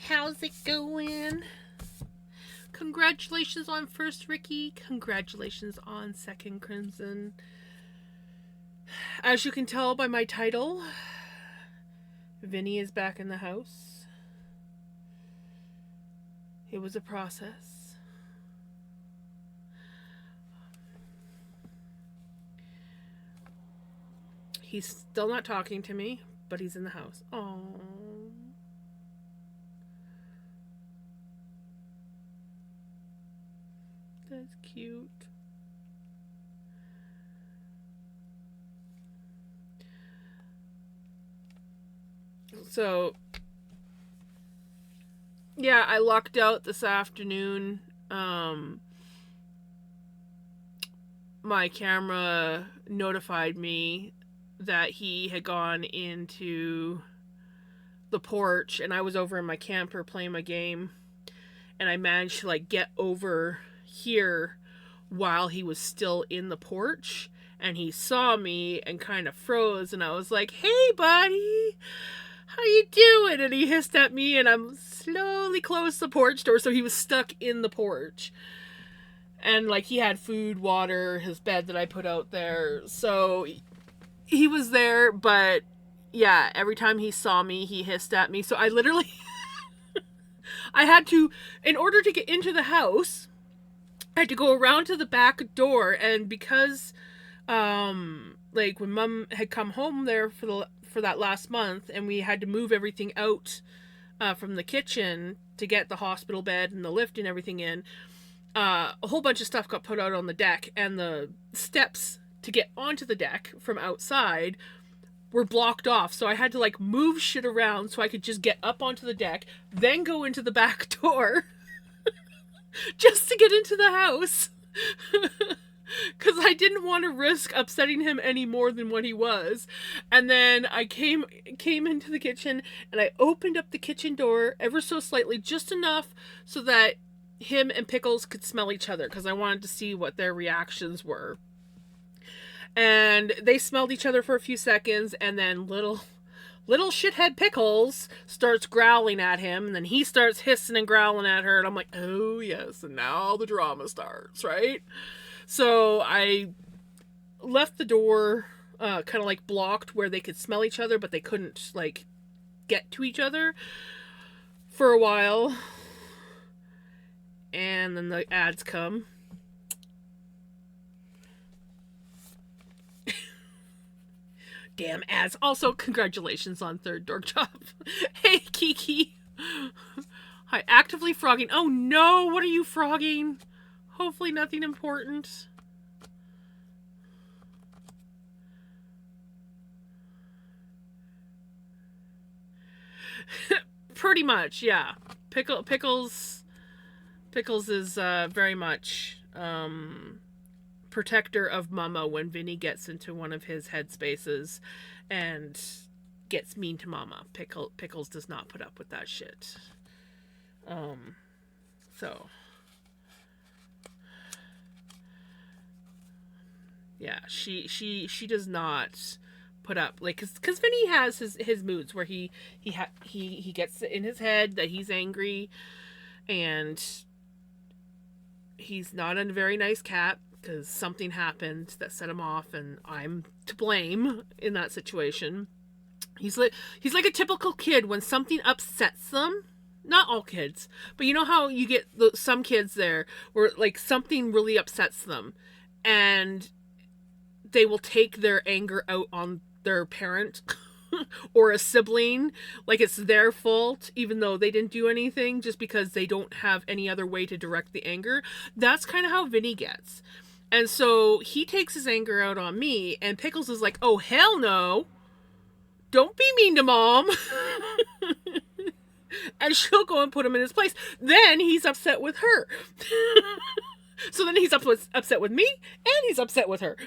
How's it going? Congratulations on first Ricky. Congratulations on second Crimson. As you can tell by my title, Vinny is back in the house. It was a process. He's still not talking to me, but he's in the house. Oh. That's cute. So, yeah, I lucked out this afternoon. My camera notified me that he had gone into the porch, and I was over in my camper playing my game, and I managed to get over here while he was still in the porch, and he saw me and kind of froze, and I was like, "Hey buddy, how you doing?" And he hissed at me, and I'm slowly closed the porch door, so he was stuck in the porch. And he had food, water, his bed that I put out there, so he was there. But yeah, every time he saw me, he hissed at me, so I literally I had to, in order to get into the house, I had to go around to the back door. And because when Mom had come home there for that last month, and we had to move everything out from the kitchen to get the hospital bed and the lift and everything in, a whole bunch of stuff got put out on the deck, and the steps to get onto the deck from outside were blocked off, so I had to move shit around so I could just get up onto the deck, then go into the back door just to get into the house. Because I didn't want to risk upsetting him any more than what he was. And then I came into the kitchen, and I opened up the kitchen door ever so slightly, just enough so that him and Pickles could smell each other, because I wanted to see what their reactions were. And they smelled each other for a few seconds, and then little shithead Pickles starts growling at him, and then he starts hissing and growling at her, and I'm like, oh yes, and now the drama starts, right? So I left the door kind of blocked where they could smell each other, but they couldn't get to each other for a while. And then the ads come. Damn ads. Also, congratulations on third dork job. Hey, Kiki. Hi, actively frogging. Oh no, what are you frogging? Hopefully nothing important. Pretty much, yeah. Pickles is very much protector of Mama when Vinny gets into one of his headspaces and gets mean to Mama. Pickles does not put up with that shit. So yeah, she does not put up because Vinny has his moods where he gets in his head that he's angry, and he's not a very nice cat because something happened that set him off, and I'm to blame in that situation. He's like a typical kid when something upsets them. Not all kids, but you know how you get some kids there where something really upsets them, and they will take their anger out on their parent or a sibling, like it's their fault, even though they didn't do anything, just because they don't have any other way to direct the anger. That's kind of how Vinny gets. And so he takes his anger out on me, and Pickles is like, oh, hell no. Don't be mean to Mom. And she'll go and put him in his place. Then he's upset with her. So then he's upset with me, and he's upset with her.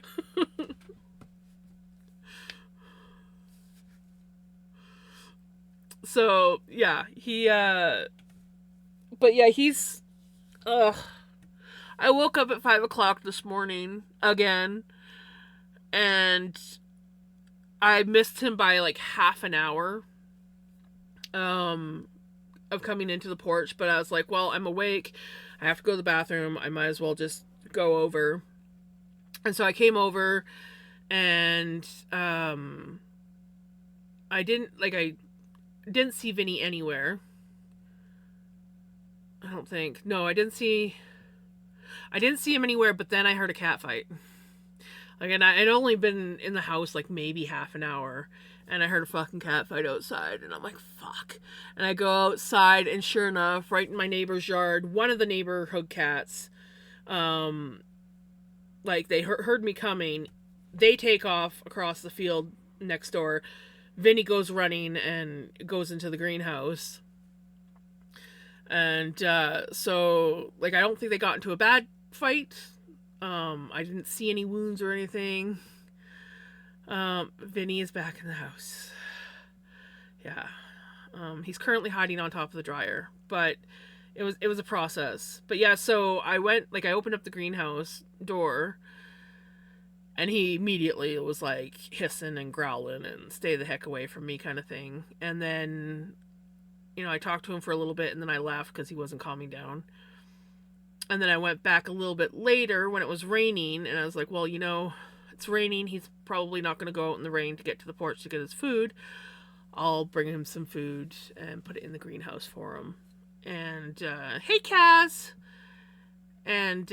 So, yeah, but yeah, he's, I woke up at 5 o'clock this morning, again, and I missed him by half an hour. of coming into the porch, but I was like, well, I'm awake. I have to go to the bathroom. I might as well just go over. And so I came over, and I didn't see Vinny anywhere. I don't think. No, I didn't see him anywhere, but then I heard a cat fight. Like, and I'd only been in the house like maybe half an hour, and I heard a fucking cat fight outside, and I'm like, fuck. And I go outside, and sure enough, right in my neighbor's yard, one of the neighborhood cats, like, they heard me coming. They take off across the field next door. Vinny goes running and goes into the greenhouse. And so, like, I don't think they got into a bad fight. I didn't see any wounds or anything. Vinny is back in the house. Yeah. He's currently hiding on top of the dryer, but it was a process. But yeah, so I opened up the greenhouse door, and he immediately was like hissing and growling and stay the heck away from me kind of thing. And then, I talked to him for a little bit, and then I left because he wasn't calming down. And then I went back a little bit later when it was raining, and I was like, well, it's raining. He's probably not going to go out in the rain to get to the porch to get his food. I'll bring him some food and put it in the greenhouse for him. And, hey, Kaz! And,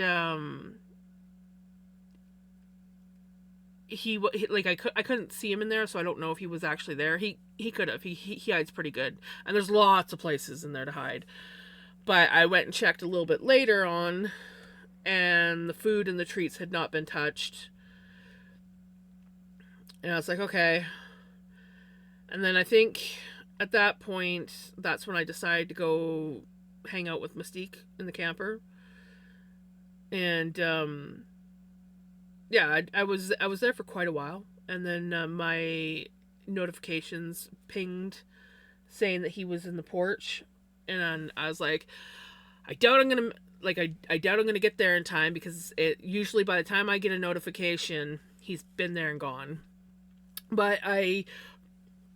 I couldn't see him in there, so I don't know if he was actually there. He could have. He hides pretty good. And there's lots of places in there to hide. But I went and checked a little bit later on, and the food and the treats had not been touched. And I was like, okay. And then I think at that point, that's when I decided to go hang out with Mystique in the camper. And, yeah, I was there for quite a while. And then my notifications pinged saying that he was in the porch. And I was like, I doubt I'm going to get there in time, because it usually by the time I get a notification, he's been there and gone. But I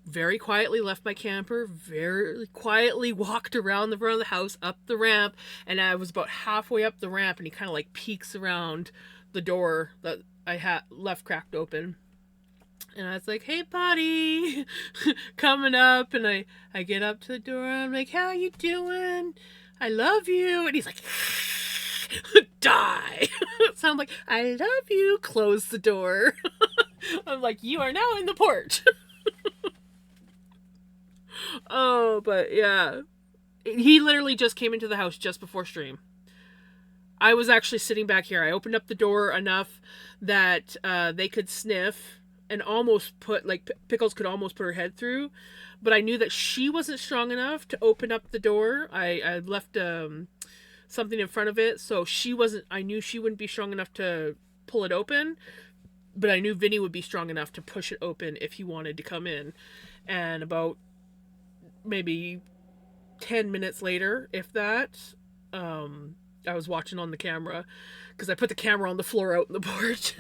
very quietly left my camper, very quietly walked around the front of the house, up the ramp, and I was about halfway up the ramp, and he kind of like peeks around the door that I had left cracked open. And I was like, hey, buddy, coming up, and I get up to the door, and I'm like, how you doing? I love you. And he's like, die. So I'm like, I love you. Close the door. I'm like, you are now in the porch. Oh, but yeah. He literally just came into the house just before stream. I was actually sitting back here. I opened up the door enough that they could sniff and almost Pickles could almost put her head through. But I knew that she wasn't strong enough to open up the door. I left something in front of it, so I knew she wouldn't be strong enough to pull it open. But I knew Vinny would be strong enough to push it open if he wanted to come in. And about maybe 10 minutes later, if that, I was watching on the camera, because I put the camera on the floor out in the porch.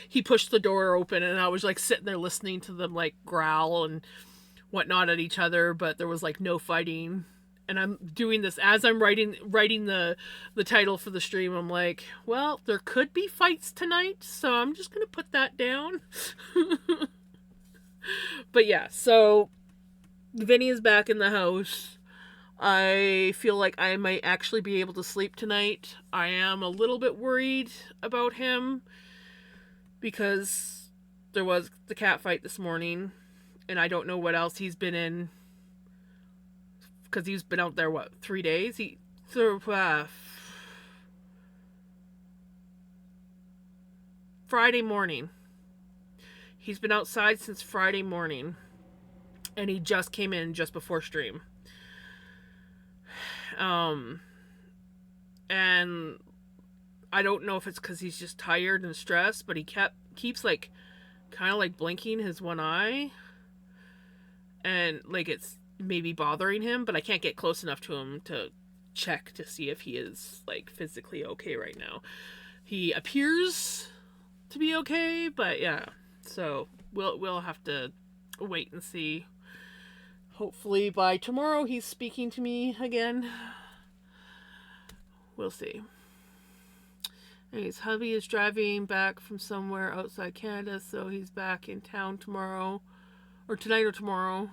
He pushed the door open, and I was like sitting there listening to them like growl and whatnot at each other, but there was like no fighting. And I'm doing this as I'm writing the title for the stream. I'm like, well, there could be fights tonight, so I'm just gonna put that down. But yeah, so Vinny is back in the house. I feel like I might actually be able to sleep tonight. I am a little bit worried about him, because there was the cat fight this morning, and I don't know what else he's been in, because he's been out there, 3 days? Friday morning. He's been outside since Friday morning, and he just came in just before stream. And I don't know if it's because he's just tired and stressed, but he keeps like kind of like blinking his one eye, and like it's maybe bothering him, but I can't get close enough to him to check to see if he is like physically okay right now. He appears to be okay, but yeah, so we'll have to wait and see. Hopefully by tomorrow he's speaking to me again. We'll see. Anyways, hubby is driving back from somewhere outside Canada, so he's back in town tomorrow. Or tonight or tomorrow.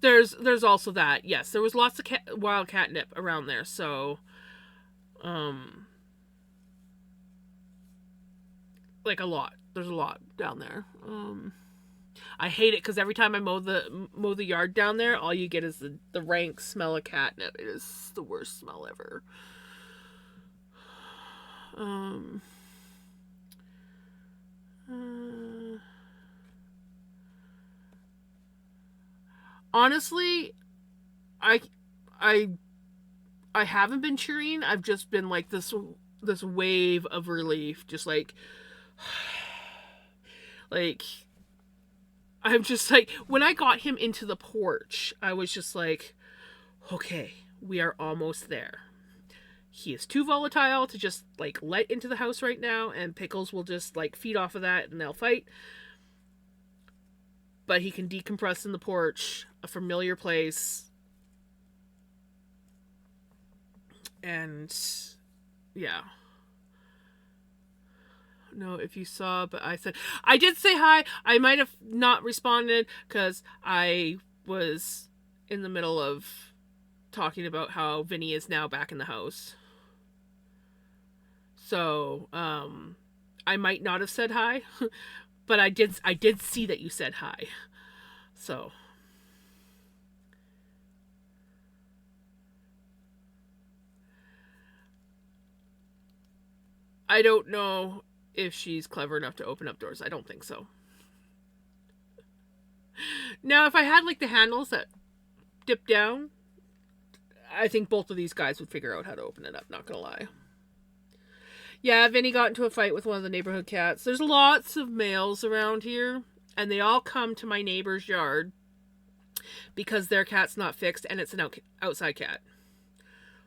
There's also that. Yes, there was lots of wild catnip around there, so like a lot. There's a lot down there. I hate it because every time I mow the yard down there, all you get is the rank smell of catnip. It is the worst smell ever. Honestly, I haven't been cheering. I've just been like this wave of relief, just like I'm just like, when I got him into the porch, I was just like, okay, we are almost there. He is too volatile to just like let into the house right now, and Pickles will just like feed off of that and they'll fight. But he can decompress in the porch, a familiar place. And yeah. No, if you saw, but I did say hi. I might have not responded because I was in the middle of talking about how Vinny is now back in the house. So, I might not have said hi, but I did see that you said hi. So, I don't know if she's clever enough to open up doors. I don't think so. Now, if I had like the handles that dip down, I think both of these guys would figure out how to open it up, not gonna lie. Yeah, Vinny got into a fight with one of the neighborhood cats. There's lots of males around here, and they all come to my neighbor's yard because their cat's not fixed and it's an outside cat.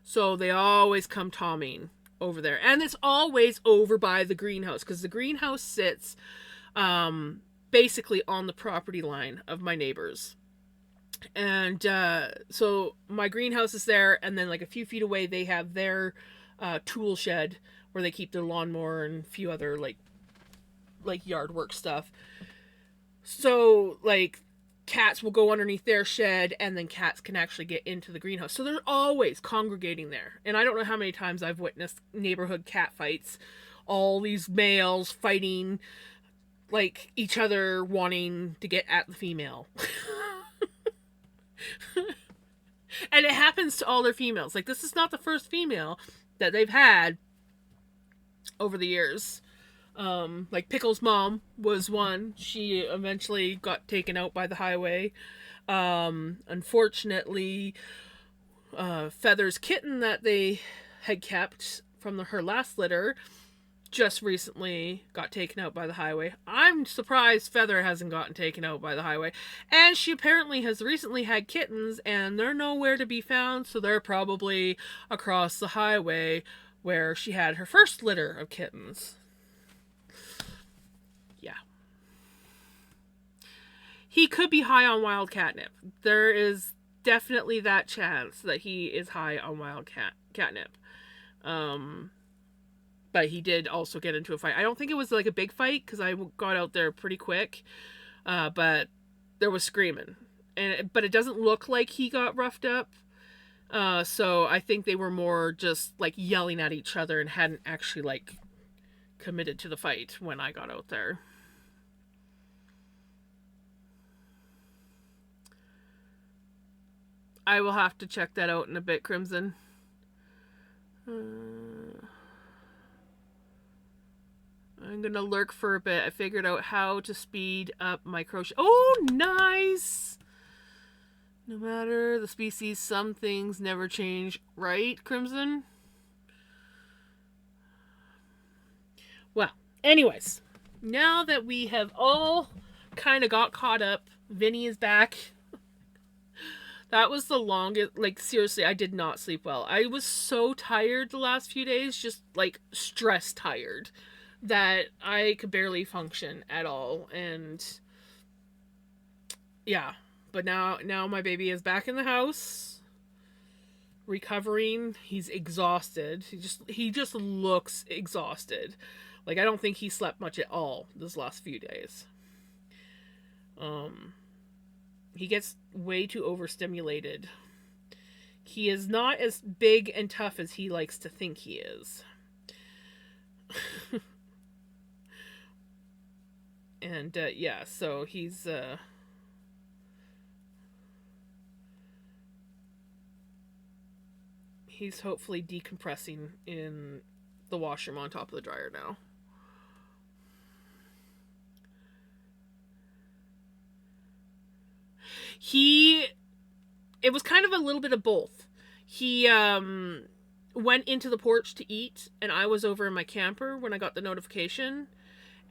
So they always come tomming over there. And it's always over by the greenhouse, because the greenhouse sits basically on the property line of my neighbors. And so my greenhouse is there, and then like a few feet away they have their tool shed where they keep their lawnmower and a few other like yard work stuff. So like cats will go underneath their shed, and then cats can actually get into the greenhouse. So they're always congregating there. And I don't know how many times I've witnessed neighborhood cat fights. All these males fighting like each other, wanting to get at the female. And it happens to all their females. Like, this is not the first female that they've had over the years. Like Pickle's mom was one. She eventually got taken out by the highway. Unfortunately, Feather's kitten that they had kept from her last litter just recently got taken out by the highway. I'm surprised Feather hasn't gotten taken out by the highway. And she apparently has recently had kittens, and they're nowhere to be found, so they're probably across the highway where she had her first litter of kittens. Yeah. He could be high on wild catnip. There is definitely that chance that he is high on wild catnip. But he did also get into a fight. I don't think it was like a big fight, because I got out there pretty quick. But there was screaming. But it doesn't look like he got roughed up. So I think they were more just like yelling at each other and hadn't actually like committed to the fight when I got out there. I will have to check that out in a bit, Crimson. I'm gonna lurk for a bit. I figured out how to speed up my crochet. Oh, nice! No matter the species, some things never change. Right, Crimson? Well, anyways. Now that we have all kind of got caught up, Vinny is back. That was the longest, like, seriously, I did not sleep well. I was so tired the last few days, just, like, stress tired. that I could barely function at all. And yeah, but now my baby is back in the house, recovering. He's exhausted. He just looks exhausted. Like I don't think he slept much at all this last few days. Um he gets way too overstimulated. He is not as big and tough as he likes to think he is. And yeah, so he's hopefully decompressing in the washroom on top of the dryer now. He It was kind of a little bit of both. He went into the porch to eat, and I was over in my camper when I got the notification,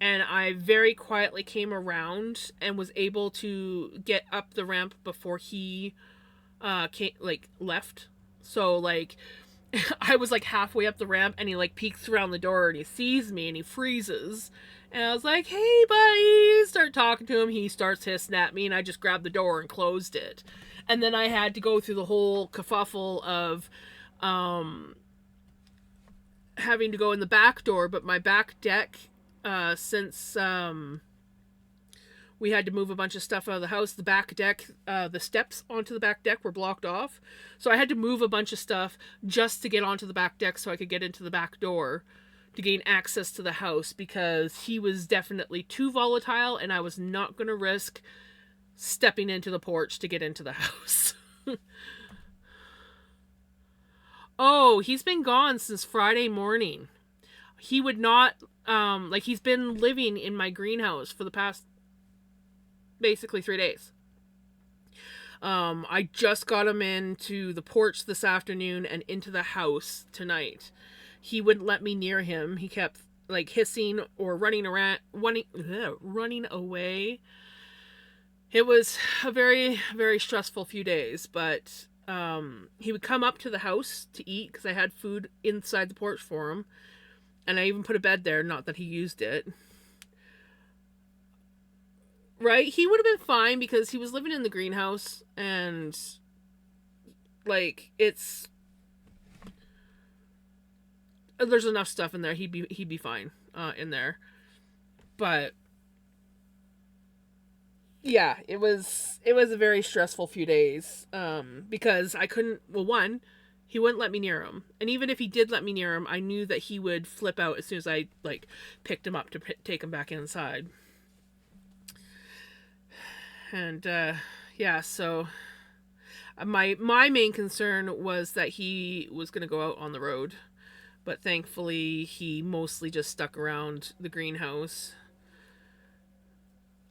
and I very quietly came around and was able to get up the ramp before he left. So like I was like halfway up the ramp, and he like peeks around the door and he sees me and he freezes. And I was like, "Hey, buddy!" Start talking to him. He starts hissing at me, and I just grabbed the door and closed it. And then I had to go through the whole kerfuffle of having to go in the back door, but my back deck, since we had to move a bunch of stuff out of the house, the back deck, the steps onto the back deck were blocked off. So I had to move a bunch of stuff just to get onto the back deck so I could get into the back door to gain access to the house, because he was definitely too volatile and I was not going to risk stepping into the porch to get into the house. Oh, he's been gone since Friday morning. He would not, he's been living in my greenhouse for the past basically 3 days. I just got him into the porch this afternoon and into the house tonight. He wouldn't let me near him. He kept like hissing or running away. It was a very, very stressful few days, but he would come up to the house to eat because I had food inside the porch for him, and I even put a bed there, not that he used it. Right? He would have been fine because he was living in the greenhouse, and like there's enough stuff in there. He'd be fine in there. But yeah, it was a very stressful few days because I couldn't. Well, one, he wouldn't let me near him, and even if he did let me near him, I knew that he would flip out as soon as I like picked him up to take him back inside. And yeah, so my main concern was that he was going to go out on the road, but thankfully he mostly just stuck around the greenhouse.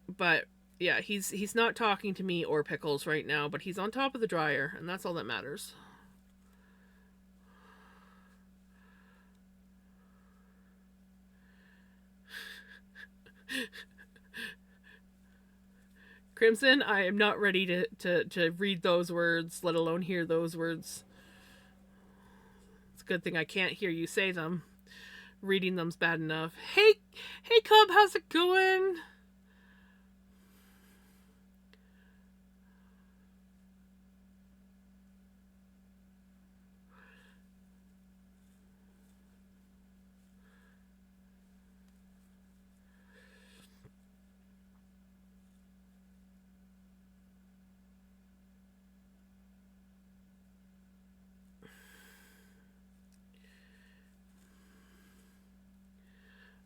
But yeah, he's not talking to me or Pickles right now, but he's on top of the dryer, and that's all that matters. Crimson, I am not ready to read those words, let alone hear those words. It's a good thing I can't hear you say them. Reading them's bad enough. Hey, Cub, how's it going?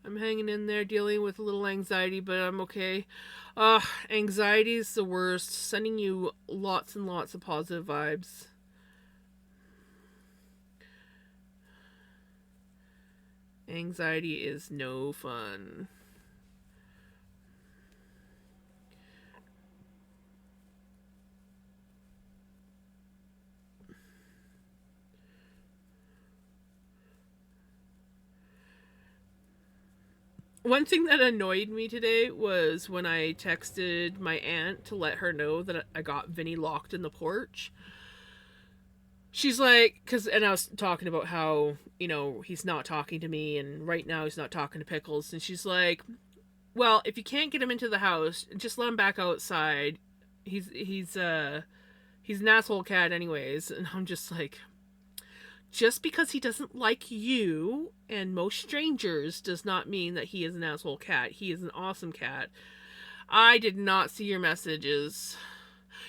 I'm hanging in there, dealing with a little anxiety, but I'm okay. Anxiety's the worst. Sending you lots and lots of positive vibes. Anxiety is no fun. One thing that annoyed me today was when I texted my aunt to let her know that I got Vinny locked in the porch. She's like, and I was talking about how, he's not talking to me, and right now he's not talking to Pickles. And she's like, well, if you can't get him into the house, just let him back outside. He's an asshole cat anyways. And I'm just like, just because he doesn't like you and most strangers does not mean that he is an asshole cat. He is an awesome cat. I did not see your messages.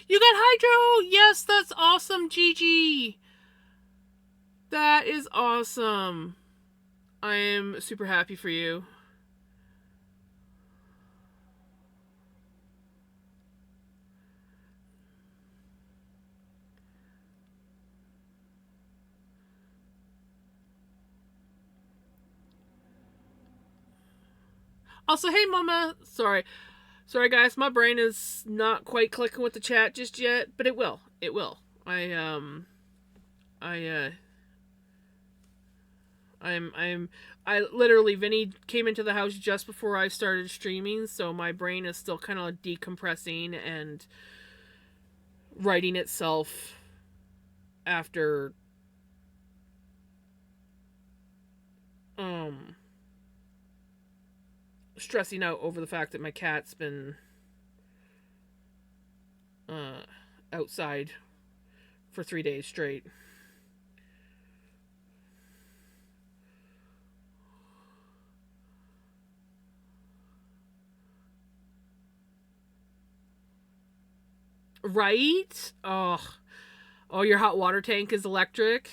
You got Hydro! Yes, that's awesome, Gigi! That is awesome. I am super happy for you. Also, hey mama, sorry guys, my brain is not quite clicking with the chat just yet, but it will. It will. I I literally, Vinny came into the house just before I started streaming, so my brain is still kind of decompressing and righting itself after stressing out over the fact that my cat's been uh outside for 3 days straight. Right? Oh, your hot water tank is electric.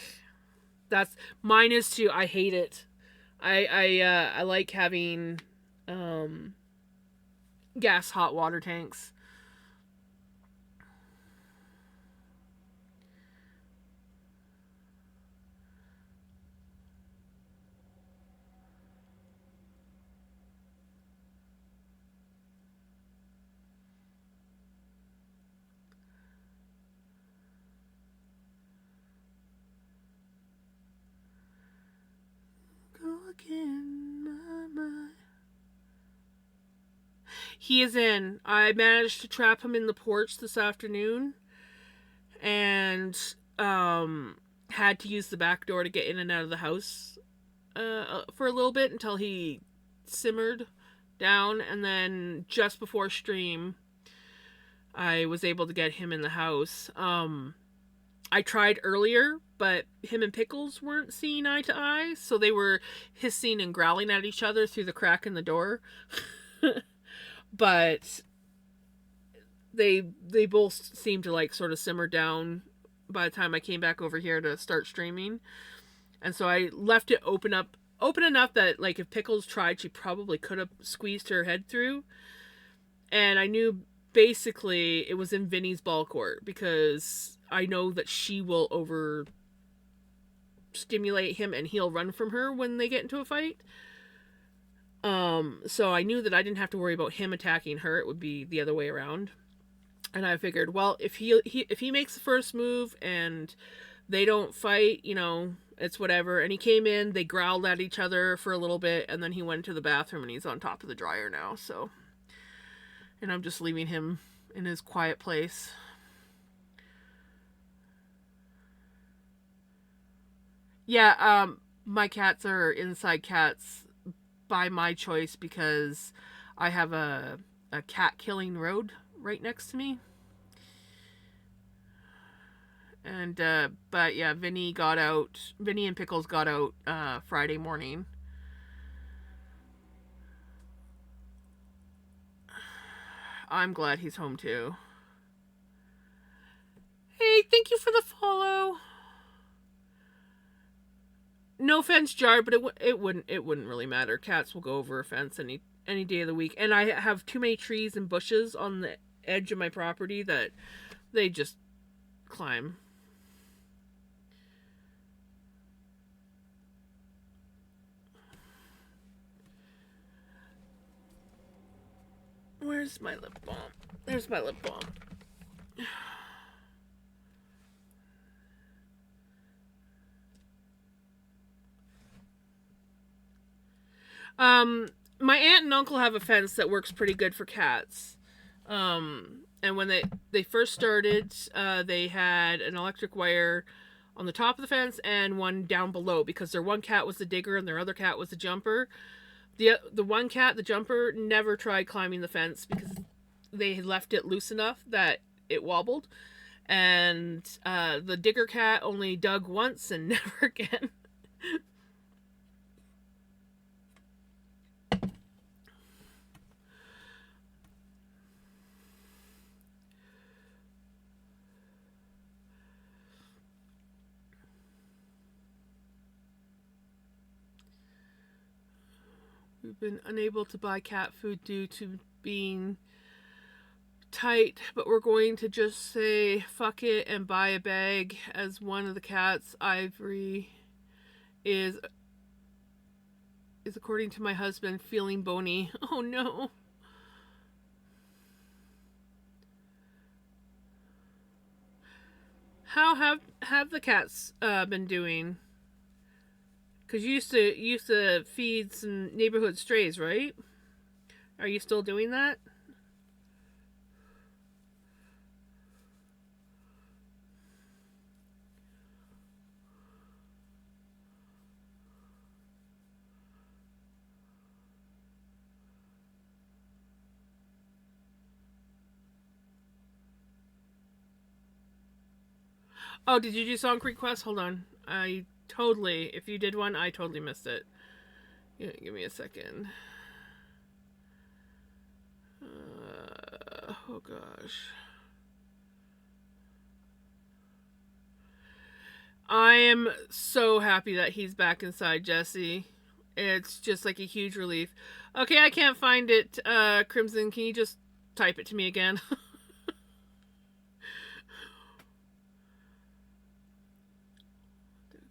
That's mine is too. I hate it. I like having um gas hot water tanks. Go again, my mind. He is in. I managed to trap him in the porch this afternoon, and had to use the back door to get in and out of the house for a little bit until he simmered down, and then just before stream I was able to get him in the house. I tried earlier, but him and Pickles weren't seeing eye to eye, so they were hissing and growling at each other through the crack in the door. But they both seemed to like sort of simmer down by the time I came back over here to start streaming. And so I left it open enough that like if Pickles tried, she probably could have squeezed her head through. And I knew basically it was in Vinny's ball court because I know that she will overstimulate him and he'll run from her when they get into a fight. So I knew that I didn't have to worry about him attacking her. It would be the other way around. And I figured, well, if he makes the first move and they don't fight, it's whatever. And he came in, they growled at each other for a little bit, and then he went to the bathroom and he's on top of the dryer now. So, and I'm just leaving him in his quiet place. Yeah, my cats are inside cats by my choice because I have a cat killing road right next to me. And but yeah, Vinny and Pickles got out Friday morning. I'm glad he's home too. Hey, thank you for the follow. No fence jar, but it wouldn't really matter. Cats will go over a fence any day of the week. And I have too many trees and bushes on the edge of my property that they just climb. Where's my lip balm? There's my lip balm. My aunt and uncle have a fence that works pretty good for cats. And when they first started, they had an electric wire on the top of the fence and one down below, because their one cat was the digger and their other cat was the jumper. The one cat, the jumper, never tried climbing the fence because they had left it loose enough that it wobbled. And the digger cat only dug once and never again. We've been unable to buy cat food due to being tight, but we're going to just say fuck it and buy a bag, as one of the cats, Ivory, is according to my husband, feeling bony. Oh no. How have the cats been doing? Because you used to feed some neighborhood strays, right? Are you still doing that? Oh, did you do Song Creek Quest? Hold on. If you did one, I totally missed it. Yeah, give me a second. Oh gosh. I am so happy that he's back inside Jesse. It's just like a huge relief. Okay, I can't find it. Crimson, can you just type it to me again?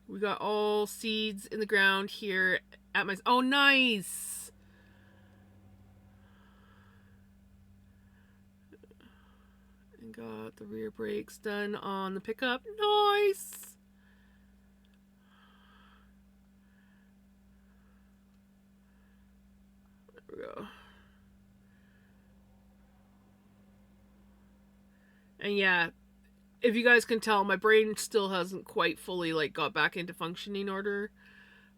We got all seeds in the ground here at my... Oh, nice! And got the rear brakes done on the pickup. Nice! There we go. And yeah, if you guys can tell, my brain still hasn't quite fully like got back into functioning order,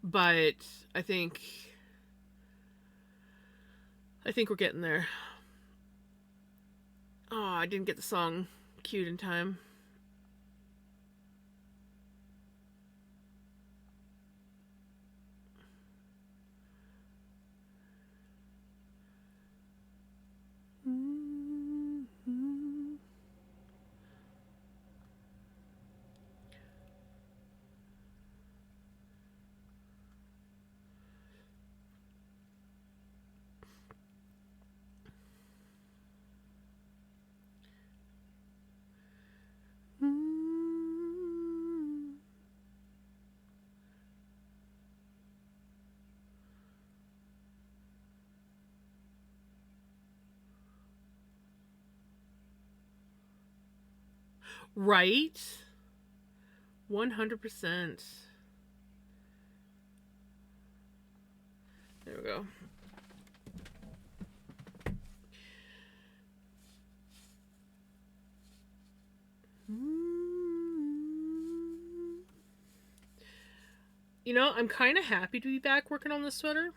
but I think we're getting there. Oh, I didn't get the song queued in time. Right? 100%. There we go. You know, I'm kind of happy to be back working on this sweater.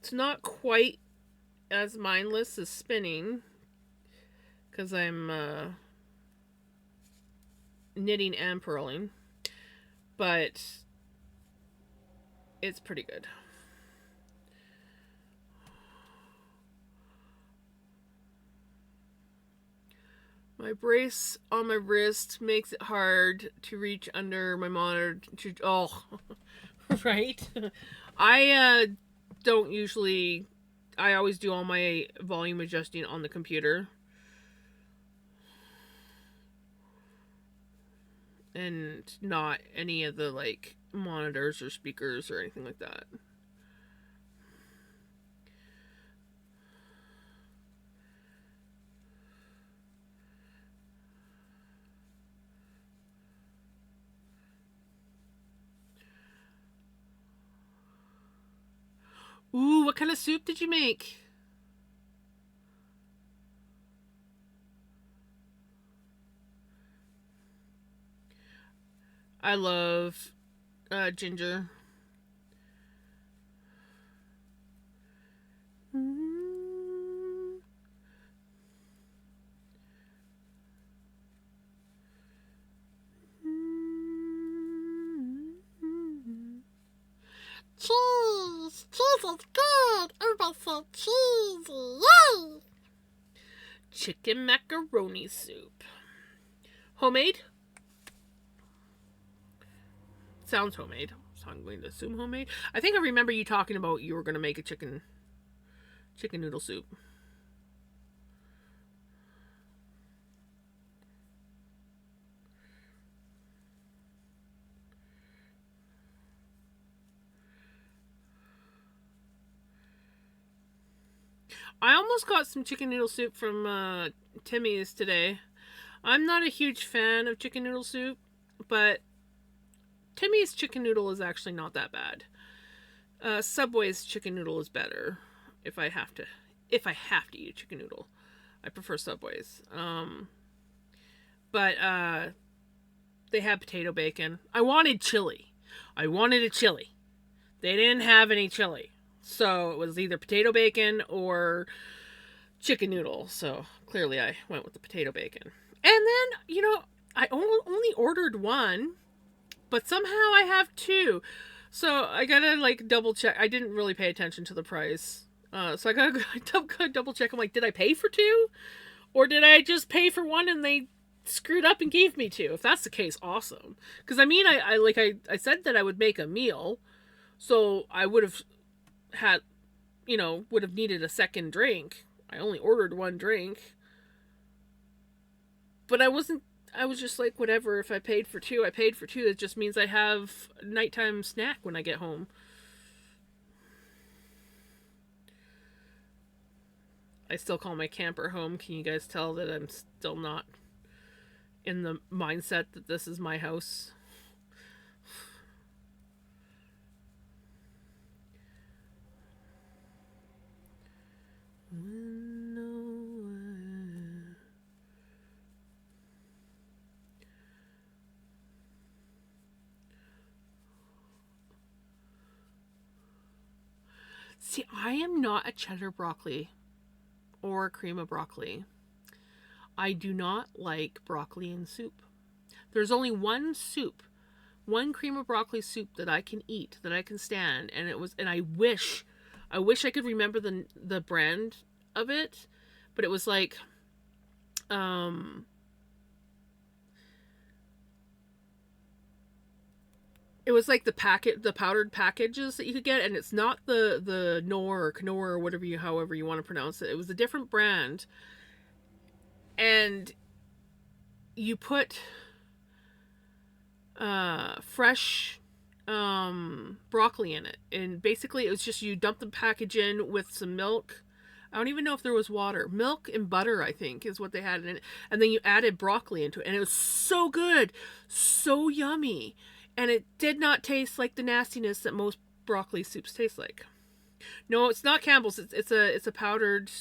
It's not quite as mindless as spinning, because I'm knitting and purling, but it's pretty good. My brace on my wrist makes it hard to reach under my monitor. Right? I don't usually... I always do all my volume adjusting on the computer. And not any of the, like, monitors or speakers or anything like that. Ooh, what kind of soup did you make? I love ginger. Cheese! Cheese is good! Everybody said cheesy! Yay! Chicken macaroni soup. Homemade? Sounds homemade. So I'm going to assume homemade. I think I remember you talking about you were going to make a chicken noodle soup. I almost got some chicken noodle soup from Timmy's today. I'm not a huge fan of chicken noodle soup, but Timmy's chicken noodle is actually not that bad. Subway's chicken noodle is better. If I have to eat a chicken noodle, I prefer Subway's. But they had potato bacon. I wanted chili. I wanted a chili. They didn't have any chili. So it was either potato bacon or chicken noodle. So clearly I went with the potato bacon. And then, I only ordered one, but somehow I have two. So I gotta double check. I didn't really pay attention to the price. So I gotta double check. I'm like, did I pay for two? Or did I just pay for one and they screwed up and gave me two? If that's the case, awesome. Because I said that I would make a meal. So I would have had, would have needed a second drink. I only ordered one drink. But I was just like, whatever, if I paid for two, I paid for two. That just means I have a nighttime snack when I get home. I still call my camper home. Can you guys tell that I'm still not in the mindset that this is my house? See, I am not a cheddar broccoli or a cream of broccoli. I do not like broccoli in soup. There's only one cream of broccoli soup that I can eat, that I can stand, and I wish I could remember the brand of it, but it was like it was like the powdered packages that you could get, and it's not the Knorr or whatever however you want to pronounce it. It was a different brand, and you put fresh broccoli in it, and basically it was just you dump the package in with some milk. I don't even know if there was water. Milk and butter, I think, is what they had in it. And then you added broccoli into it, and it was so good, so yummy. And it did not taste like the nastiness that most broccoli soups taste like. No, it's not Campbell's. It's a powdered.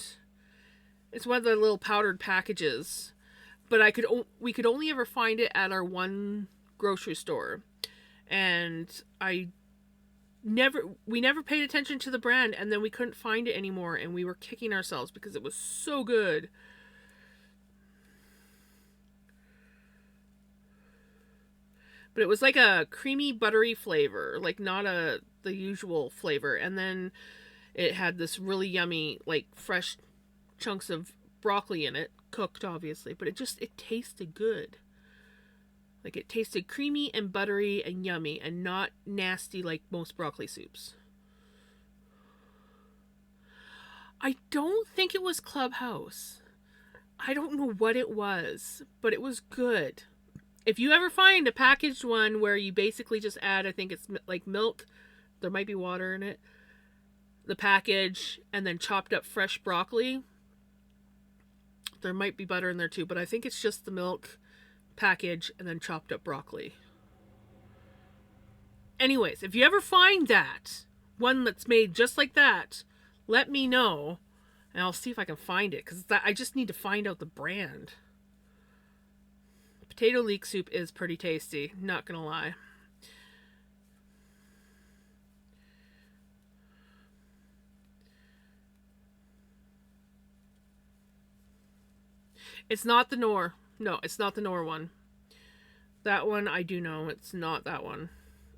It's one of the little powdered packages, but we could only ever find it at our one grocery store, and we never paid attention to the brand, and then we couldn't find it anymore, and we were kicking ourselves because it was so good. But it was like a creamy, buttery flavor, like not the usual flavor. And then it had this really yummy, like fresh chunks of broccoli in it, cooked obviously, but it tasted good. Like it tasted creamy and buttery and yummy and not nasty like most broccoli soups. I don't think it was Clubhouse. I don't know what it was, but it was good. If you ever find a packaged one where you basically just add, I think it's like milk, there might be water in it, the package, and then chopped up fresh broccoli, there might be butter in there too, but I think it's just the milk, package, and then chopped up broccoli. Anyways, if you ever find that, one that's made just like that, let me know, and I'll see if I can find it, because I just need to find out the brand. potato leek soup is pretty tasty, not gonna lie. It's not the Knorr. No, it's not the Knorr one. That one I do know. It's not that one.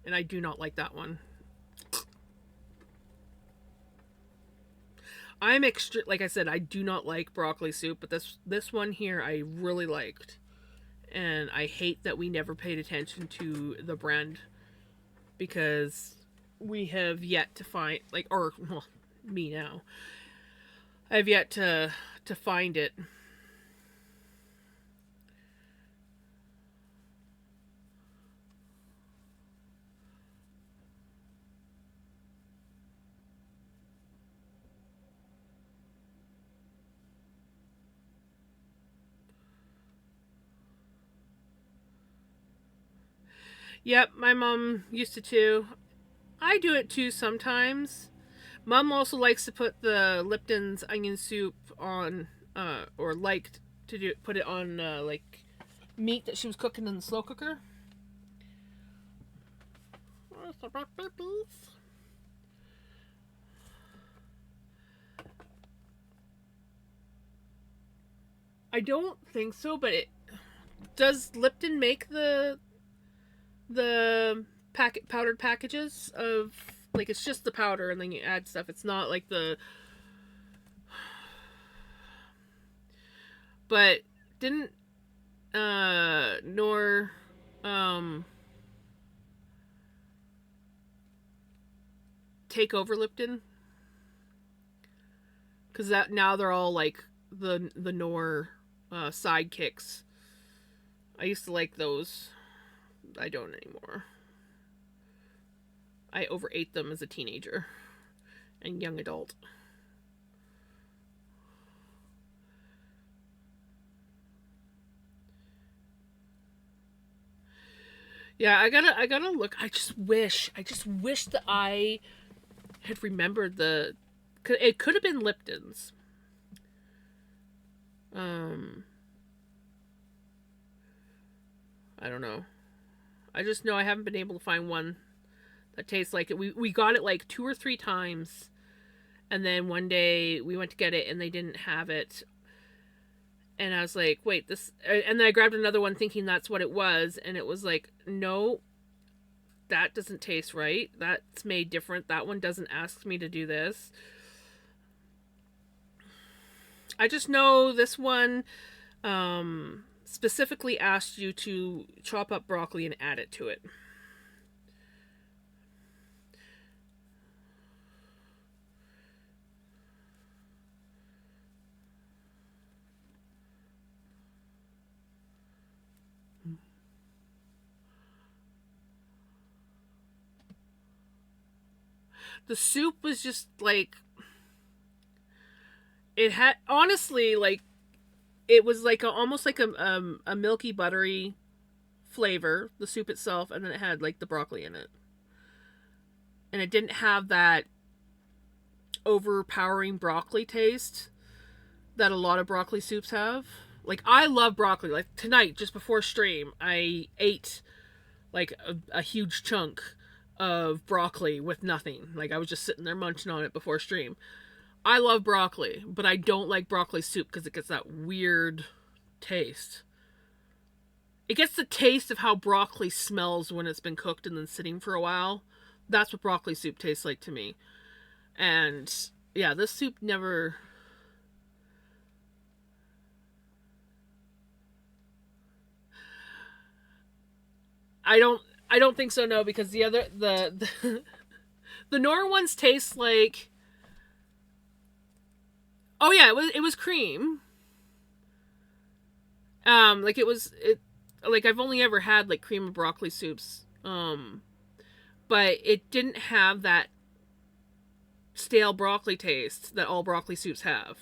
And I do not like that one. I'm extra, like I said, I do not like broccoli soup, but this one here I really liked. And I hate that we never paid attention to the brand because we have yet to find, like, or well, me now. I've yet to find it. Yep, my mom used to too. I do it too sometimes. Mom also likes to put the Lipton's onion soup on, or liked to put it on like meat that she was cooking in the slow cooker. I don't think so, but does Lipton make the powdered packages of, like, it's just the powder and then you add stuff. It's not like the, but didn't nor take over Lipton, because that now they're all like the Nor sidekicks. I used to like those. I don't anymore. I overate them as a teenager and young adult. Yeah, I gotta look. I just wish that I had remembered the. It could have been Lipton's. I don't know. I just know I haven't been able to find one that tastes like it. We got it like 2 or 3 times, and then one day we went to get it and they didn't have it. And I was like, wait, this. And then I grabbed another one thinking that's what it was, and it was like, no, that doesn't taste right. That's made different. That one doesn't ask me to do this. I just know this one specifically asked you to chop up broccoli and add it to it. The soup was just like, it had, honestly, like, it was like almost like a milky buttery flavor, the soup itself, and then it had like the broccoli in it, and it didn't have that overpowering broccoli taste that a lot of broccoli soups have. Like, I love broccoli. Like, tonight, just before stream, I ate like a huge chunk of broccoli with nothing. Like, I was just sitting there munching on it before stream. I love broccoli, but I don't like broccoli soup because it gets that weird taste. It gets the taste of how broccoli smells when it's been cooked and then sitting for a while. That's what broccoli soup tastes like to me. And yeah, this soup never. I don't think so, no, because the Nor ones taste like. Oh yeah, it was cream. Like it like I've only ever had like cream of broccoli soups. But it didn't have that stale broccoli taste that all broccoli soups have.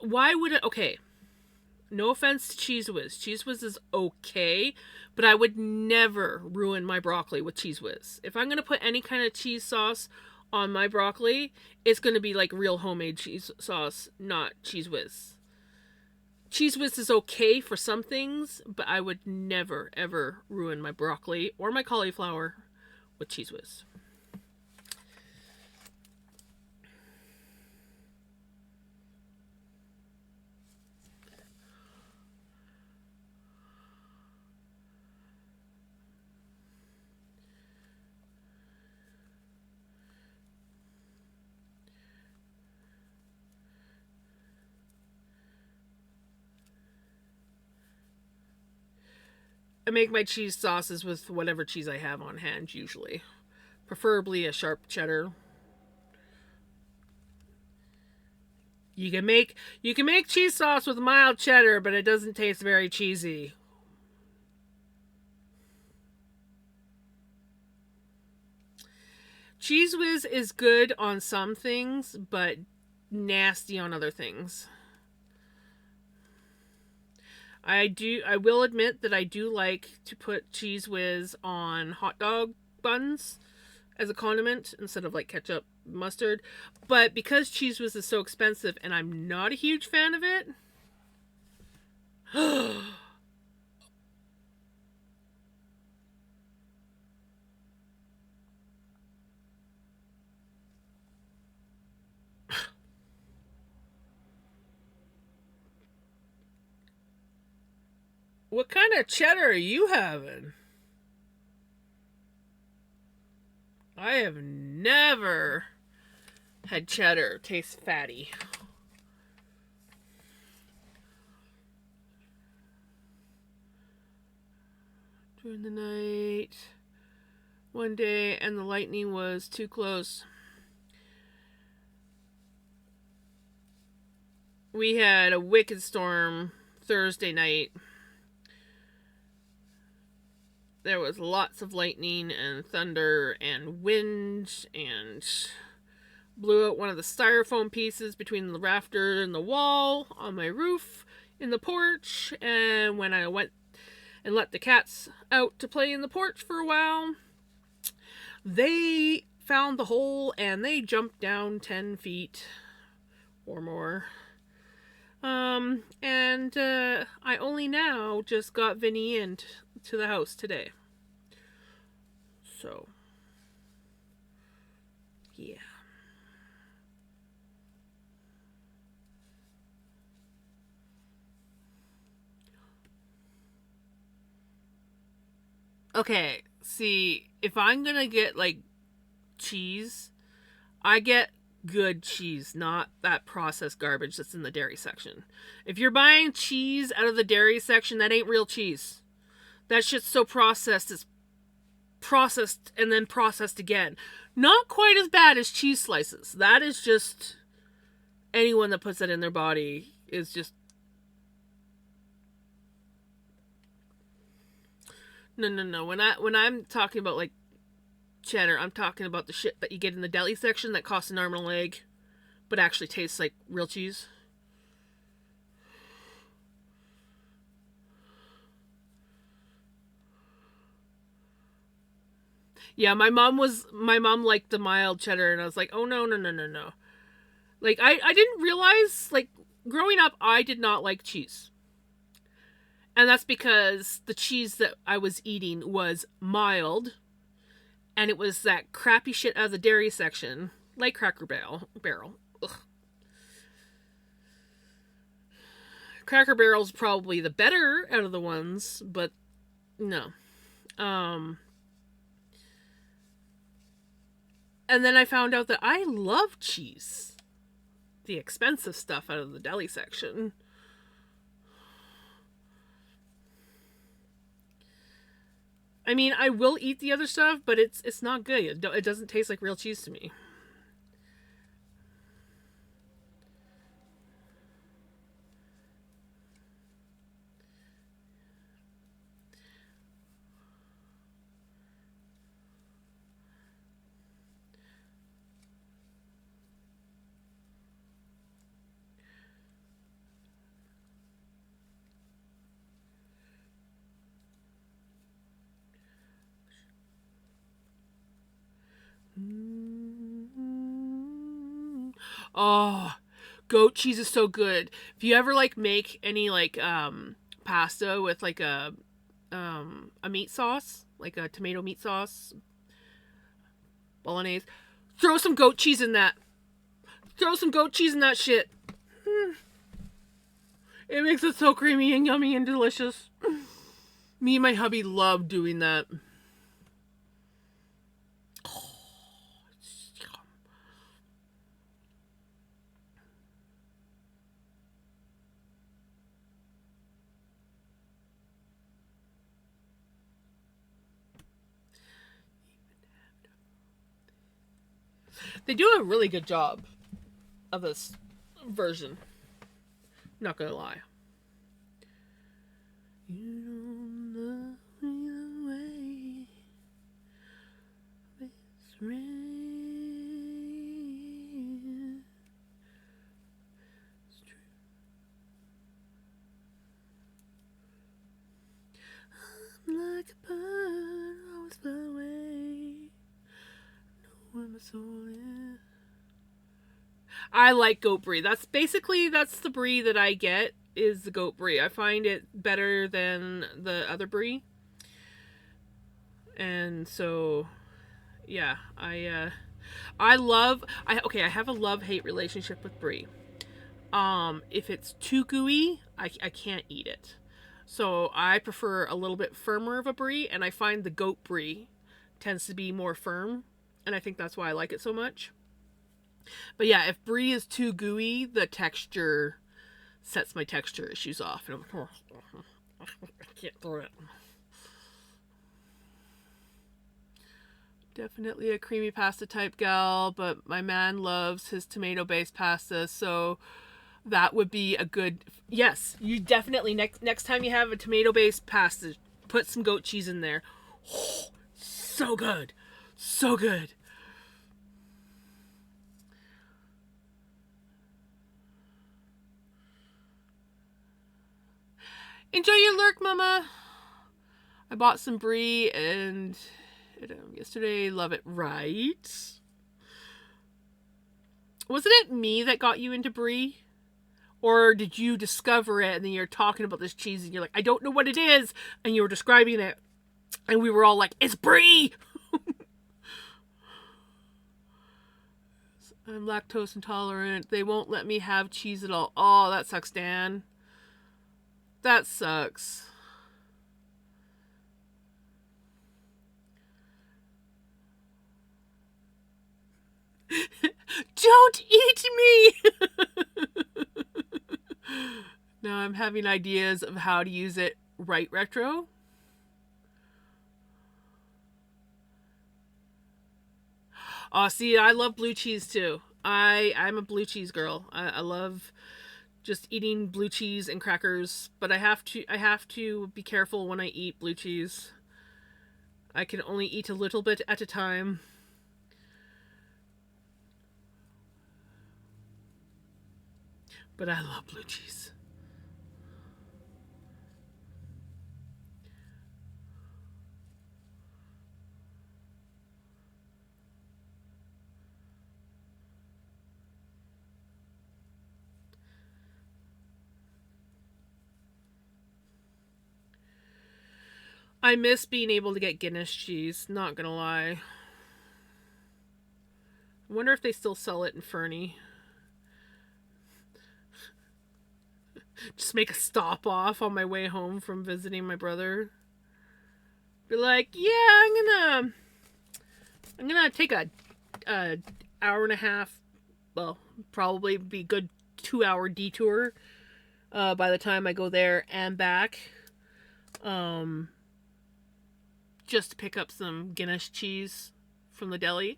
Why would it? Okay, no offense to Cheese Whiz. Cheese Whiz is okay, but I would never ruin my broccoli with Cheese Whiz. If I'm gonna put any kind of cheese sauce on my broccoli, it's going to be like real homemade cheese sauce, not Cheese Whiz. Cheese Whiz is okay for some things, but I would never, ever ruin my broccoli or my cauliflower with Cheese Whiz. I make my cheese sauces with whatever cheese I have on hand, usually. Preferably a sharp cheddar. You can make cheese sauce with mild cheddar, but it doesn't taste very cheesy. Cheese Whiz is good on some things, but nasty on other things. I will admit that I do like to put Cheese Whiz on hot dog buns as a condiment instead of like ketchup, mustard. But because Cheese Whiz is so expensive and I'm not a huge fan of it, what kind of cheddar are you having? I have never had cheddar taste fatty. During the night, one day, and the lightning was too close. We had a wicked storm Thursday night. There was lots of lightning and thunder and wind, and blew out one of the styrofoam pieces between the rafter and the wall on my roof in the porch. And when I went and let the cats out to play in the porch for a while, they found the hole and they jumped down 10 feet or more. And I only now just got Vinny into the house today. So, yeah. Okay, see, if I'm gonna get like cheese, I get good cheese, not that processed garbage that's in the dairy section. If you're buying cheese out of the dairy section, that ain't real cheese. That shit's so processed, it's processed and then processed again. Not quite as bad as cheese slices. That is just anyone that puts that in their body is just no. When I'm talking about like cheddar, I'm talking about the shit that you get in the deli section that costs an arm and a leg, but actually tastes like real cheese. Yeah, my mom liked the mild cheddar, and I was like, oh no. Like I didn't realize, like, growing up I did not like cheese. And that's because the cheese that I was eating was mild, and it was that crappy shit out of the dairy section, like Cracker Barrel. Ugh. Cracker Barrel's probably the better out of the ones, but no. And then I found out that I love cheese. The expensive stuff out of the deli section. I mean, I will eat the other stuff, but it's not good. It doesn't taste like real cheese to me. Oh, goat cheese is so good. If you ever like make any like pasta with like a meat sauce, like a tomato meat sauce, bolognese, throw some goat cheese in that. Throw some goat cheese in that shit. It makes it so creamy and yummy and delicious. Me and my hubby love doing that. They do a really good job of this version. Not gonna lie. You don't love me the way this rain. It's true. I'm like a bird, always fly away. Know where my soul is. I like goat brie. That's the brie that I get, is the goat brie. I find it better than the other brie. And so yeah, I have a love-hate relationship with brie. If it's too gooey, I can't eat it. So I prefer a little bit firmer of a brie, and I find the goat brie tends to be more firm, and I think that's why I like it so much. But yeah, if brie is too gooey, the texture sets my texture issues off, and I'm like, oh, I can't do it. Definitely a creamy pasta type gal, but my man loves his tomato-based pasta, so that would be a good... Yes, you definitely, next time you have a tomato-based pasta, put some goat cheese in there. Oh, so good. So good. Enjoy your lurk, mama. I bought some brie and yesterday. Love it, right? Wasn't it me that got you into brie? Or did you discover it and then you're talking about this cheese and you're like, I don't know what it is, and you were describing it and we were all like, it's brie. I'm lactose intolerant. They won't let me have cheese at all. Oh, that sucks, Dan. That sucks. Don't eat me! Now I'm having ideas of how to use it right retro. Oh, see, I love blue cheese too. I'm a blue cheese girl. I love just eating blue cheese and crackers, but I have to be careful when I eat blue cheese. I can only eat a little bit at a time. But I love blue cheese. I miss being able to get Guinness cheese, not gonna lie. I wonder if they still sell it in Fernie. Just make a stop off on my way home from visiting my brother. Be like, yeah, I'm gonna take a hour and a half, well, probably be a good 2-hour detour by the time I go there and back. Just to pick up some Guinness cheese from the deli.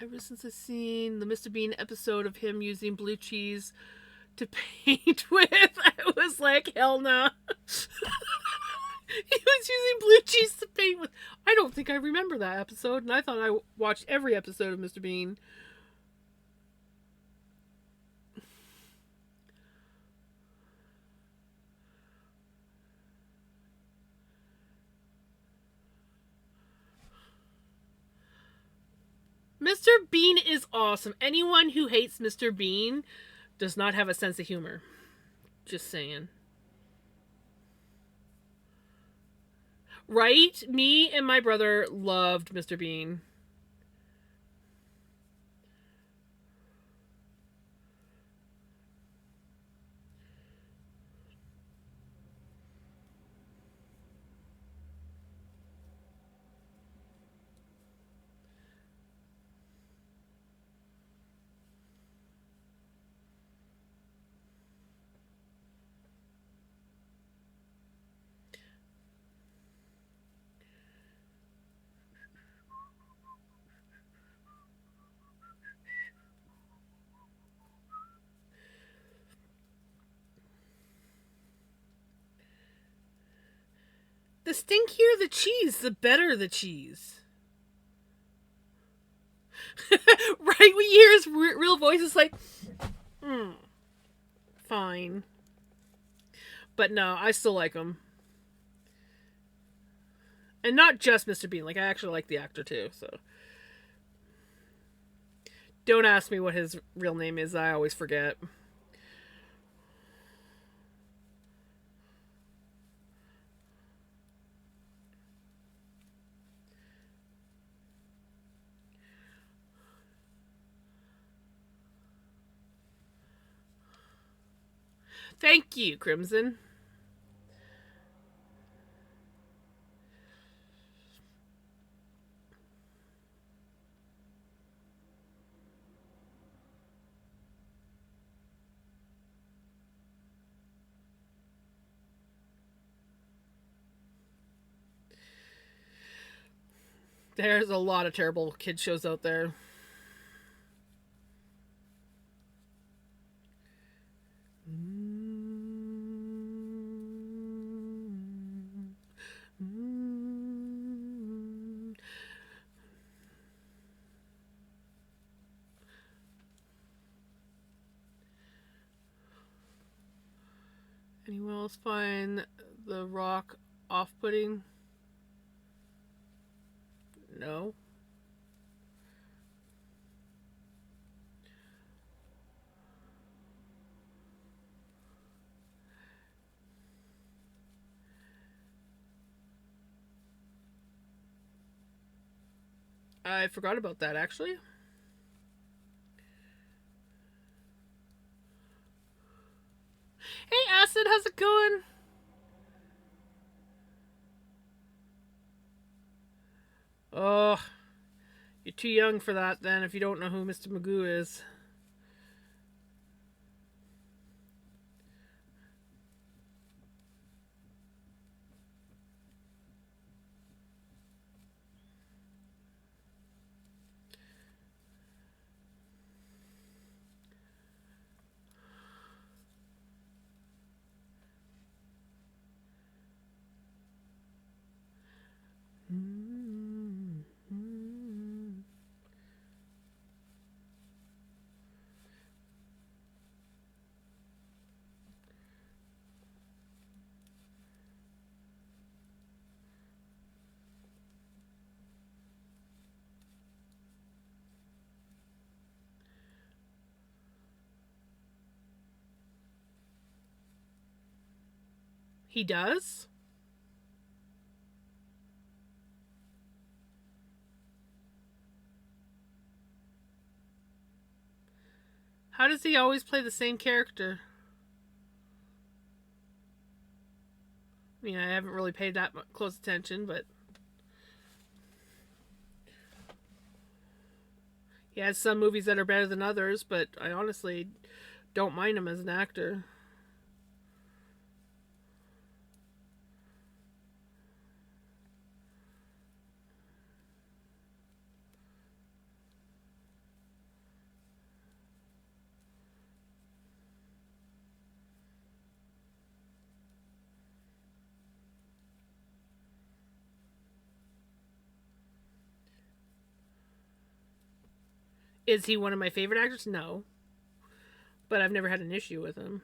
Ever since I've seen the Mr. Bean episode of him using blue cheese to paint with, I was like, hell no. He was using blue cheese to paint with. I don't think I remember that episode, and I thought I watched every episode of Mr. Bean. Mr. Bean is awesome. Anyone who hates Mr. Bean does not have a sense of humor. Just saying. Right? Me and my brother loved Mr. Bean. The stinkier the cheese, the better the cheese. Right? We hear his real voice. It's like, fine. But no, I still like him. And not just Mr. Bean. Like, I actually like the actor too, so. Don't ask me what his real name is. I always forget. Thank you, Crimson. There's a lot of terrible kid shows out there. Anyone else find The Rock off-putting? No. I forgot about that, actually. Hey, Acid, how's it going? Oh, you're too young for that then if you don't know who Mr. Magoo is. He does? How does he always play the same character? I mean, I haven't really paid that close attention, but he has some movies that are better than others, but I honestly don't mind him as an actor. Is he one of my favorite actors? No. But I've never had an issue with him.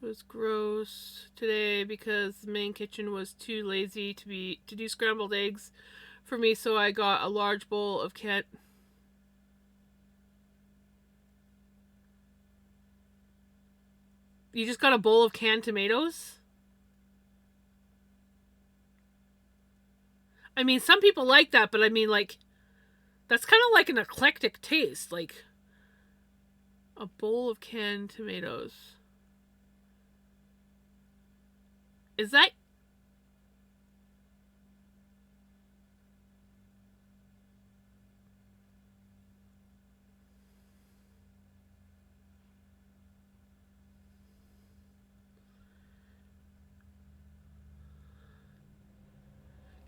It was gross today because the main kitchen was too lazy to do scrambled eggs for me, so I got a large bowl of You just got a bowl of canned tomatoes? I mean, some people like that, but I mean, like, that's kind of like an eclectic taste. Like, a bowl of canned tomatoes. Is that.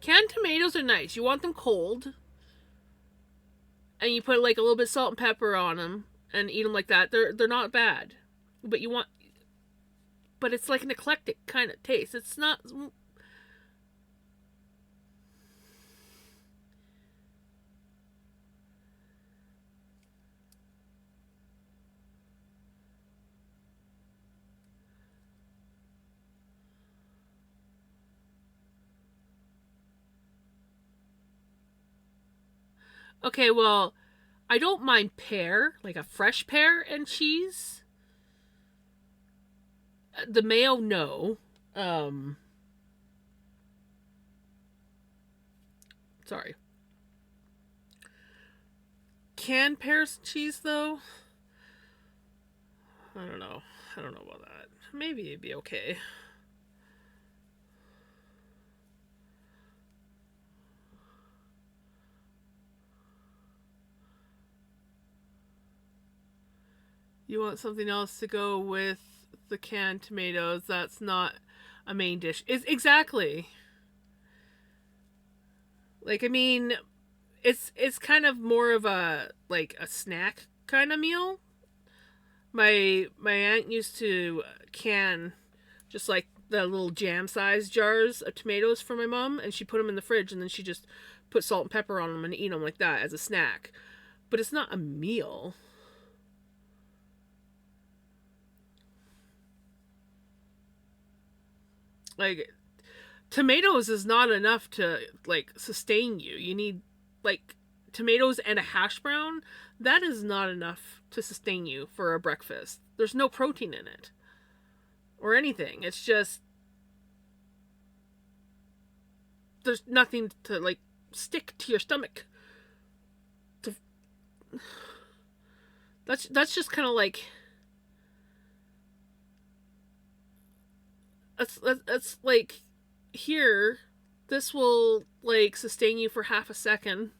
Canned tomatoes are nice. You want them cold, and you put like a little bit of salt and pepper on them, and eat them like that. They're not bad, but you want. But it's like an eclectic kind of taste. It's not. Okay, well, I don't mind pear, like a fresh pear and cheese. The mayo, no. Um, Sorry. Canned pears and cheese, though. I don't know. I don't know about that. Maybe it'd be okay. You want something else to go with the canned tomatoes. That's not a main dish. It's exactly. Like, I mean, it's kind of more of a like a snack kind of meal. My aunt used to can just like the little jam sized jars of tomatoes for my mom, and she put them in the fridge, and then she just put salt and pepper on them and eat them like that as a snack. But it's not a meal. Like, tomatoes is not enough to like sustain you. You need like tomatoes and a hash brown. That is not enough to sustain you for a breakfast. There's no protein in it or anything. It's just there's nothing to like stick to your stomach. To, that's just kind of like that's like here. This will like sustain you for half a second.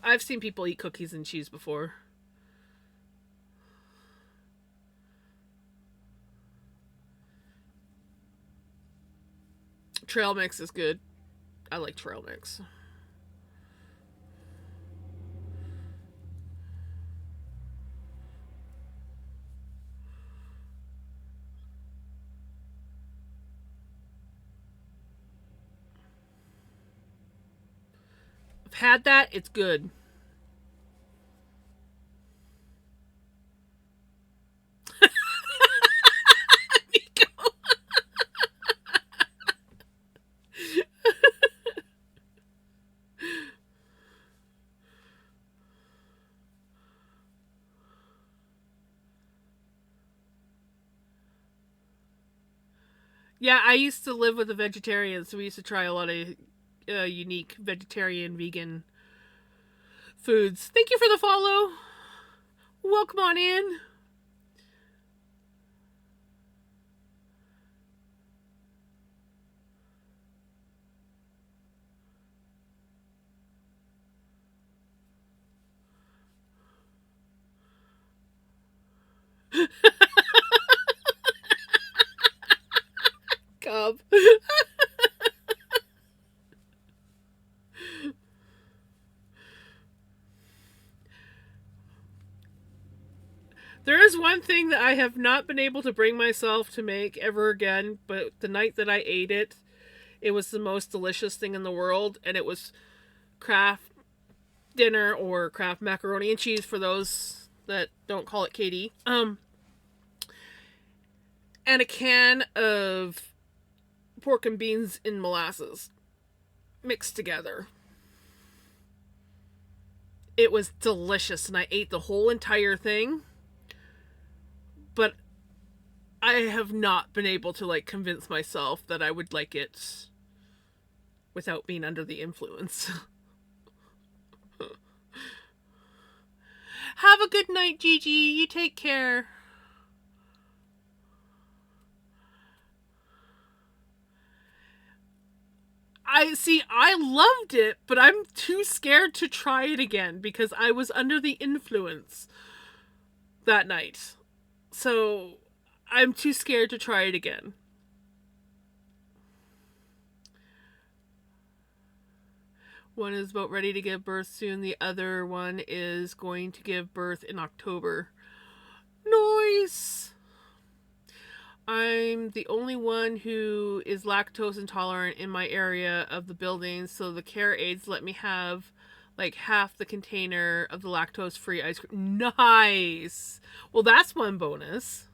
I've seen people eat cookies and cheese before. Trail mix is good. I like trail mix. I've had that. It's good. Yeah, I used to live with a vegetarian, so we used to try a lot of unique vegetarian, vegan foods. Thank you for the follow. Welcome on in. Cub. There is one thing that I have not been able to bring myself to make ever again, but the night that I ate it, it was the most delicious thing in the world, and it was Kraft dinner or Kraft macaroni and cheese for those that don't call it Katie. And a can of pork and beans in molasses mixed together. It was delicious, and I ate the whole entire thing. But I have not been able to like convince myself that I would like it without being under the influence. Have a good night, Gigi. You take care. I loved it, but I'm too scared to try it again because I was under the influence that night. So I'm too scared to try it again. One is about ready to give birth soon. The other one is going to give birth in October. Nice! I'm the only one who is lactose intolerant in my area of the building, so the care aides let me have like half the container of the lactose free ice cream. Nice! Well, that's one bonus.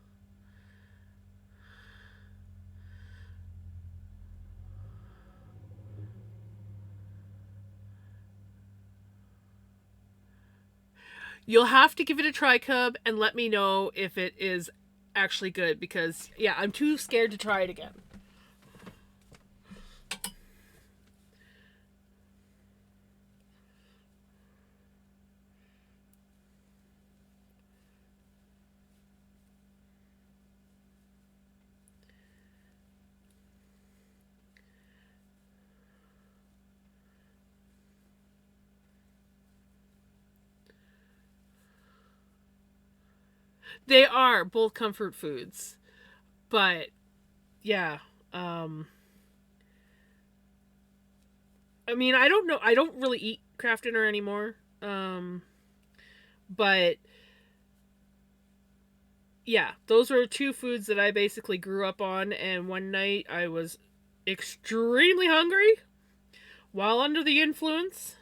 You'll have to give it a try, Cub, and let me know if it is actually good because, yeah, I'm too scared to try it again. They are both comfort foods, but yeah, I mean, I don't know. I don't really eat Kraft dinner anymore. But yeah, those were two foods that I basically grew up on. And one night I was extremely hungry while under the influence.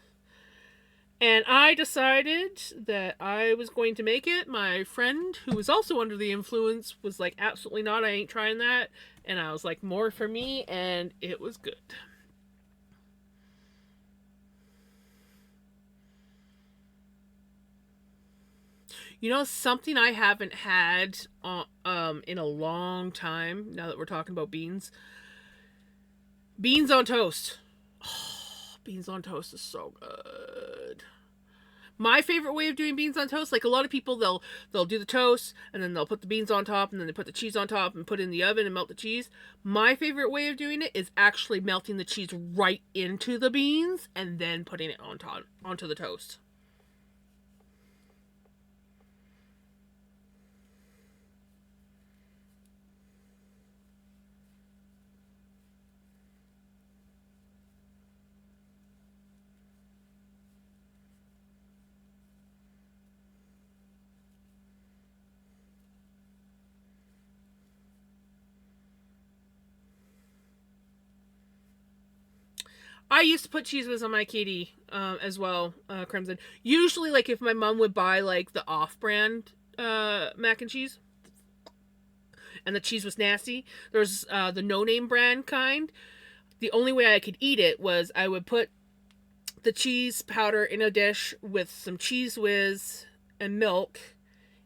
And I decided that I was going to make it. My friend, who was also under the influence, was like, absolutely not, I ain't trying that. And I was like, more for me, and it was good. You know, something I haven't had in a long time, now that we're talking about beans? Beans on toast. Oh, beans on toast is so good. My favorite way of doing beans on toast, like a lot of people, they'll do the toast and then they'll put the beans on top and then they put the cheese on top and put it in the oven and melt the cheese. My favorite way of doing it is actually melting the cheese right into the beans and then putting it on top onto the toast. I used to put cheese whiz on my Katie as well, Crimson. Usually, like if my mom would buy like the off-brand mac and cheese, and the cheese was nasty. There's the no-name brand kind. The only way I could eat it was I would put the cheese powder in a dish with some cheese whiz and milk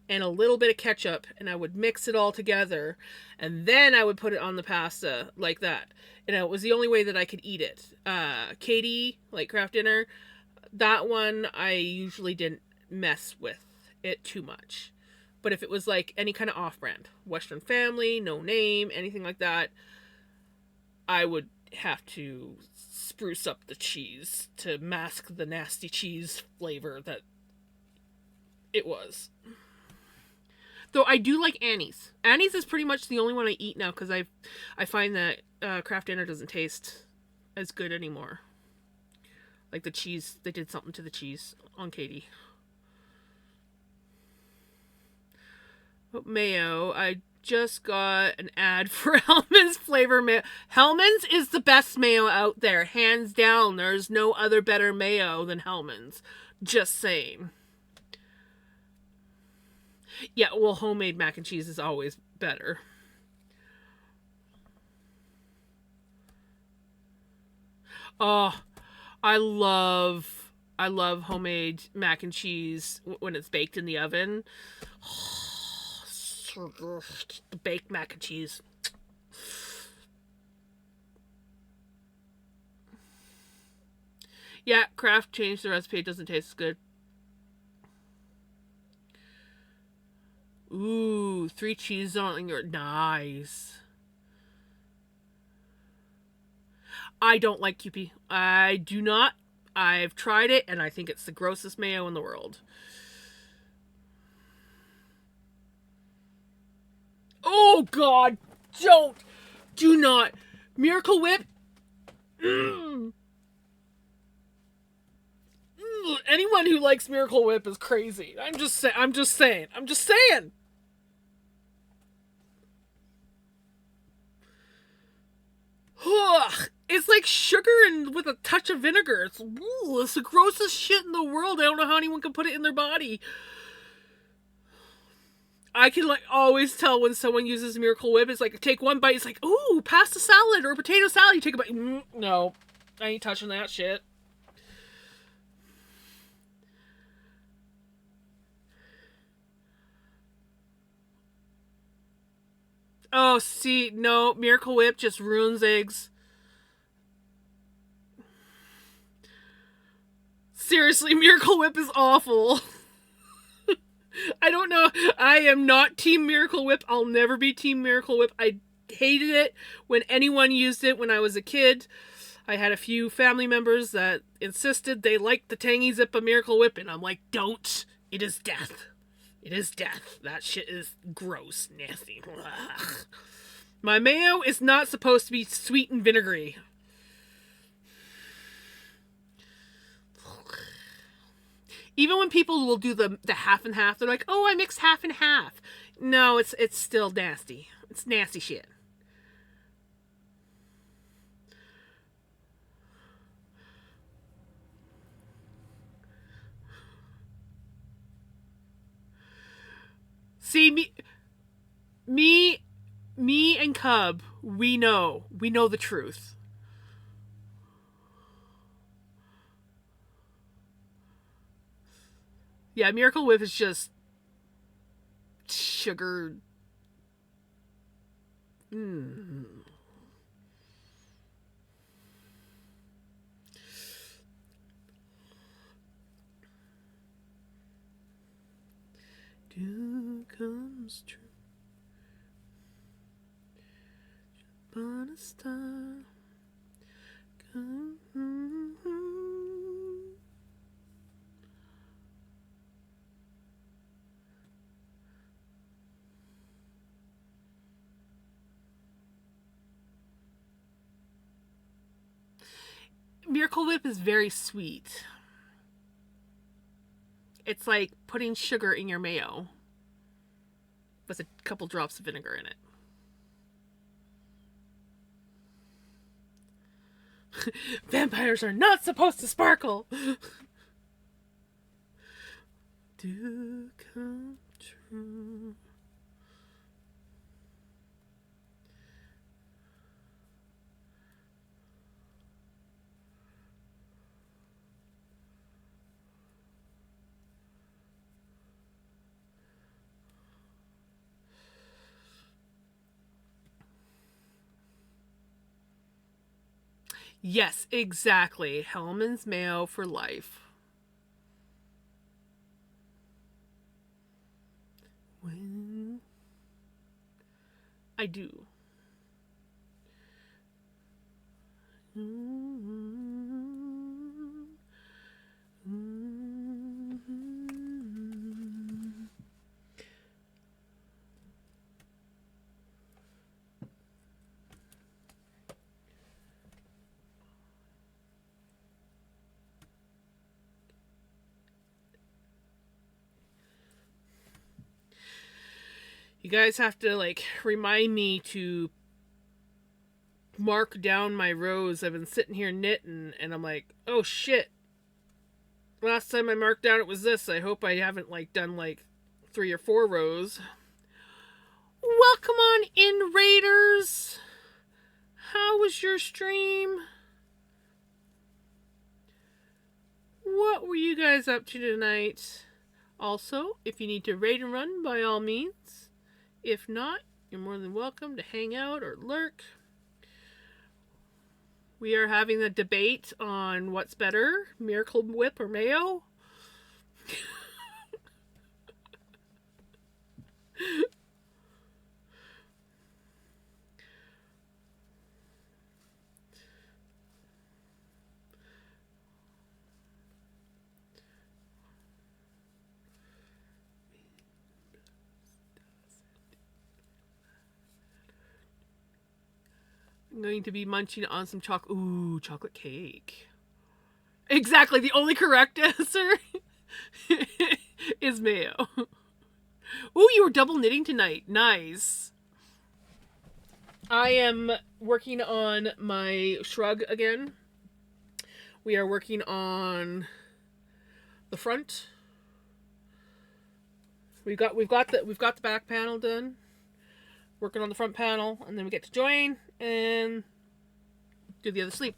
and a little bit of ketchup, and I would mix it all together, and then I would put it on the pasta like that. And it was the only way that I could eat it. Katie, like Kraft Dinner, that one I usually didn't mess with it too much. But if it was like any kind of off-brand, Western Family, No Name, anything like that, I would have to spruce up the cheese to mask the nasty cheese flavor that it was. Though I do like Annie's. Annie's is pretty much the only one I eat now because I find that Kraft Dinner doesn't taste as good anymore. Like the cheese, they did something to the cheese on Katie. Mayo. I just got an ad for Hellman's flavor mayo. Hellman's is the best mayo out there, hands down. There's no other better mayo than Hellman's. Just saying. Yeah, well, homemade mac and cheese is always better. Oh, I love I love homemade mac and cheese when it's baked in the oven. So good. The baked mac and cheese. Yeah, Kraft changed the recipe. It doesn't taste as good. Ooh, 3 cheeses on your nice. I don't like Kewpie. I do not. I've tried it and I think it's the grossest mayo in the world. Oh God, don't, do not. Miracle Whip. Mm. Anyone who likes Miracle Whip is crazy. I'm just saying. I'm just saying. I'm just saying. Ugh. It's like sugar and with a touch of vinegar. It's the grossest shit in the world. I don't know how anyone can put it in their body. I can like always tell when someone uses Miracle Whip. It's like take one bite. It's like ooh, pasta salad or potato salad. You take a bite. No, I ain't touching that shit. Oh, see, no, Miracle Whip just ruins eggs. Seriously, Miracle Whip is awful. I don't know. I am not Team Miracle Whip. I'll never be Team Miracle Whip. I hated it when anyone used it when I was a kid. I had a few family members that insisted they liked the tangy zip of Miracle Whip, and I'm like, don't. It is death. It is death. That shit is gross, nasty. Ugh. My mayo is not supposed to be sweet and vinegary. Even when people will do the half and half, they're like, "Oh, I mixed half and half." No, it's still nasty. It's nasty shit. See me, me and Cub, we know the truth. Yeah, Miracle Whip is just sugar. Mm. Dew comes true on a star. Miracle Whip is very sweet. It's like putting sugar in your mayo with a couple drops of vinegar in it. Vampires are not supposed to sparkle. Do come true. Yes, exactly. Hellman's mayo for life. When I do. You guys have to like remind me to mark down my rows. I've been sitting here knitting and I'm like, oh shit. Last time I marked down it was this. I hope I haven't like done like 3 or 4 rows. Welcome on in, Raiders. How was your stream? What were you guys up to tonight? Also, if you need to raid and run, by all means. If not, you're more than welcome to hang out or lurk. We are having a debate on what's better, Miracle Whip or mayo. I'm going to be munching on some chocolate cake. Exactly, the only correct answer is mayo. Ooh, you were double knitting tonight. Nice. I am working on my shrug again. We are working on the front. We've got the back panel done. Working on the front panel, and then we get to join and do the other sleeve.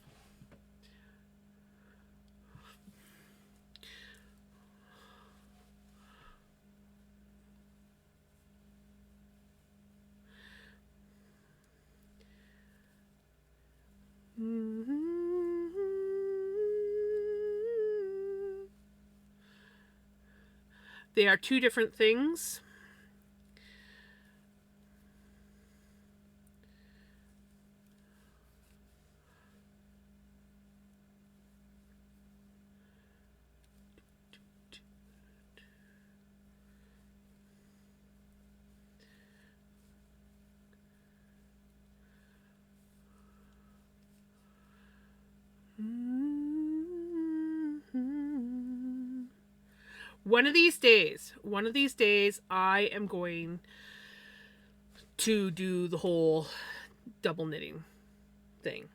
They are 2 different things. One of these days, I am going to do the whole double knitting thing.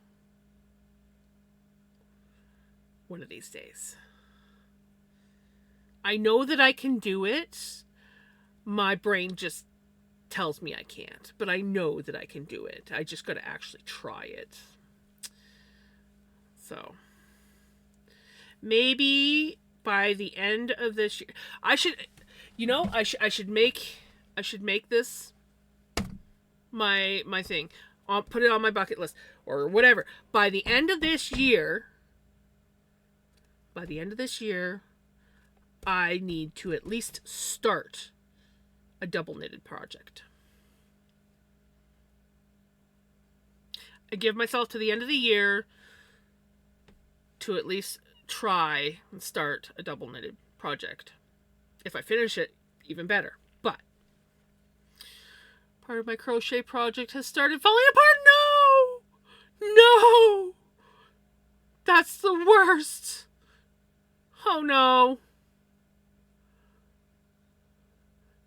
One of these days. I know that I can do it. My brain just tells me I can't, but I know that I can do it. I just got to actually try it. So, maybe by the end of this year, I should make this my thing. I'll put it on my bucket list or whatever. By the end of this year, I need to at least start a double knitted project. I give myself to the end of the year to at least try and start a double knitted project. If I finish it, even better. But part of my crochet project has started falling apart. No! That's the worst. Oh no.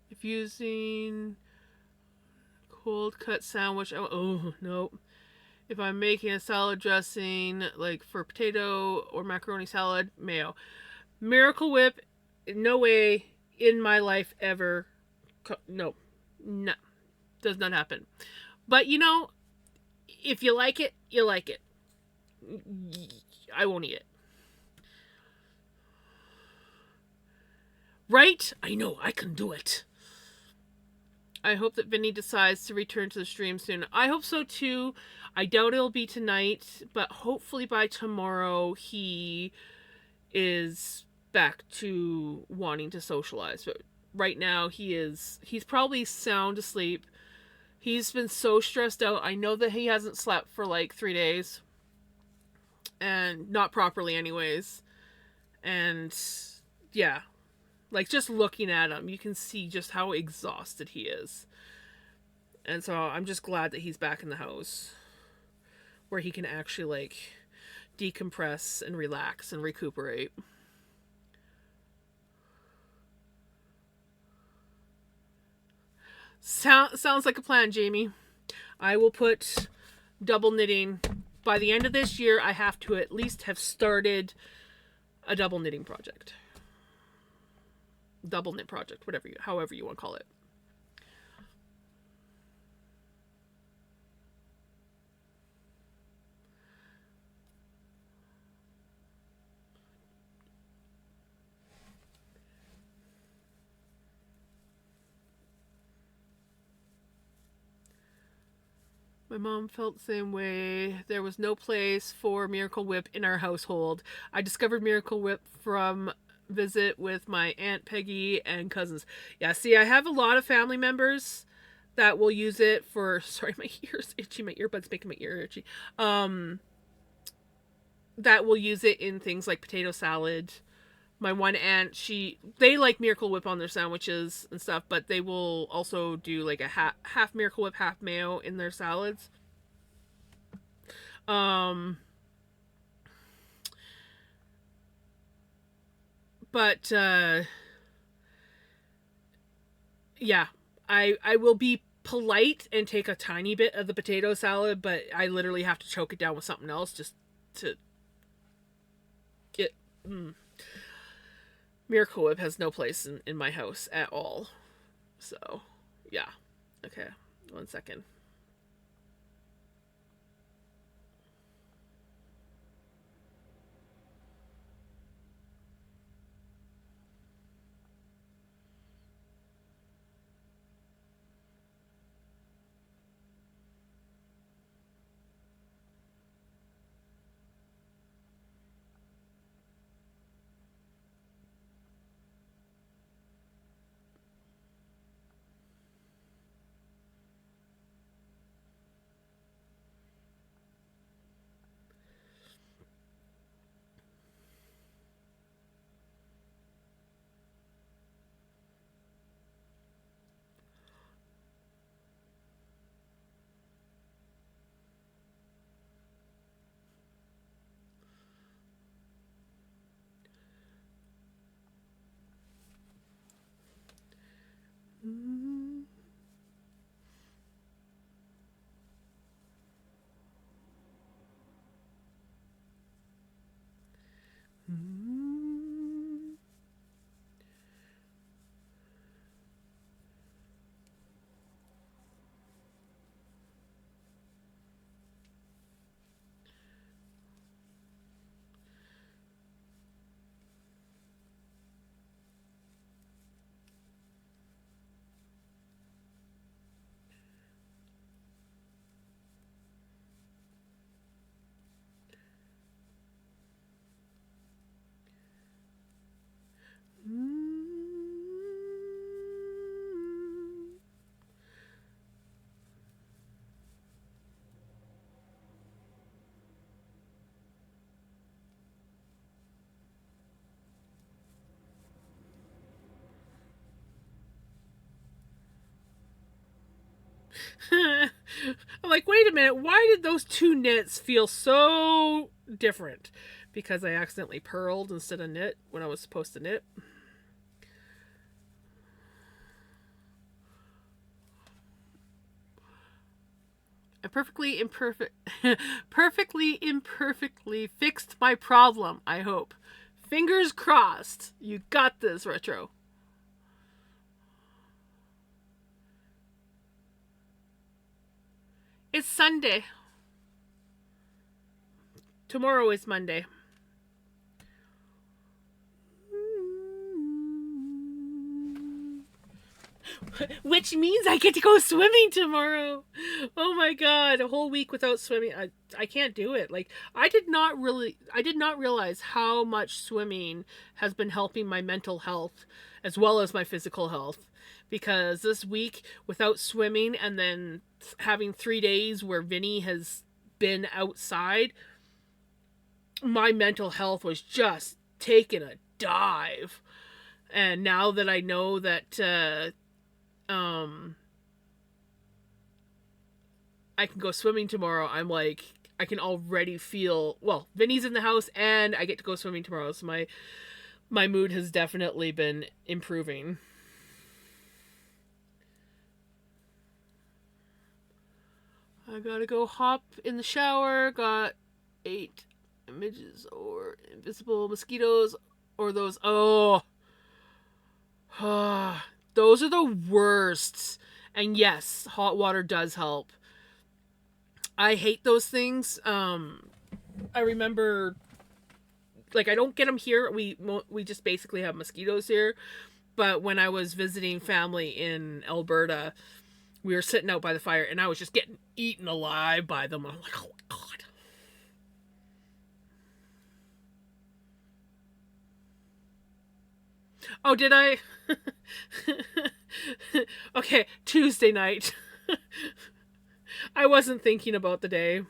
If using cold cut sandwich, oh no. If I'm making a salad dressing, like for potato or macaroni salad, mayo. Miracle Whip, no way in my life ever. No. Does not happen. But if you like it, you like it. I won't eat it. Right? I know, I can do it. I hope that Vinny decides to return to the stream soon. I hope so too. I doubt it'll be tonight, but hopefully by tomorrow he is back to wanting to socialize. But right now he's probably sound asleep. He's been so stressed out. I know that he hasn't slept for like 3 days. And not properly anyways. And yeah. Like, just looking at him, you can see just how exhausted he is. And so I'm just glad that he's back in the house. Where he can actually, like, decompress and relax and recuperate. Sounds like a plan, Jamie. I will put double knitting. By the end of this year, I have to at least have started a double knitting project. Double knit project, however you want to call it. My mom felt the same way. There was no place for Miracle Whip in our household. I discovered Miracle Whip from visit with my Aunt Peggy and cousins. Yeah, see, I have a lot of family members that will use it for... Sorry, my ear's itchy. My earbud's making my ear itchy. That will use it in things like potato salad. My one aunt, they like Miracle Whip on their sandwiches and stuff, but they will also do like a half Miracle Whip, half mayo in their salads. But yeah, I will be polite and take a tiny bit of the potato salad, but I literally have to choke it down with something else just to get. Miracle Whip has no place in my house at all. So, yeah. Okay, 1 second. I'm like, wait a minute, why did those two knits feel so different? Because I accidentally purled instead of knit when I was supposed to knit. I perfectly imperfectly fixed my problem, I hope. Fingers crossed. You got this, Retro. It's Sunday. Tomorrow is Monday. Which means I get to go swimming tomorrow. Oh my god, a whole week without swimming. I can't do it. Like I did not realize how much swimming has been helping my mental health as well as my physical health. Because this week without swimming and then having 3 days where Vinny has been outside, my mental health was just taking a dive. And now that I know that I can go swimming tomorrow, I'm like, I can already feel, well, Vinny's in the house and I get to go swimming tomorrow, so my mood has definitely been improving. I gotta go hop in the shower. Got 8 images or invisible mosquitoes or those. Oh, those are the worst. And yes, hot water does help. I hate those things. I remember, like, I don't get them here. We just basically have mosquitoes here. But when I was visiting family in Alberta, we were sitting out by the fire, and I was just getting eaten alive by them. I'm like, oh god. Oh, did I? Okay, Tuesday night. I wasn't thinking about the day.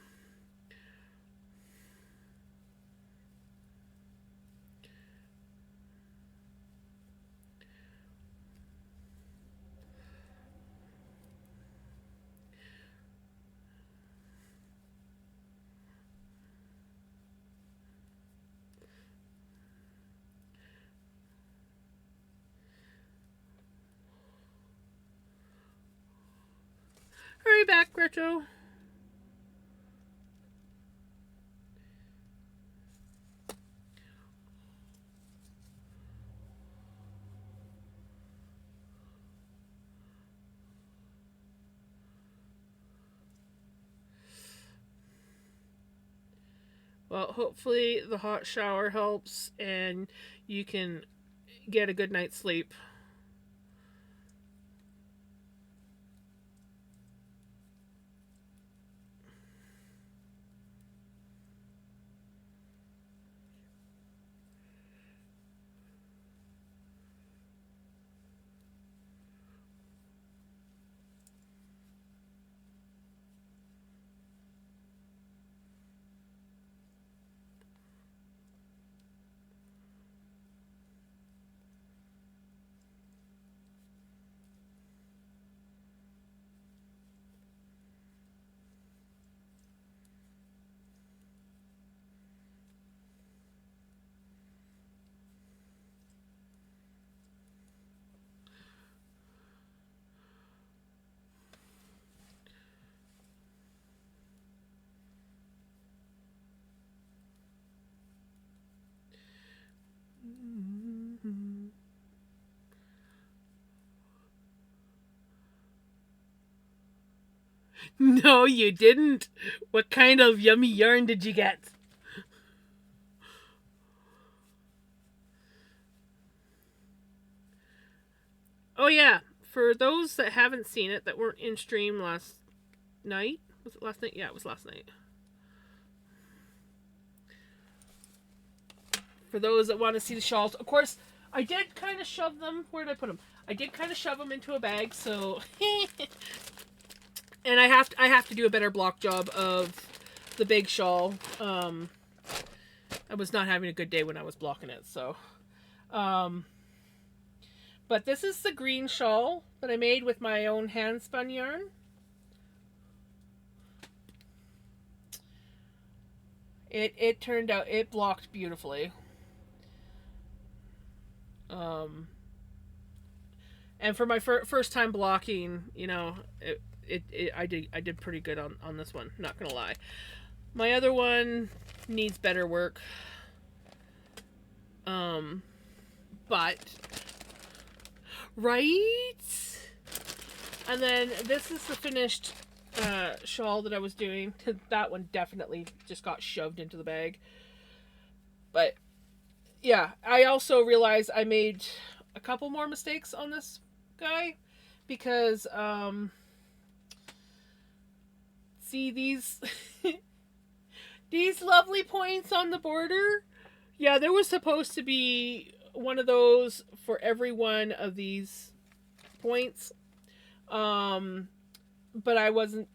Hurry back, Retro. Well, hopefully the hot shower helps and you can get a good night's sleep. No, you didn't. What kind of yummy yarn did you get? Oh, yeah. For those that haven't seen it, that weren't in stream last night. Was it last night? Yeah, it was last night. For those that want to see the shawls, of course, I did kind of shove them. Where did I put them? I did kind of shove them into a bag, so. And I have to do a better block job of the big shawl. I was not having a good day when I was blocking it, so. But this is the green shawl that I made with my own hand spun yarn. It turned out, it blocked beautifully. And for my first time blocking, I did pretty good on this one. Not gonna lie. My other one needs better work. But right. And then this is the finished shawl that I was doing. That one definitely just got shoved into the bag. But yeah, I also realized I made a couple more mistakes on this guy because see these these lovely points on the border. Yeah, there was supposed to be one of those for every one of these points. But I wasn't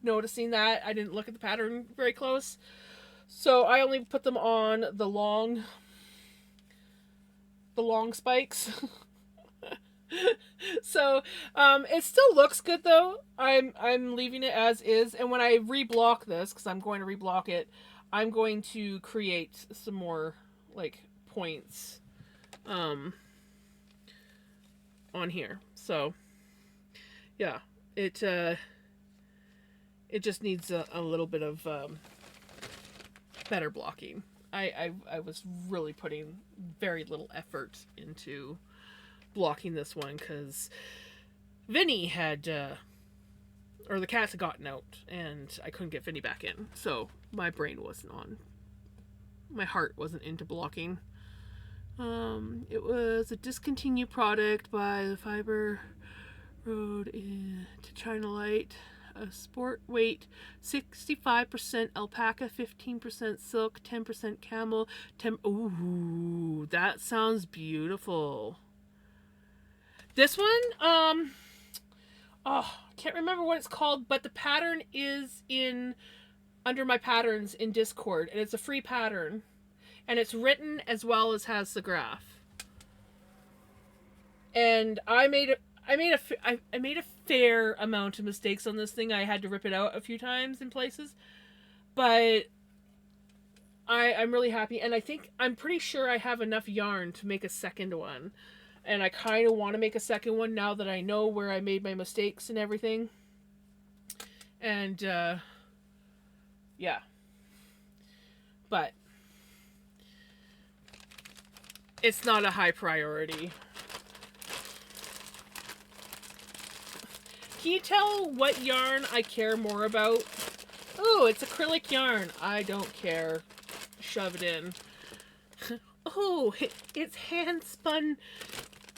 noticing that. I didn't look at the pattern very close. So I only put them on the long spikes. So it still looks good though. I'm leaving it as is, and when I reblock this, because I'm going to reblock it, I'm going to create some more like points on here. So yeah, it It just needs a little bit of better blocking. I was really putting very little effort into blocking this one because Vinny had, or the cats had gotten out and I couldn't get Vinny back in. So my brain wasn't on. My heart wasn't into blocking. It was a discontinued product by the Fiber Road to China Light. A sport weight 65% alpaca, 15% silk, 10% camel, 10. Ooh, that sounds beautiful. This one, oh, can't remember what it's called, but the pattern is in under my patterns in Discord, and it's a free pattern, and it's written as well as has the graph. And I made a fair amount of mistakes on this thing. I had to rip it out a few times in places, but I'm really happy, and I'm pretty sure I have enough yarn to make a second one, and I kind of want to make a second one now that I know where I made my mistakes and everything. And yeah, but it's not a high priority. Can you tell what yarn I care more about? Oh, it's acrylic yarn. I don't care. Shove it in. Oh, it's hand spun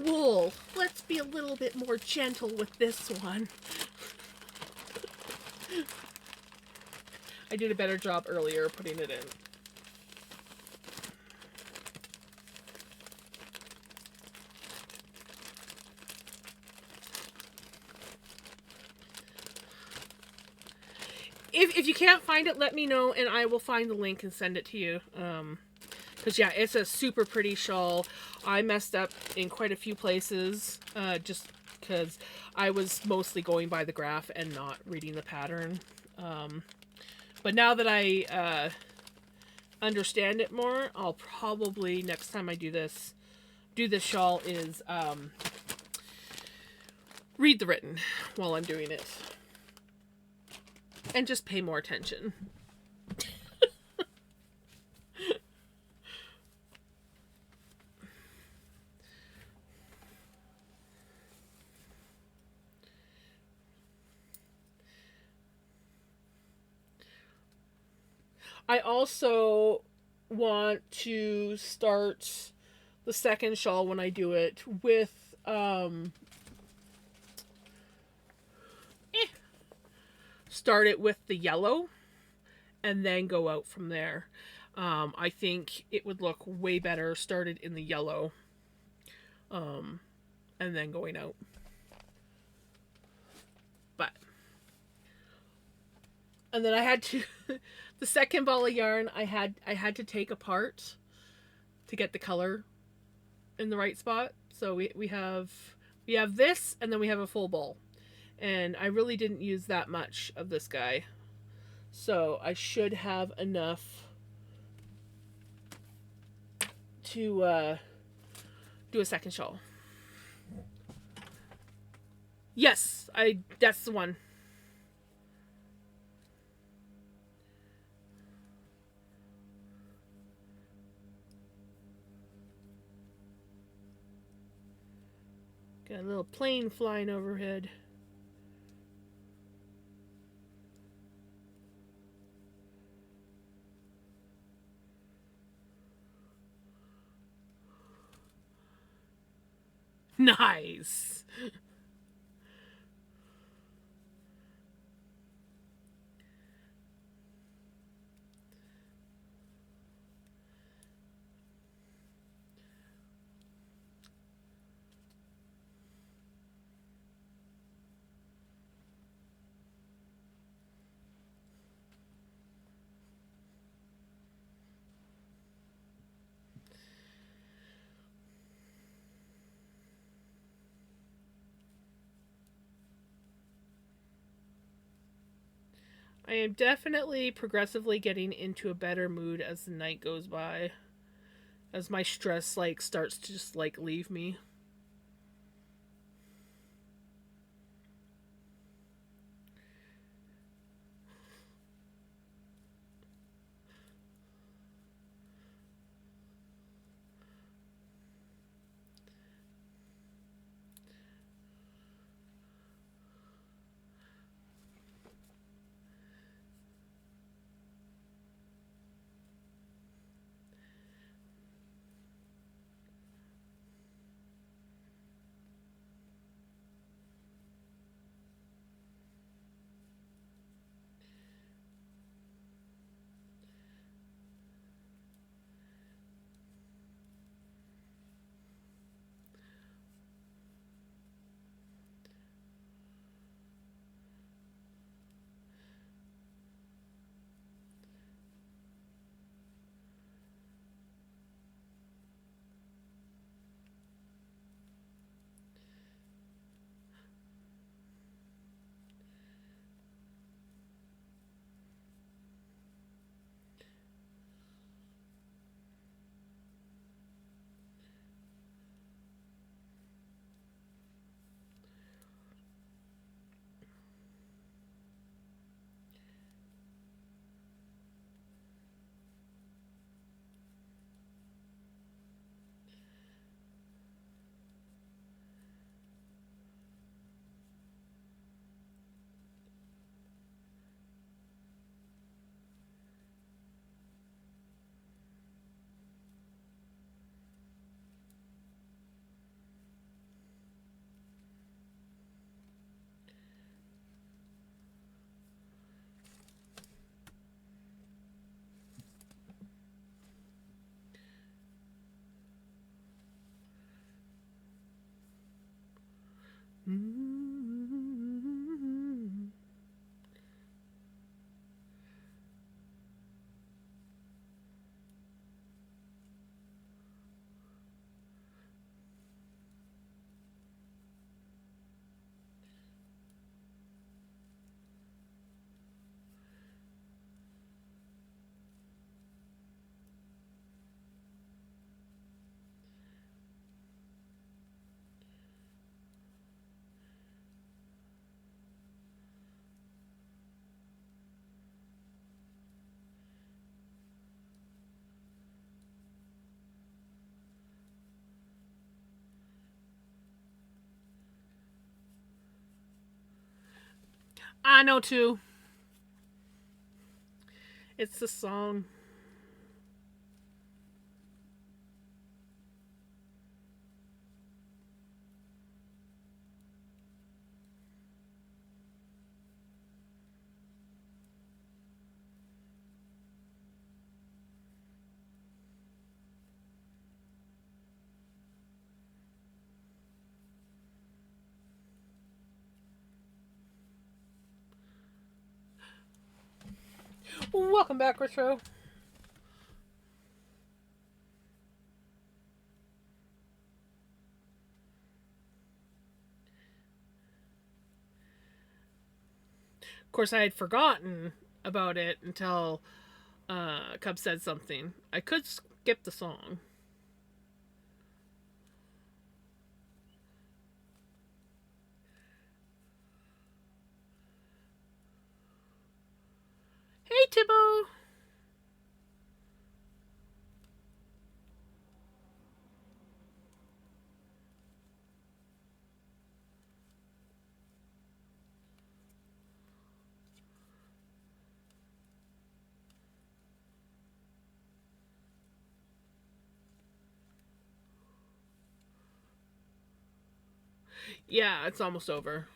wool. Let's be a little bit more gentle with this one. I did a better job earlier putting it in. If you can't find it, let me know and I will find the link and send it to you. Because yeah, it's a super pretty shawl. I messed up in quite a few places just because I was mostly going by the graph and not reading the pattern. But now that I understand it more, I'll probably, next time I do this shawl, is read the written while I'm doing it. And just pay more attention. I also want to start the second shawl when I do it with start it with the yellow and then go out from there. I think it would look way better started in the yellow and then going out. But and then I had to the second ball of yarn I had to take apart to get the color in the right spot. So we have this, and then we have a full ball. And I really didn't use that much of this guy. So I should have enough to do a second shawl. Yes, that's the one. Got a little plane flying overhead. Nice. I am definitely progressively getting into a better mood as the night goes by. As my stress starts to just leave me. I know too. It's the song. Welcome back, Retro. Of course, I had forgotten about it until Cub said something. I could skip the song. Hey, Tibbo. Yeah, it's almost over.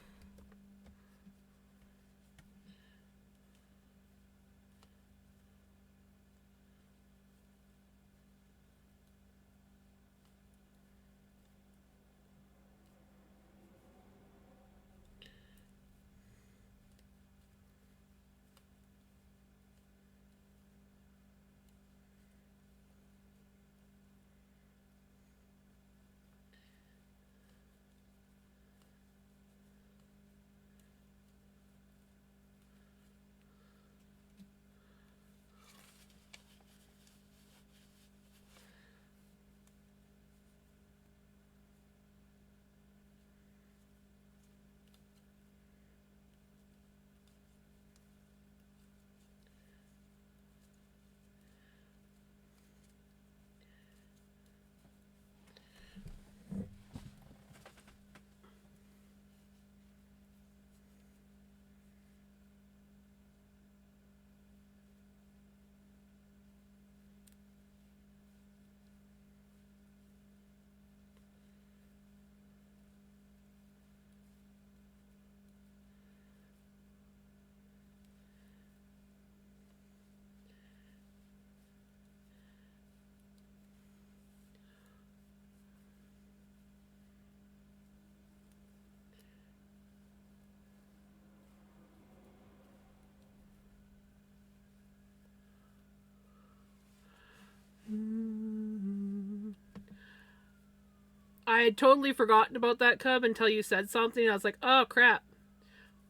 I had totally forgotten about that, Cub, until you said something. I was like, oh crap,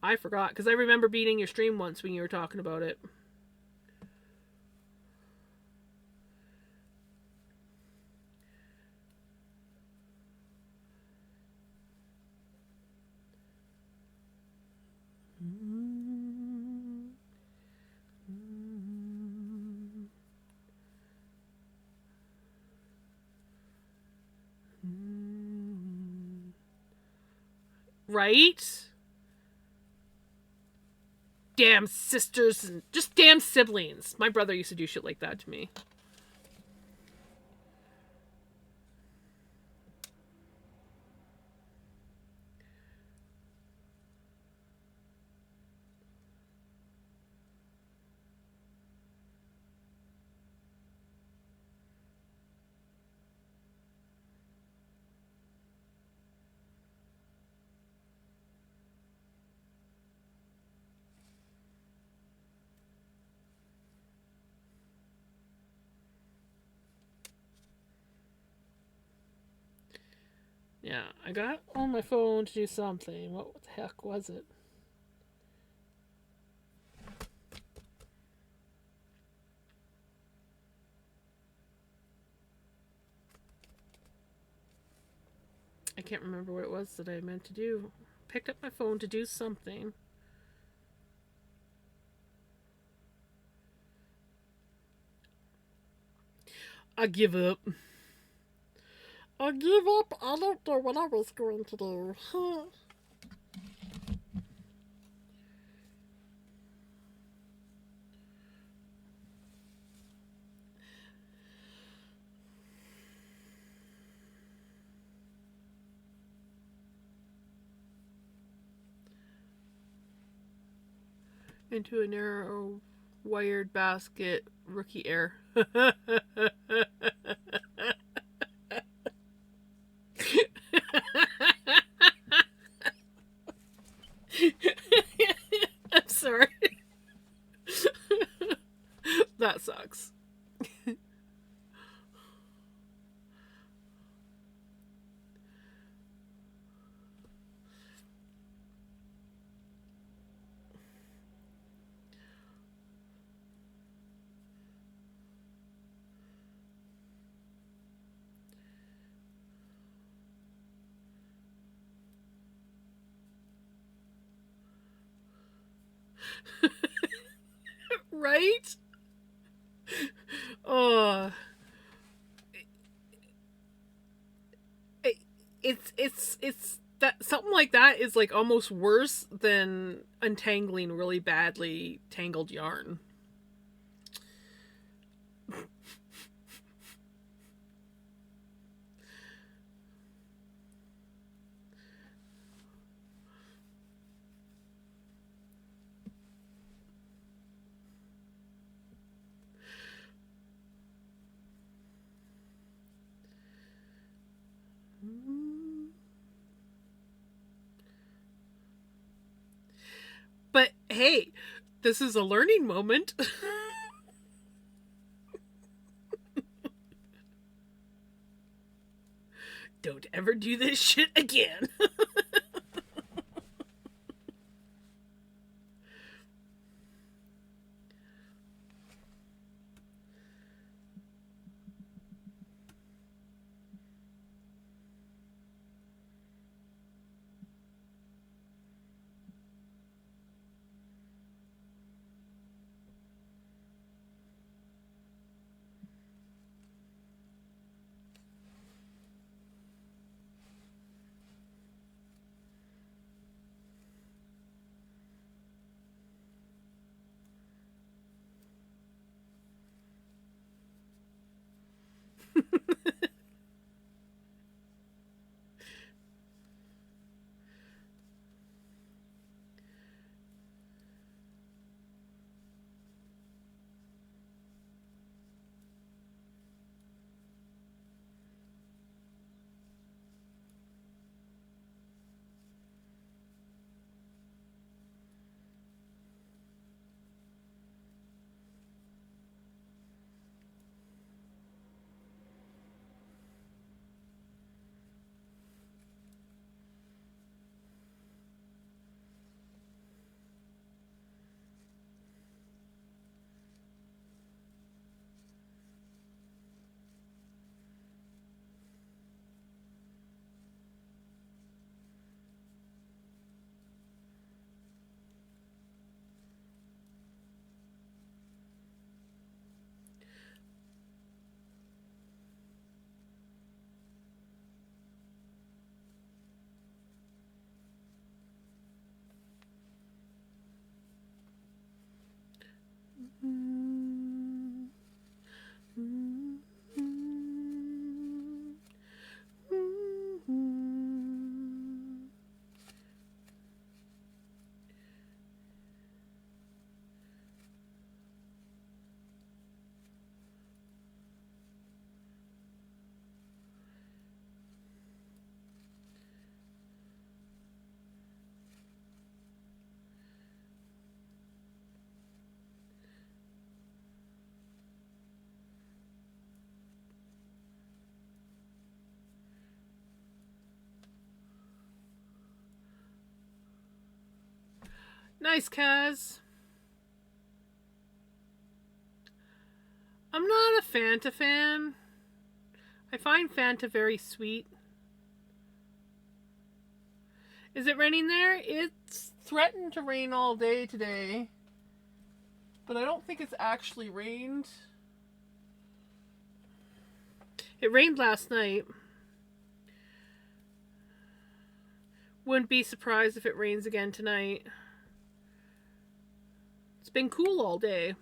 I forgot, because I remember being in your stream once when you were talking about it. Right? Damn sisters and just damn siblings. My brother used to do shit like that to me. Yeah, I got on my phone to do something. What the heck was it? I can't remember what it was that I meant to do. Picked up my phone to do something. I give up. I give up. I don't know what I was going to do. into a narrow wired basket. Rookie air. I'm sorry. That sucks. Right? Oh, it, it's that something like that is like almost worse than untangling really badly tangled yarn. But hey, this is a learning moment. Don't ever do this shit again. Nice, Kaz. I'm not a Fanta fan. I find Fanta very sweet. Is it raining there? It's threatened to rain all day today, but I don't think it's actually rained. It rained last night. Wouldn't be surprised if it rains again tonight. It's been cool all day.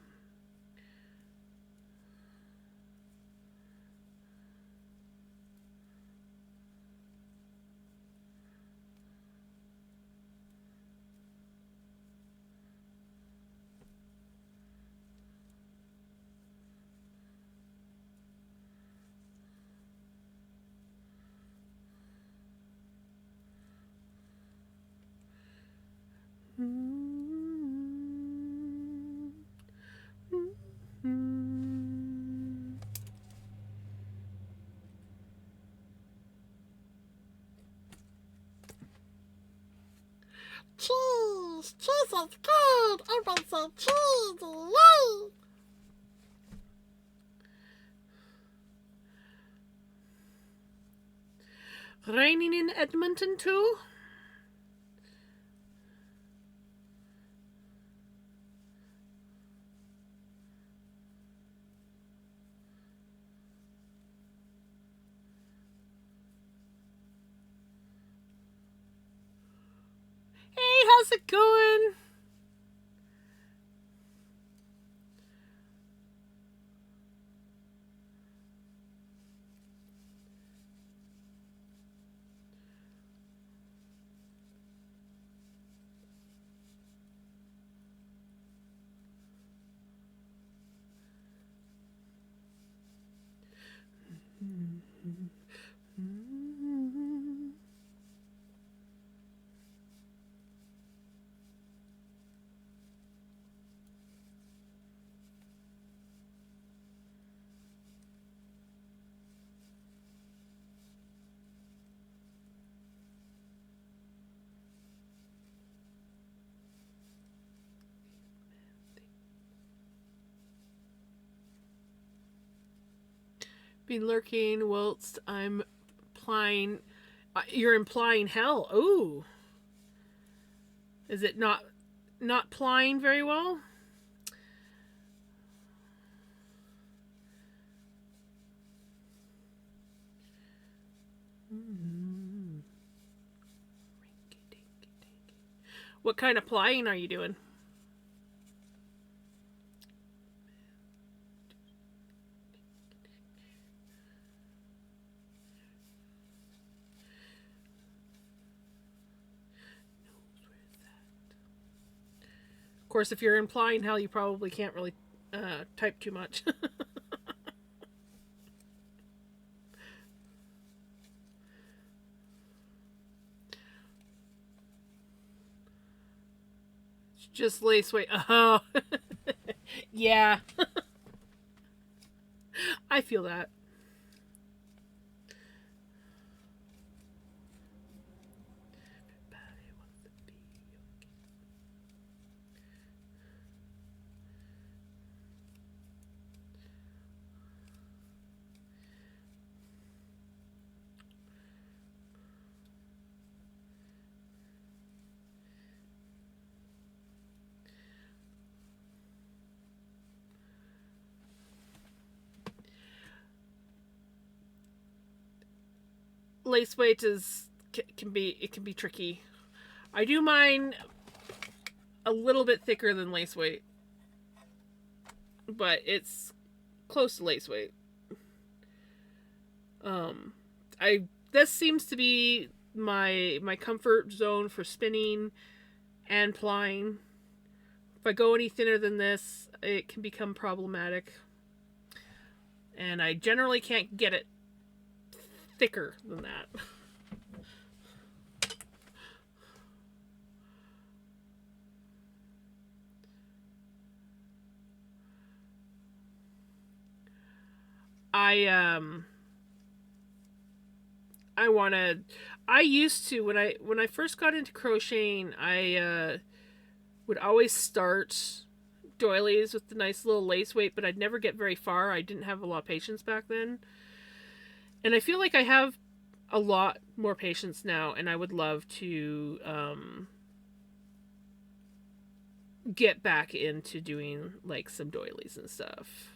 Cheese. Cheese is good. Everybody say cheese. Yay. Raining in Edmonton too? Hey, how's it going? Been lurking whilst I'm implying. You're implying hell. Ooh. Is it not plying very well? What kind of plying are you doing? Of course, if you're implying hell, you probably can't really type too much. Just lace weight. Oh, yeah. I feel that. Lace weight can be tricky. I do mine a little bit thicker than lace weight, but it's close to lace weight. I this seems to be my comfort zone for spinning and plying. If I go any thinner than this, it can become problematic, and I generally can't get it thicker than that. I I want to. I used to when I first got into crocheting. I would always start doilies with the nice little lace weight, but I'd never get very far. I didn't have a lot of patience back then, and I feel like I have a lot more patience now, and I would love to get back into doing like some doilies and stuff.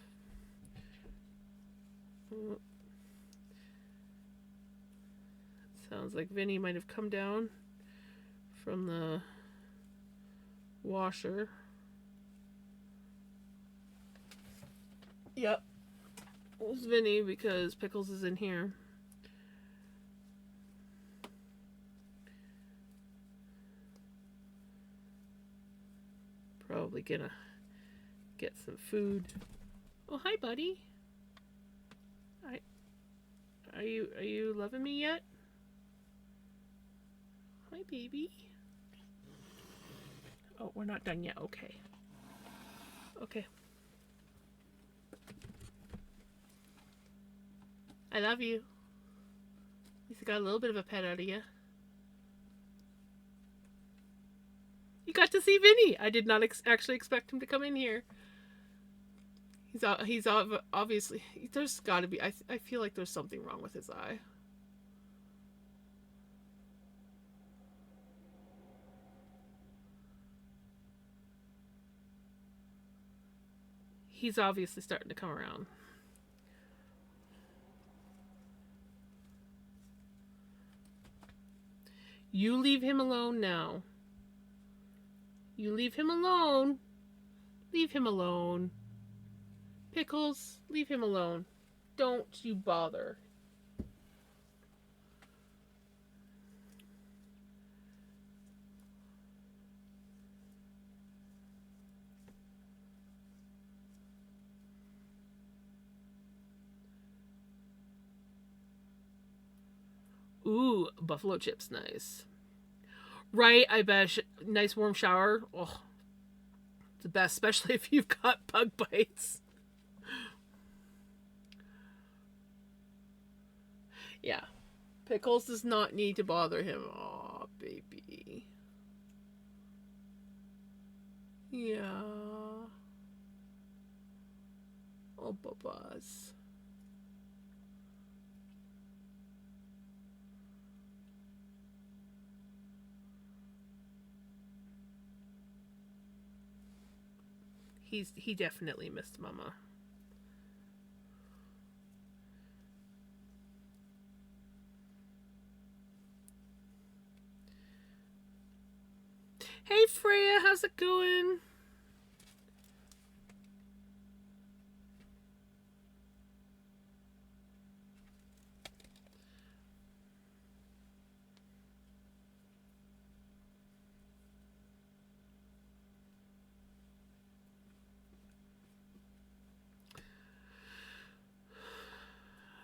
Sounds like Vinny might have come down from the washer. Yep. It was Vinny because Pickles is in here. Probably gonna get some food. Oh, hi, buddy. Are you loving me yet? Hi, baby. Oh, we're not done yet. Okay. Okay. I love you. He's got a little bit of a pet out of you. You got to see Vinny. I did not actually expect him to come in here. He's obviously, there's got to be. I feel like there's something wrong with his eye. He's obviously starting to come around. You leave him alone now. You leave him alone. Leave him alone. Pickles, leave him alone. Don't you bother. Ooh, buffalo chips, nice. Right, I bet. Nice warm shower. Oh, it's the best, especially if you've got bug bites. Yeah. Pickles does not need to bother him. Aw, baby. Yeah. Oh, Bubba's. He definitely missed Mama. Hey Freya, how's it going?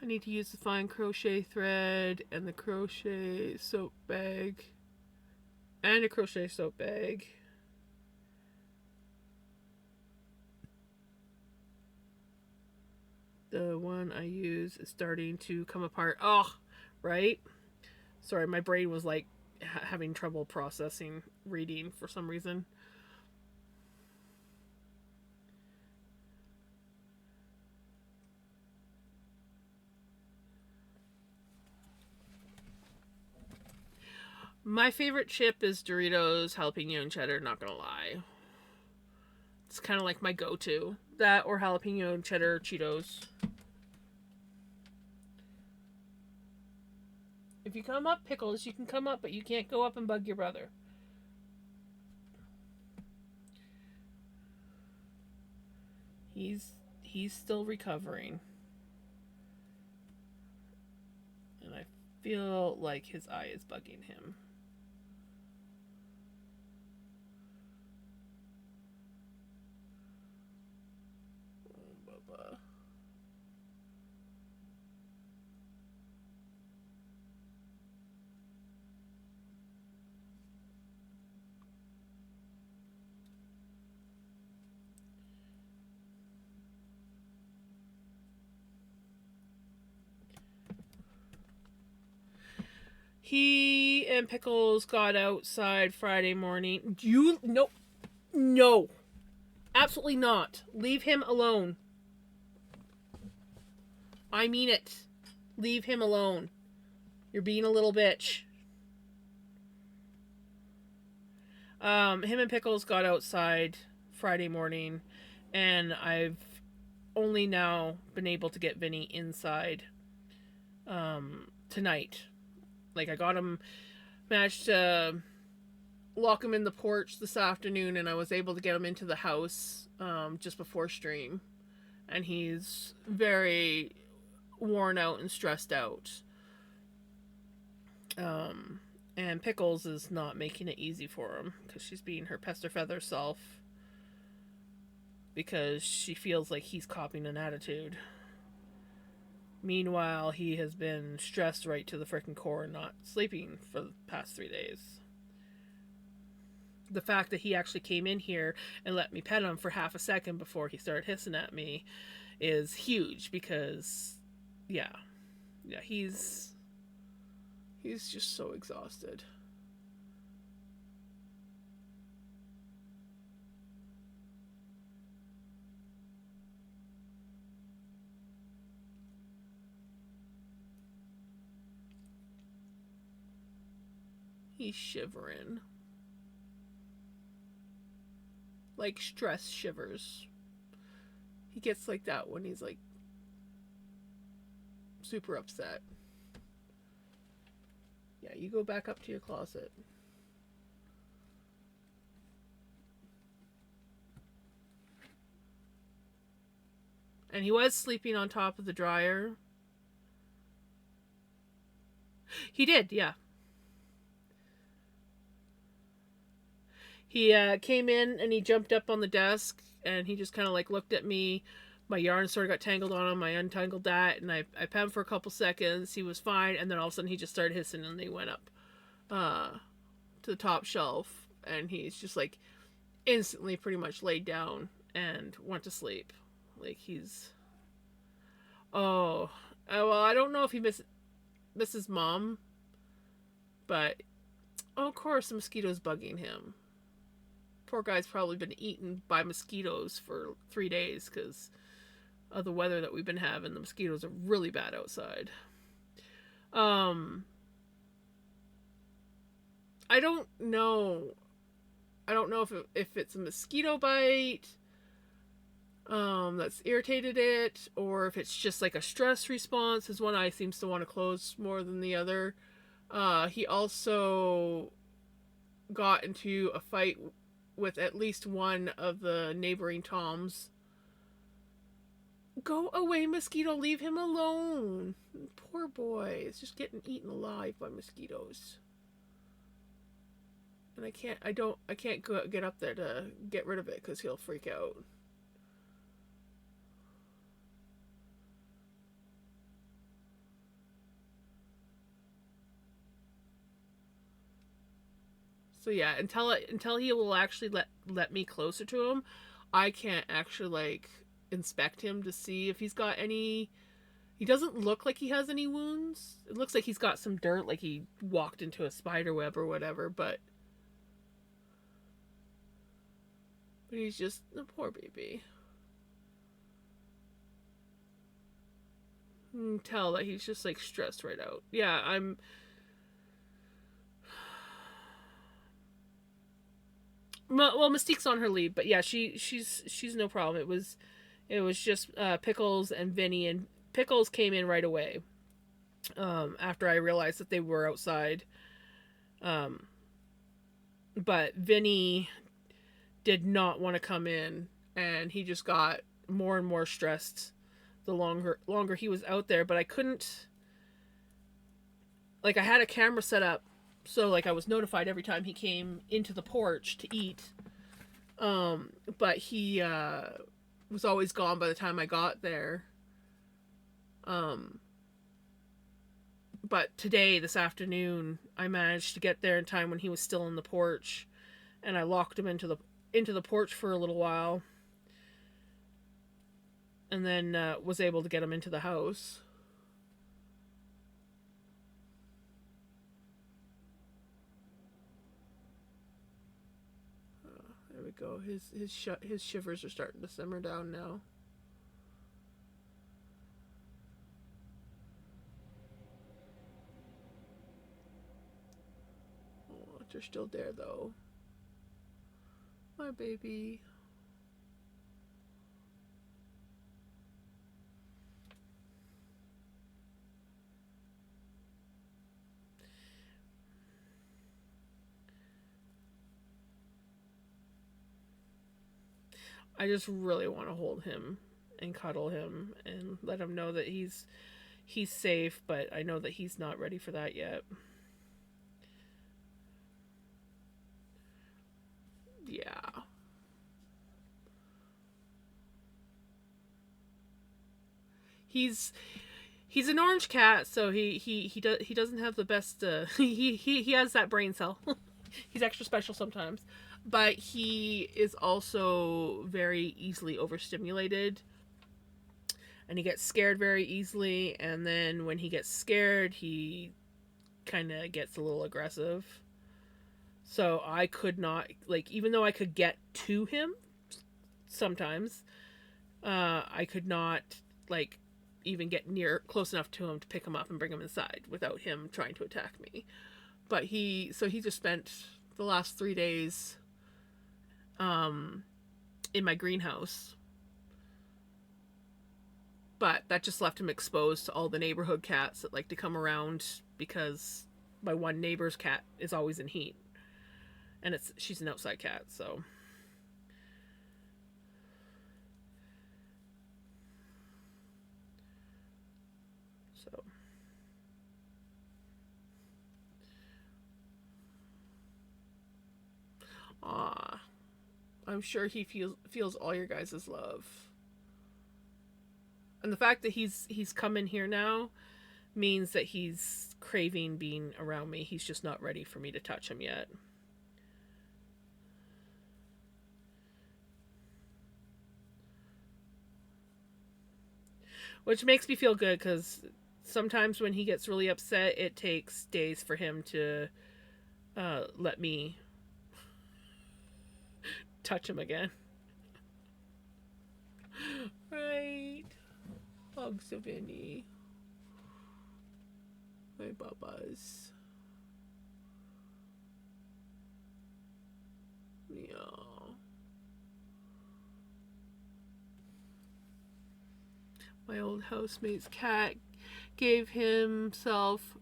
I need to use the fine crochet thread and the crochet soap bag. And a crochet soap bag. The one I use is starting to come apart. Oh, right? Sorry, my brain was like having trouble processing reading for some reason. My favorite chip is Doritos jalapeno and cheddar, not gonna lie. It's kind of like my go-to. That or jalapeno and cheddar Cheetos. If you come up, Pickles, you can come up, but you can't go up and bug your brother. He's still recovering. And I feel like his eye is bugging him. Oh, Bubba. He and Pickles got outside Friday morning. You no, absolutely not. Leave him alone. I mean it. Leave him alone. You're being a little bitch. Him and Pickles got outside Friday morning, and I've only now been able to get Vinny inside tonight. Like, I got him, managed to lock him in the porch this afternoon, and I was able to get him into the house just before stream. And he's very worn out and stressed out. And Pickles is not making it easy for him because she's being her pester feather self because she feels like he's copying an attitude. Meanwhile, he has been stressed right to the frickin' core and not sleeping for the past 3 days. The fact that he actually came in here and let me pet him for half a second before he started hissing at me is huge because, yeah, he's just so exhausted. He's shivering. Like stress shivers. He gets like that when he's like super upset. Yeah, you go back up to your closet. And he was sleeping on top of the dryer. He did, yeah. He came in and he jumped up on the desk and he just kind of like looked at me. My yarn sort of got tangled on him. I untangled that and I pet him for a couple seconds. He was fine, and then all of a sudden he just started hissing and he went up to the top shelf, and he's just like instantly pretty much laid down and went to sleep. Like he's well, I don't know if he misses mom, but of course the mosquitoes bugging him. Poor guy's probably been eaten by mosquitoes for 3 days because of the weather that we've been having. The mosquitoes are really bad outside. I don't know. I don't know if it's a mosquito bite that's irritated it, or if it's just like a stress response. His one eye seems to want to close more than the other. He also got into a fight with at least one of the neighboring toms. Go away, mosquito. Leave him alone. Poor boy. It's just getting eaten alive by mosquitoes. And I can't get up there to get rid of it because he'll freak out. So yeah, until he will actually let me closer to him, I can't actually like inspect him to see if he's got any. He doesn't look like he has any wounds. It looks like he's got some dirt, like he walked into a spider web or whatever, but he's just a poor baby. You can tell that he's just like stressed right out. Yeah, I'm. Well, Mystique's on her leave, but yeah, she's no problem. It was just Pickles and Vinny, and Pickles came in right away. After I realized that they were outside. But Vinny did not want to come in, and he just got more and more stressed the longer he was out there. But I couldn't, like, I had a camera set up, so like I was notified every time he came into the porch to eat. But he was always gone by the time I got there. But today, this afternoon, I managed to get there in time when he was still in the porch, and I locked him into the porch for a little while, and then was able to get him into the house. There we go. His shivers are starting to simmer down now. Oh, they're still there though. My baby. I just really want to hold him and cuddle him and let him know that he's safe, but I know that he's not ready for that yet. Yeah. He's an orange cat, so he doesn't have the best he has that brain cell. He's extra special sometimes, but he is also very easily overstimulated, and he gets scared very easily, and then when he gets scared, he kind of gets a little aggressive. So I could not, like, even though I could get to him sometimes, I could not, like, even get near close enough to him to pick him up and bring him inside without him trying to attack me. But he just spent the last 3 days in my greenhouse. But that just left him exposed to all the neighborhood cats that like to come around because my one neighbor's cat is always in heat. And she's an outside cat, so so ah, I'm sure he feels all your guys' love. And the fact that he's come in here now means that he's craving being around me. He's just not ready for me to touch him yet. Which makes me feel good because sometimes when he gets really upset, it takes days for him to let me touch him again. Right. Hugs of Vinny. My babas. Yeah. My old housemate's cat gave himself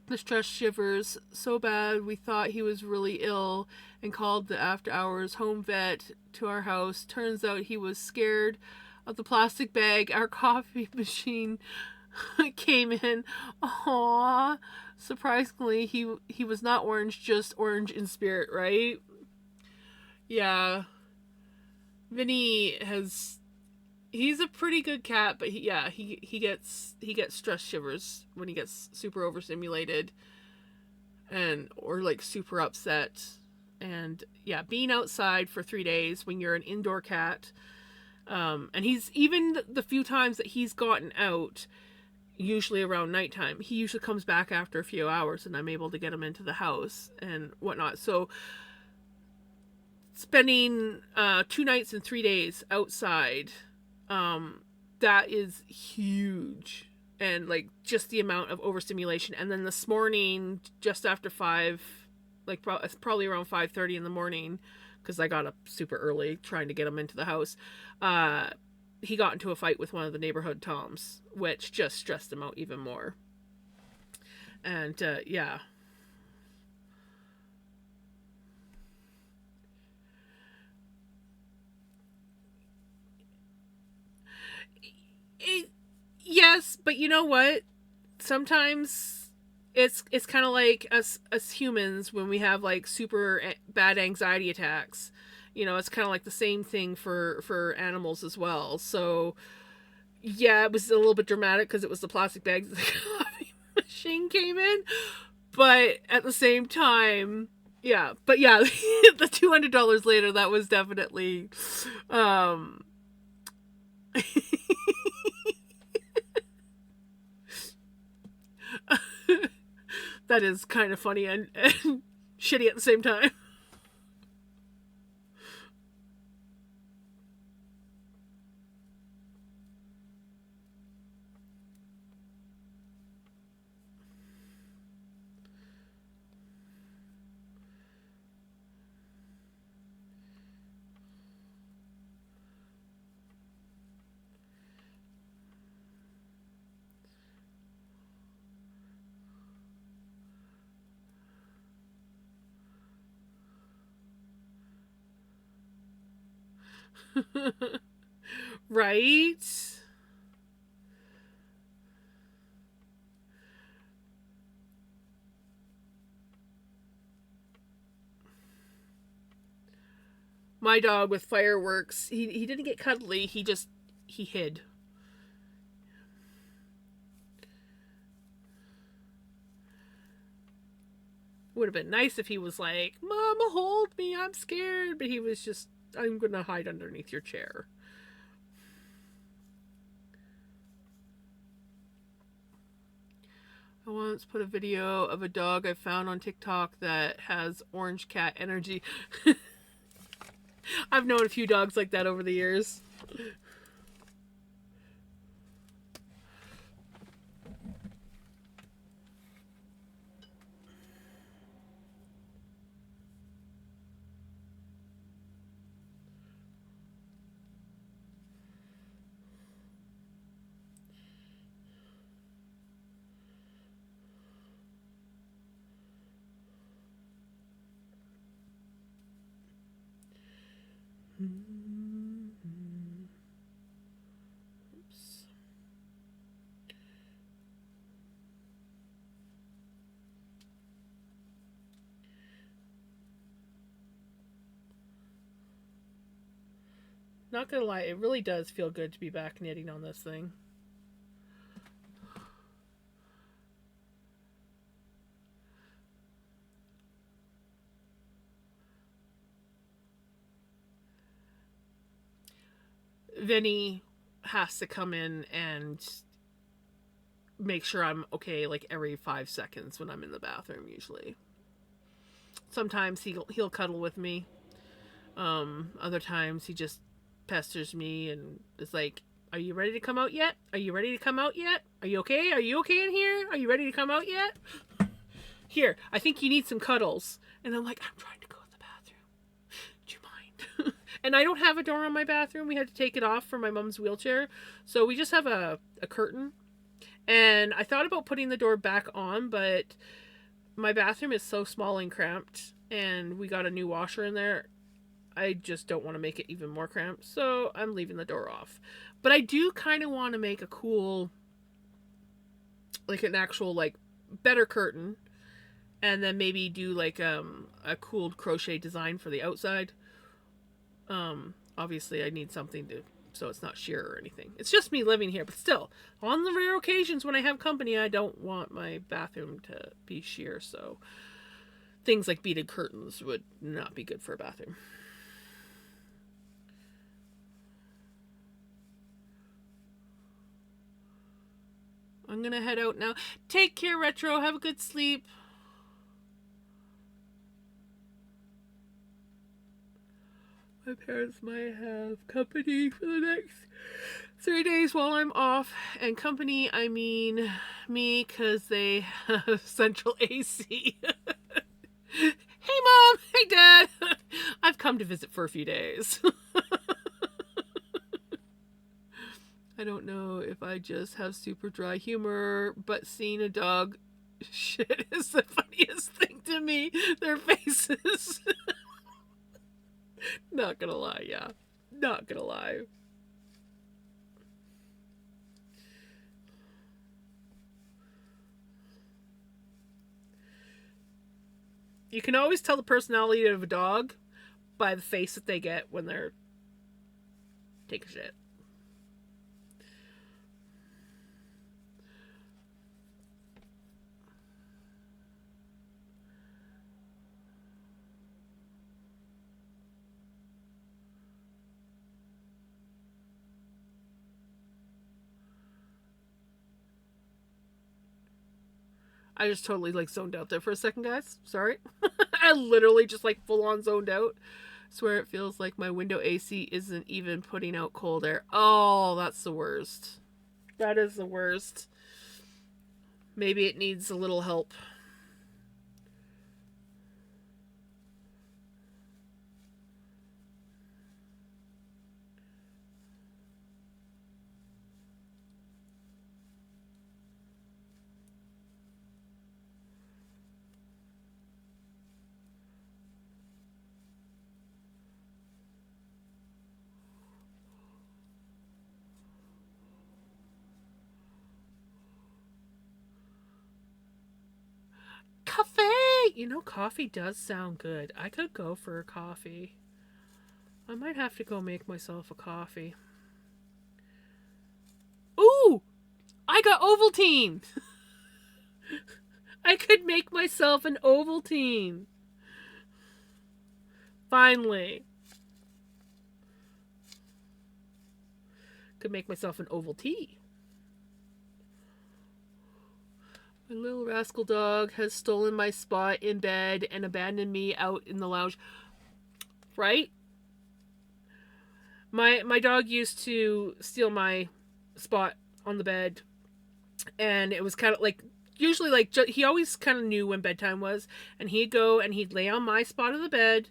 the stress shivers so bad we thought he was really ill and called the after hours home vet to our house. Turns out he was scared of the plastic bag our coffee machine came in. Aww. Surprisingly, he was not orange, just orange in spirit, right? Yeah. Vinny he's a pretty good cat, but he gets stress shivers when he gets super overstimulated or like super upset. And yeah, being outside for 3 days when you're an indoor cat, and he's even the few times that he's gotten out, usually around nighttime, he usually comes back after a few hours and I'm able to get him into the house and whatnot. So spending 2 nights and 3 days outside, that is huge. And like just the amount of overstimulation. And then this morning, just after 5, like probably around 5:30 in the morning, because I got up super early trying to get him into the house, he got into a fight with one of the neighborhood toms, which just stressed him out even more. And yeah. Yes, but you know what? Sometimes it's kind of like us humans when we have like super bad anxiety attacks. It's kind of like the same thing for animals as well. So yeah, it was a little bit dramatic because it was the plastic bags the coffee machine came in, but at the same time, yeah. But yeah, the $200 later, that was definitely that is kind of funny and shitty at the same time. Right? My dog with fireworks, he didn't get cuddly, he hid. Would have been nice if he was like, "Mama, hold me, I'm scared," but he was just, "I'm gonna hide underneath your chair." I once put a video of a dog I found on TikTok that has orange cat energy. I've known a few dogs like that over the years. Not gonna lie, it really does feel good to be back knitting on this thing. Vinny has to come in and make sure I'm okay like every 5 seconds when I'm in the bathroom usually. Sometimes he'll cuddle with me. Other times he just pesters me and is like, "Are you ready to come out yet? Are you ready to come out yet? Are you okay? Are you okay in here? Are you ready to come out yet? Here, I think you need some cuddles." And I'm like, "I'm trying to go to the bathroom. Do you mind?" And I don't have a door on my bathroom. We had to take it off for my mom's wheelchair. So we just have a curtain. And I thought about putting the door back on, but my bathroom is so small and cramped, and we got a new washer in there. I just don't want to make it even more cramped, so I'm leaving the door off. But I do kind of want to make a cool, like an actual, like, better curtain, and then maybe do like a cool crochet design for the outside. Obviously I need something to, so it's not sheer or anything. It's just me living here, but still, on the rare occasions when I have company, I don't want my bathroom to be sheer, so things like beaded curtains would not be good for a bathroom. I'm gonna head out now. Take care, Retro. Have a good sleep. My parents might have company for the next 3 days while I'm off. And company, I mean me, because they have central AC. Hey, Mom. Hey, Dad. I've come to visit for a few days. I don't know if I just have super dry humor, but seeing a dog shit is the funniest thing to me. Their faces. Not gonna lie, yeah. Not gonna lie. You can always tell the personality of a dog by the face that they get when they're taking shit. I just totally like zoned out there for a second, guys. Sorry. I literally just like full on zoned out. Swear it feels like my window AC isn't even putting out cold air. Oh, that's the worst. That is the worst. Maybe it needs a little help. Coffee! You know, coffee does sound good. I could go for a coffee. I might have to go make myself a coffee. Ooh! I got Ovaltine! I could make myself an Ovaltine. Finally. Could make myself an Ovaltine. My little rascal dog has stolen my spot in bed and abandoned me out in the lounge. Right? My dog used to steal my spot on the bed, and it was kind of like, usually like, he always kind of knew when bedtime was, and he'd go and he'd lay on my spot of the bed,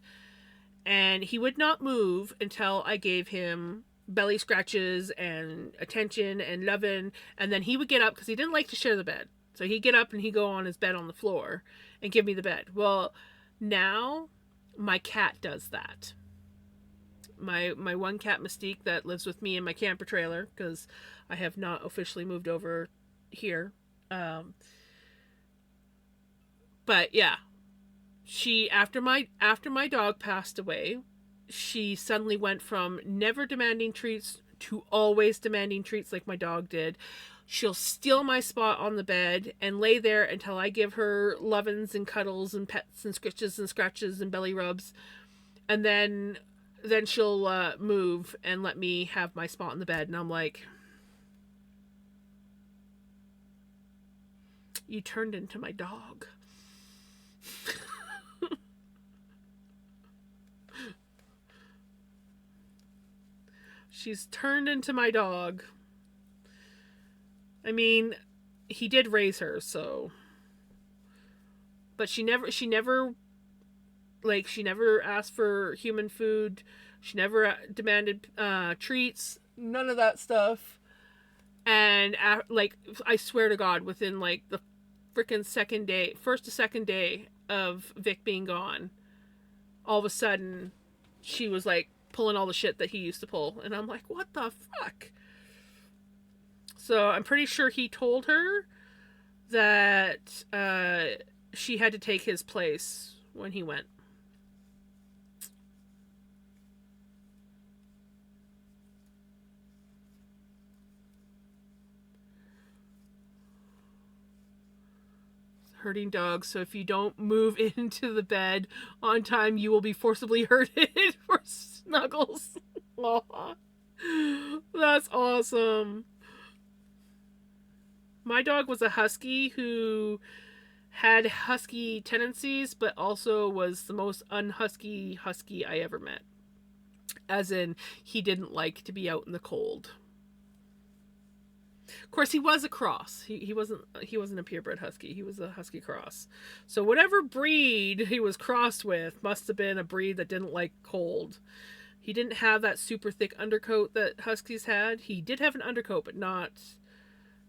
and he would not move until I gave him belly scratches and attention and loving, and then he would get up because he didn't like to share the bed. So he'd get up and he'd go on his bed on the floor and give me the bed. Well, now my cat does that. My one cat, Mystique, that lives with me in my camper trailer, because I have not officially moved over here. But yeah, she, after my dog passed away, she suddenly went from never demanding treats to always demanding treats like my dog did. She'll steal my spot on the bed and lay there until I give her lovin's and cuddles and pets and scritches and scratches and belly rubs. And then she'll move and let me have my spot on the bed. And I'm like, you turned into my dog. She's turned into my dog. I mean, he did raise her, so, but she never asked for human food. She never demanded treats. None of that stuff. And like, I swear to God, within like the freaking first to second day of Vic being gone, all of a sudden, she was like pulling all the shit that he used to pull, and I'm like, what the fuck? So I'm pretty sure he told her that she had to take his place when he went. Hurting dogs, so if you don't move into the bed on time, you will be forcibly hurted for snuggles. Aww. That's awesome. My dog was a husky who had husky tendencies, but also was the most unhusky husky I ever met. As in, he didn't like to be out in the cold. Of course, he was a cross. He wasn't a purebred husky. He was a husky cross. So whatever breed he was crossed with must have been a breed that didn't like cold. He didn't have that super thick undercoat that huskies had. He did have an undercoat, but not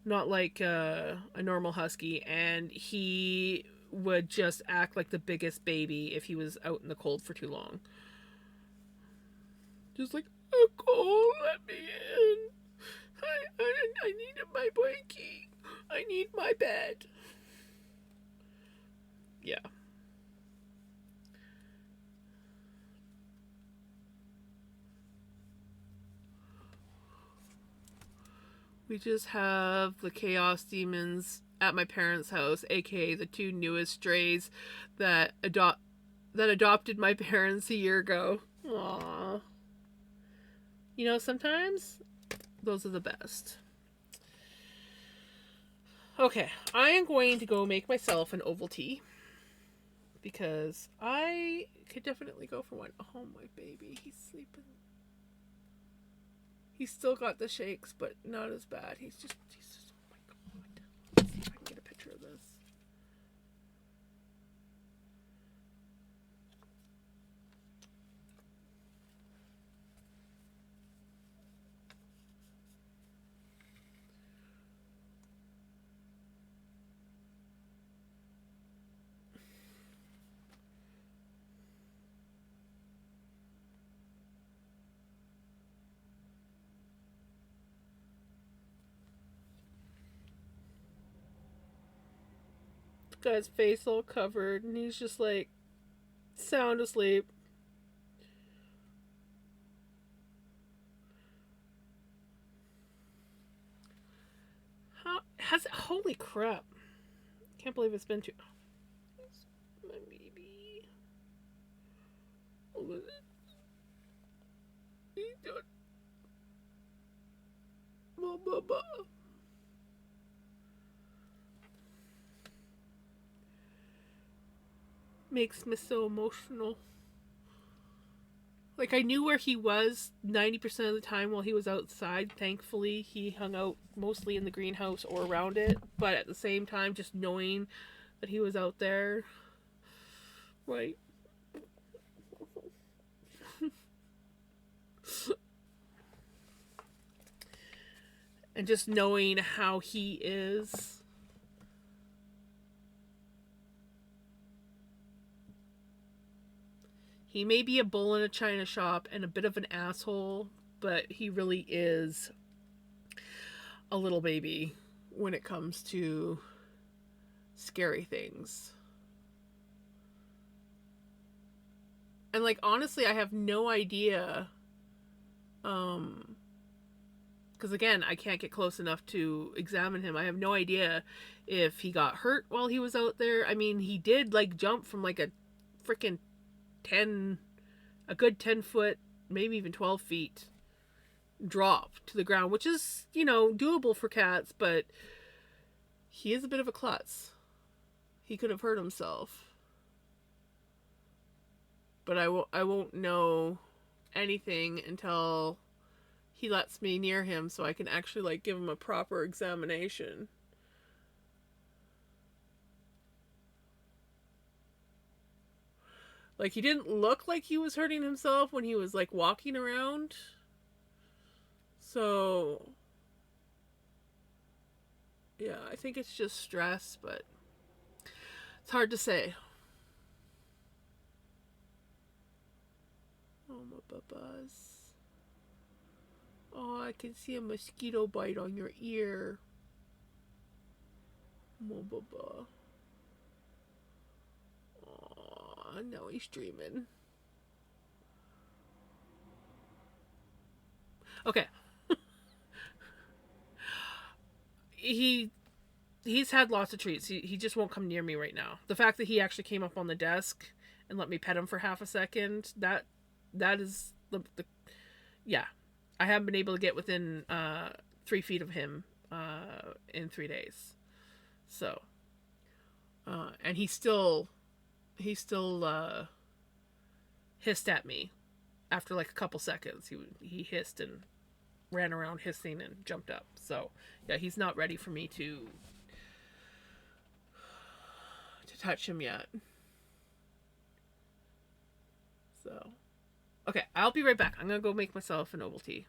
like a normal husky. And he would just act like the biggest baby if he was out in the cold for too long. Just like, I'm cold, let me in. I need my blankie. I need my bed. Yeah. We just have the chaos demons at my parents' house, aka the two newest strays that adopted my parents a year ago. Aww. You know, sometimes those are the best. Okay, I am going to go make myself an Ovaltine because I could definitely go for one. Oh, my baby, he's sleeping. He's still got the shakes, but not as bad. He's just oh my God. Let's see if I can get a picture of this. Got his face all covered, and he's just like sound asleep. How has it? Holy crap! Can't believe it's been too. My baby. Look at it. He's done. Blah, blah, blah. Makes me so emotional. Like, I knew where he was 90% of the time while he was outside. Thankfully, he hung out mostly in the greenhouse or around it. But at the same time, just knowing that he was out there, right? And just knowing how he is. He may be a bull in a china shop and a bit of an asshole, but he really is a little baby when it comes to scary things. And like honestly, I have no idea. Um, because again, I can't get close enough to examine him. I have no idea if he got hurt while he was out there. I mean, he did like jump from like a freaking 10, a good 10 foot, maybe even 12 feet drop to the ground, which is, you know, doable for cats, but he is a bit of a klutz. He could have hurt himself. But I won't know anything until he lets me near him so I can actually like give him a proper examination. Like he didn't look like he was hurting himself when he was like walking around. So yeah, I think it's just stress, but it's hard to say. Oh my babas. Oh, I can see a mosquito bite on your ear. Oh, baba. Oh, now he's dreaming. Okay. he he's had lots of treats. He just won't come near me right now. The fact that he actually came up on the desk and let me pet him for half a second, that is the yeah. I haven't been able to get within 3 feet of him in 3 days. So and he still hissed at me after like a couple seconds. He hissed and ran around hissing and jumped up. So yeah, he's not ready for me to touch him yet. So okay, I'll be right back. I'm gonna go make myself an oval tea.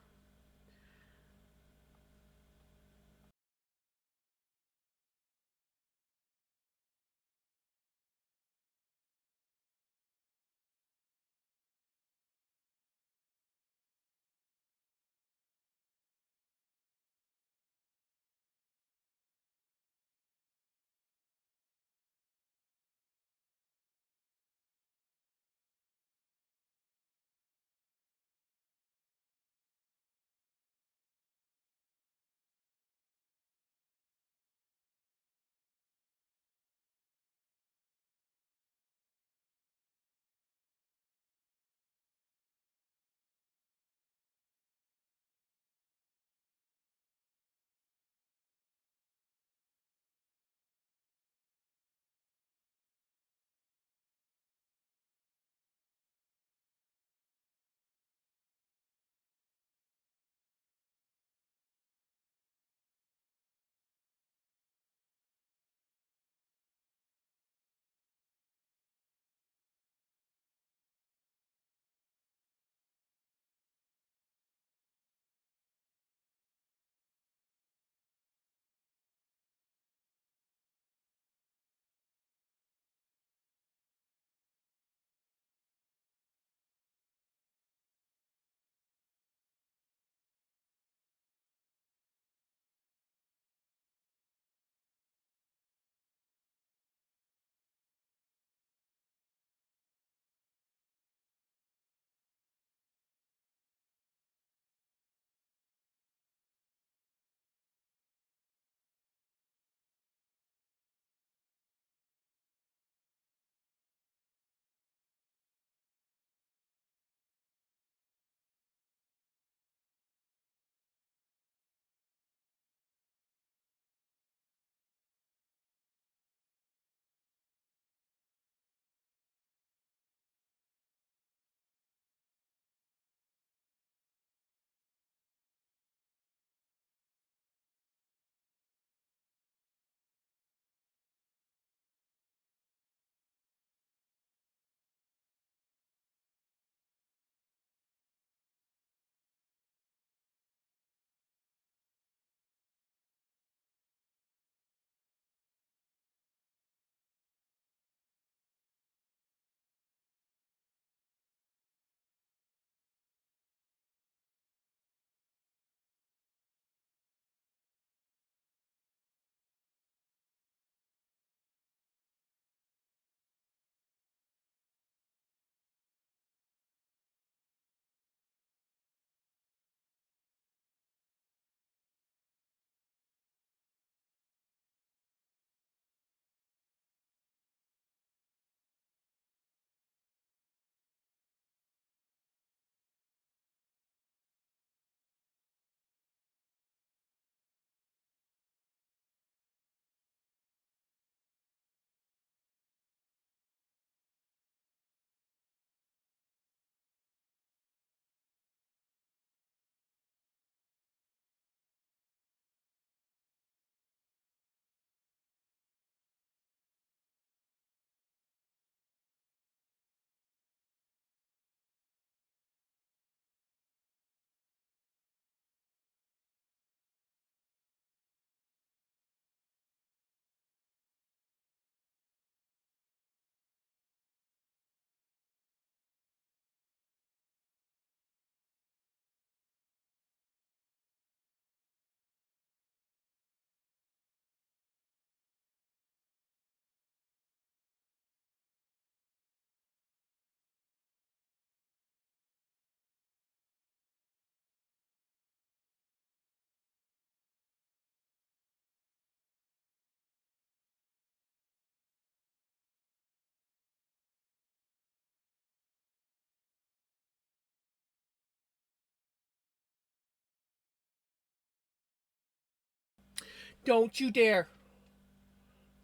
Don't you dare.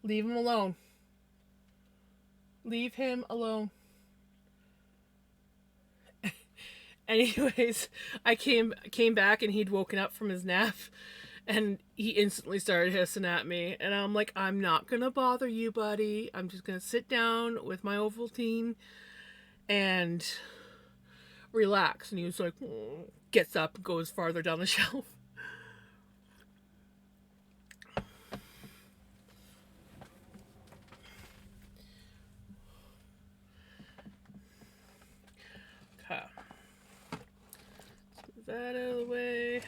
Leave him alone. Leave him alone. Anyways, I came back and he'd woken up from his nap and he instantly started hissing at me and I'm like, I'm not gonna bother you, buddy. I'm just gonna sit down with my Ovaltine and relax. And he was like, gets up and goes farther down the shelf. Okay. Move that out of the way.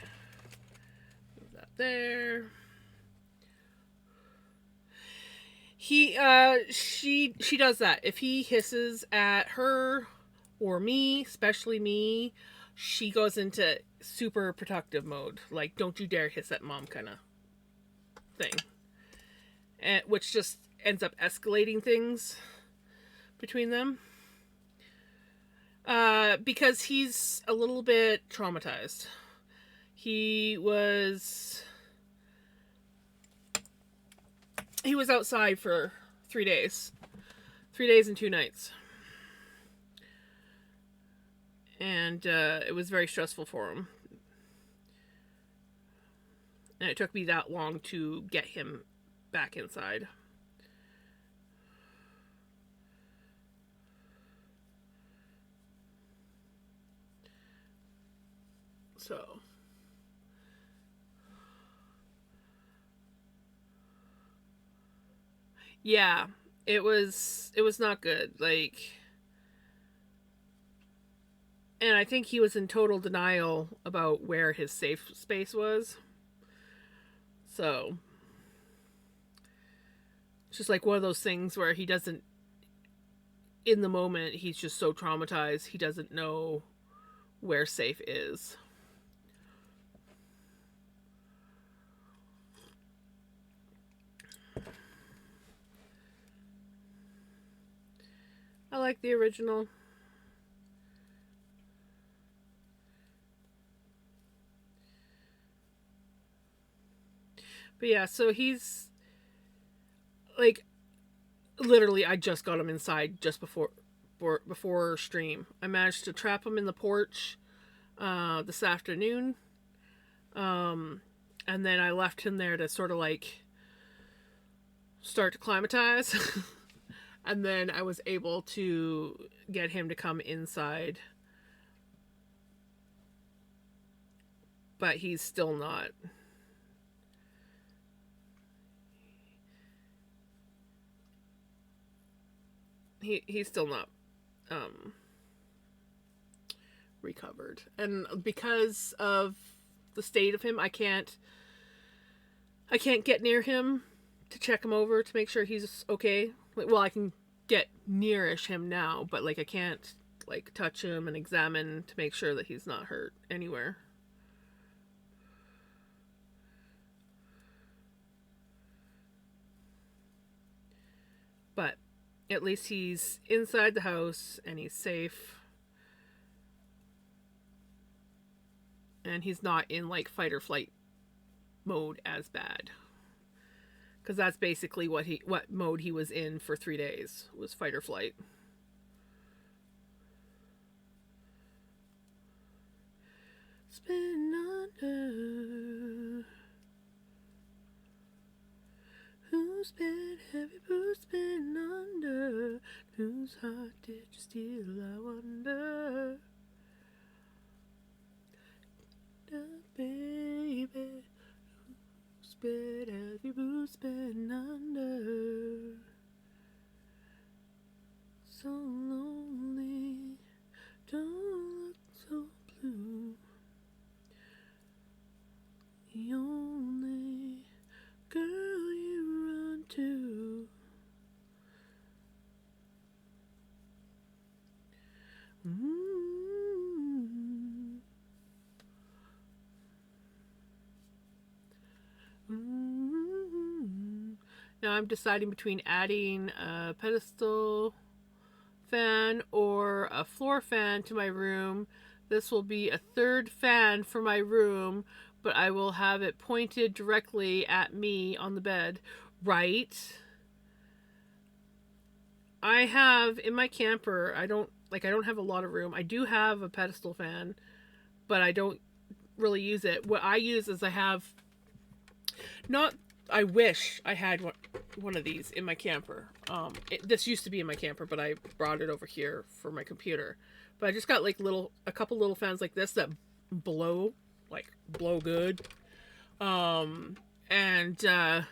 Move that there. She does that. If he hisses at her or me, especially me, she goes into super protective mode. Like, don't you dare hiss at mom kind of thing. And which just ends up escalating things between them. Because he's a little bit traumatized. He was outside for 3 days. 3 days and 2 nights. And it was very stressful for him. And it took me that long to get him back inside. So yeah, it was not good. Like, and I think he was in total denial about where his safe space was. So it's just like one of those things where he doesn't, in the moment, he's just so traumatized, he doesn't know where safe is. I like the original. But yeah, so he's like, literally, I just got him inside just before stream. I managed to trap him in the porch this afternoon. And then I left him there to sort of like start to climatize. And then I was able to get him to come inside. But he's still not. He's still not recovered. And because of the state of him, I can't get near him to check him over to make sure he's okay. Well, I can get nearish him now, but like I can't like touch him and examine to make sure that he's not hurt anywhere. But at least he's inside the house and he's safe. And he's not in like fight or flight mode as bad. Because that's basically what mode he was in for 3 days, was fight or flight. Spin under. Whose bed have you boots been under? Whose heart did you steal, I wonder? Baby, whose bed have your boots been under? So lonely, don't look so blue. The only girl you run to. Now I'm deciding between adding a pedestal fan or a floor fan to my room. This will be a third fan for my room, but I will have it pointed directly at me on the bed. Right? I have in my camper, I don't have a lot of room. I do have a pedestal fan, but I don't really use it. What I use is I have not I wish I had one of these in my camper. This used to be in my camper, but I brought it over here for my computer. But I just got like a couple little fans like this that blow good. And come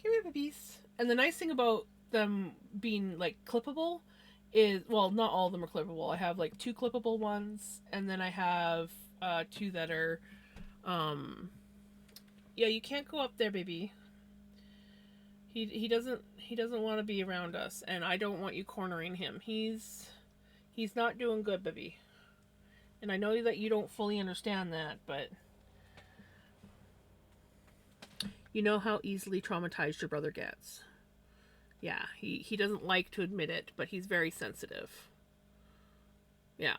here, babies. And the nice thing about them being like clippable is, well, not all of them are clippable. I have like 2 clippable ones, and then I have 2 that are yeah, you can't go up there, baby. He doesn't want to be around us, and I don't want you cornering him. He's not doing good, baby. And I know that you don't fully understand that, but you know how easily traumatized your brother gets. Yeah, he doesn't like to admit it, but he's very sensitive. Yeah.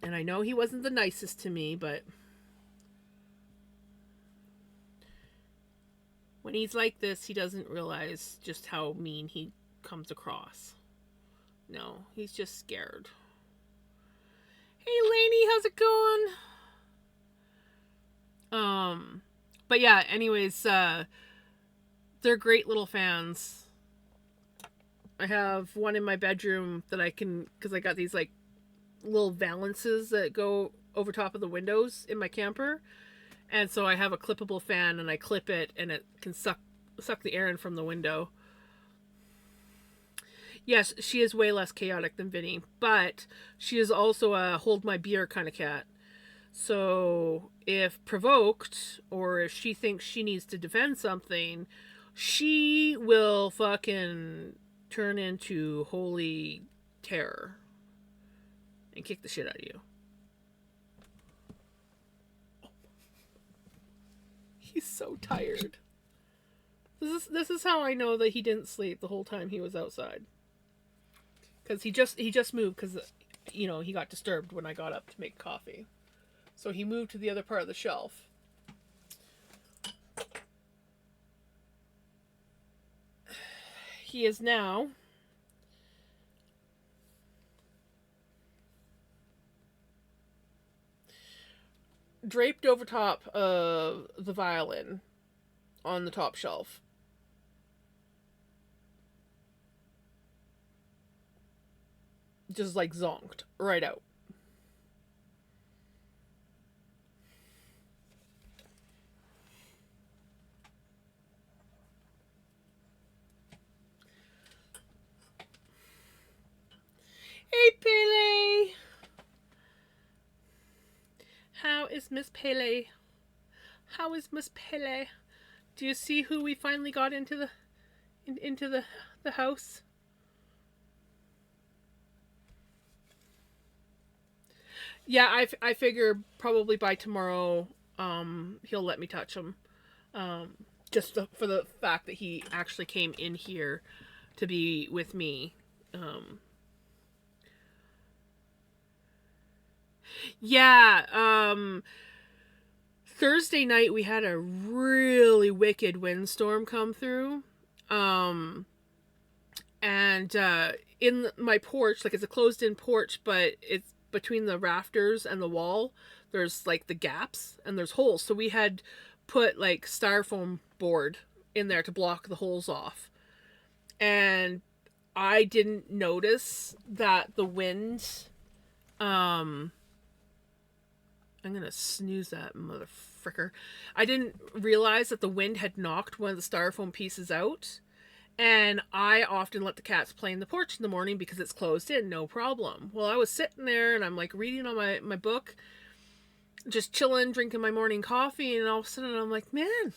And I know he wasn't the nicest to me, but when he's like this, he doesn't realize just how mean he comes across. No, he's just scared. Hey, Lainey, how's it going? But yeah, anyways, they're great little fans. I have one in my bedroom that I can, because I got these like little valances that go over top of the windows in my camper, and so I have a clippable fan, and I clip it, and it can suck the air in from the window. Yes, she is way less chaotic than Vinny, but she is also a hold my beer kind of cat. So if provoked, or if she thinks she needs to defend something, she will fucking turn into holy terror and kick the shit out of you. He's so tired. This is how I know that he didn't sleep the whole time he was outside. Because he just moved, because he got disturbed when I got up to make coffee. So he moved to the other part of the shelf. He is now draped over top of the violin on the top shelf. Just like zonked right out. Hey, Pele! How is Miss Pele? How is Miss Pele? Do you see who we finally got into the house? Yeah, I figure probably by tomorrow, he'll let me touch him. Just for the fact that he actually came in here to be with me. Yeah, Thursday night we had a really wicked windstorm come through. And in my porch, like it's a closed in porch, but it's between the rafters and the wall, there's like the gaps and there's holes. So we had put like styrofoam board in there to block the holes off. And I didn't notice that the wind, I'm gonna snooze that motherfricker. I didn't realize that the wind had knocked one of the styrofoam pieces out. And I often let the cats play in the porch in the morning because it's closed in, no problem. Well, I was sitting there and I'm like reading on my book, just chilling, drinking my morning coffee, and all of a sudden I'm like, man,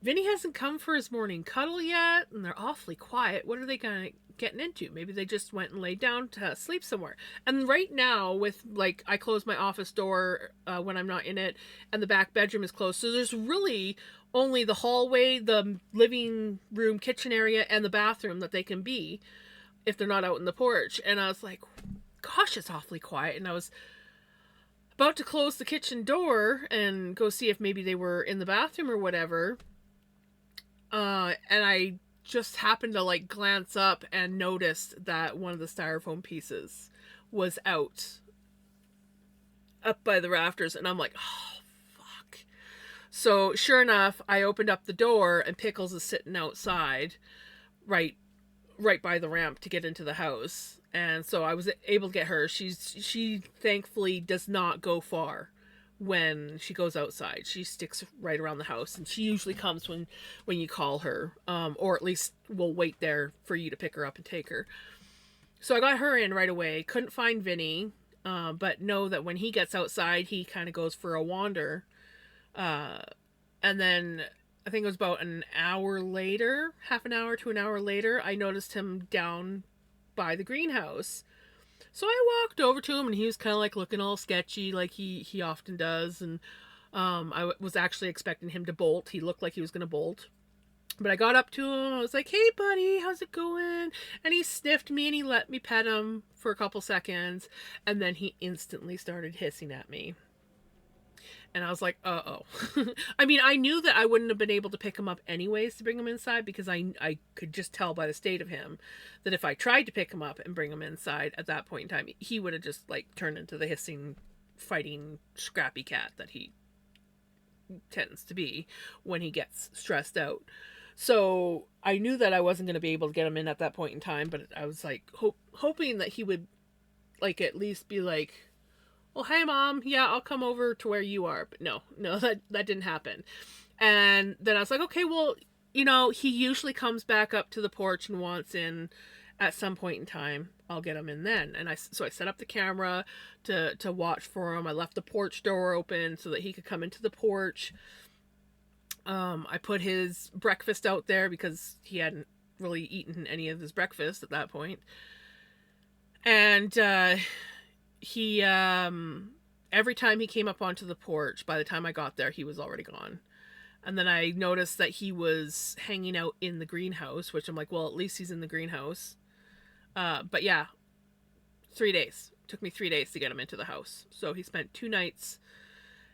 Vinny hasn't come for his morning cuddle yet, and they're awfully quiet. What are they getting into? Maybe they just went and laid down to sleep somewhere. And right now, with like, I close my office door when I'm not in it, and the back bedroom is closed, so there's really only the hallway, the living room, kitchen area, and the bathroom that they can be if they're not out in the porch. And I was like, gosh, it's awfully quiet. And I was about to close the kitchen door and go see if maybe they were in the bathroom or whatever. And I just happened to like glance up and noticed that one of the styrofoam pieces was out up by the rafters. And I'm like, oh, fuck. So sure enough, I opened up the door and Pickles is sitting outside right by the ramp to get into the house. And so I was able to get her. She thankfully does not go far when she goes outside. She sticks right around the house, and she usually comes when you call her, or at least will wait there for you to pick her up and take her. So I got her in right away. Couldn't find Vinny, but know that when he gets outside, he kind of goes for a wander. And then I think it was about an hour later, half an hour to an hour later, I noticed him down by the greenhouse. So I walked over to him, and he was kind of like looking all sketchy, like he often does. And I was actually expecting him to bolt. He looked like he was going to bolt. But I got up to him. I was like, "Hey, buddy, how's it going?" And he sniffed me, and he let me pet him for a couple seconds. And then he instantly started hissing at me. And I was like, uh-oh. I mean, I knew that I wouldn't have been able to pick him up anyways to bring him inside, because I could just tell by the state of him that if I tried to pick him up and bring him inside at that point in time, he would have just like turned into the hissing, fighting, scrappy cat that he tends to be when he gets stressed out. So I knew that I wasn't going to be able to get him in at that point in time, but I was like hoping that he would like at least be like, "Well, hey, Mom, yeah, I'll come over to where you are." But no, that didn't happen. And then I was like, okay, well, he usually comes back up to the porch and wants in at some point in time. I'll get him in then. And so I set up the camera to watch for him. I left the porch door open so that he could come into the porch. I put his breakfast out there because he hadn't really eaten any of his breakfast at that point. And he every time he came up onto the porch, by the time I got there, he was already gone. And then I noticed that he was hanging out in the greenhouse, which I'm like, well, at least he's in the greenhouse. But yeah, 3 days. It took me 3 days to get him into the house. So he spent 2 nights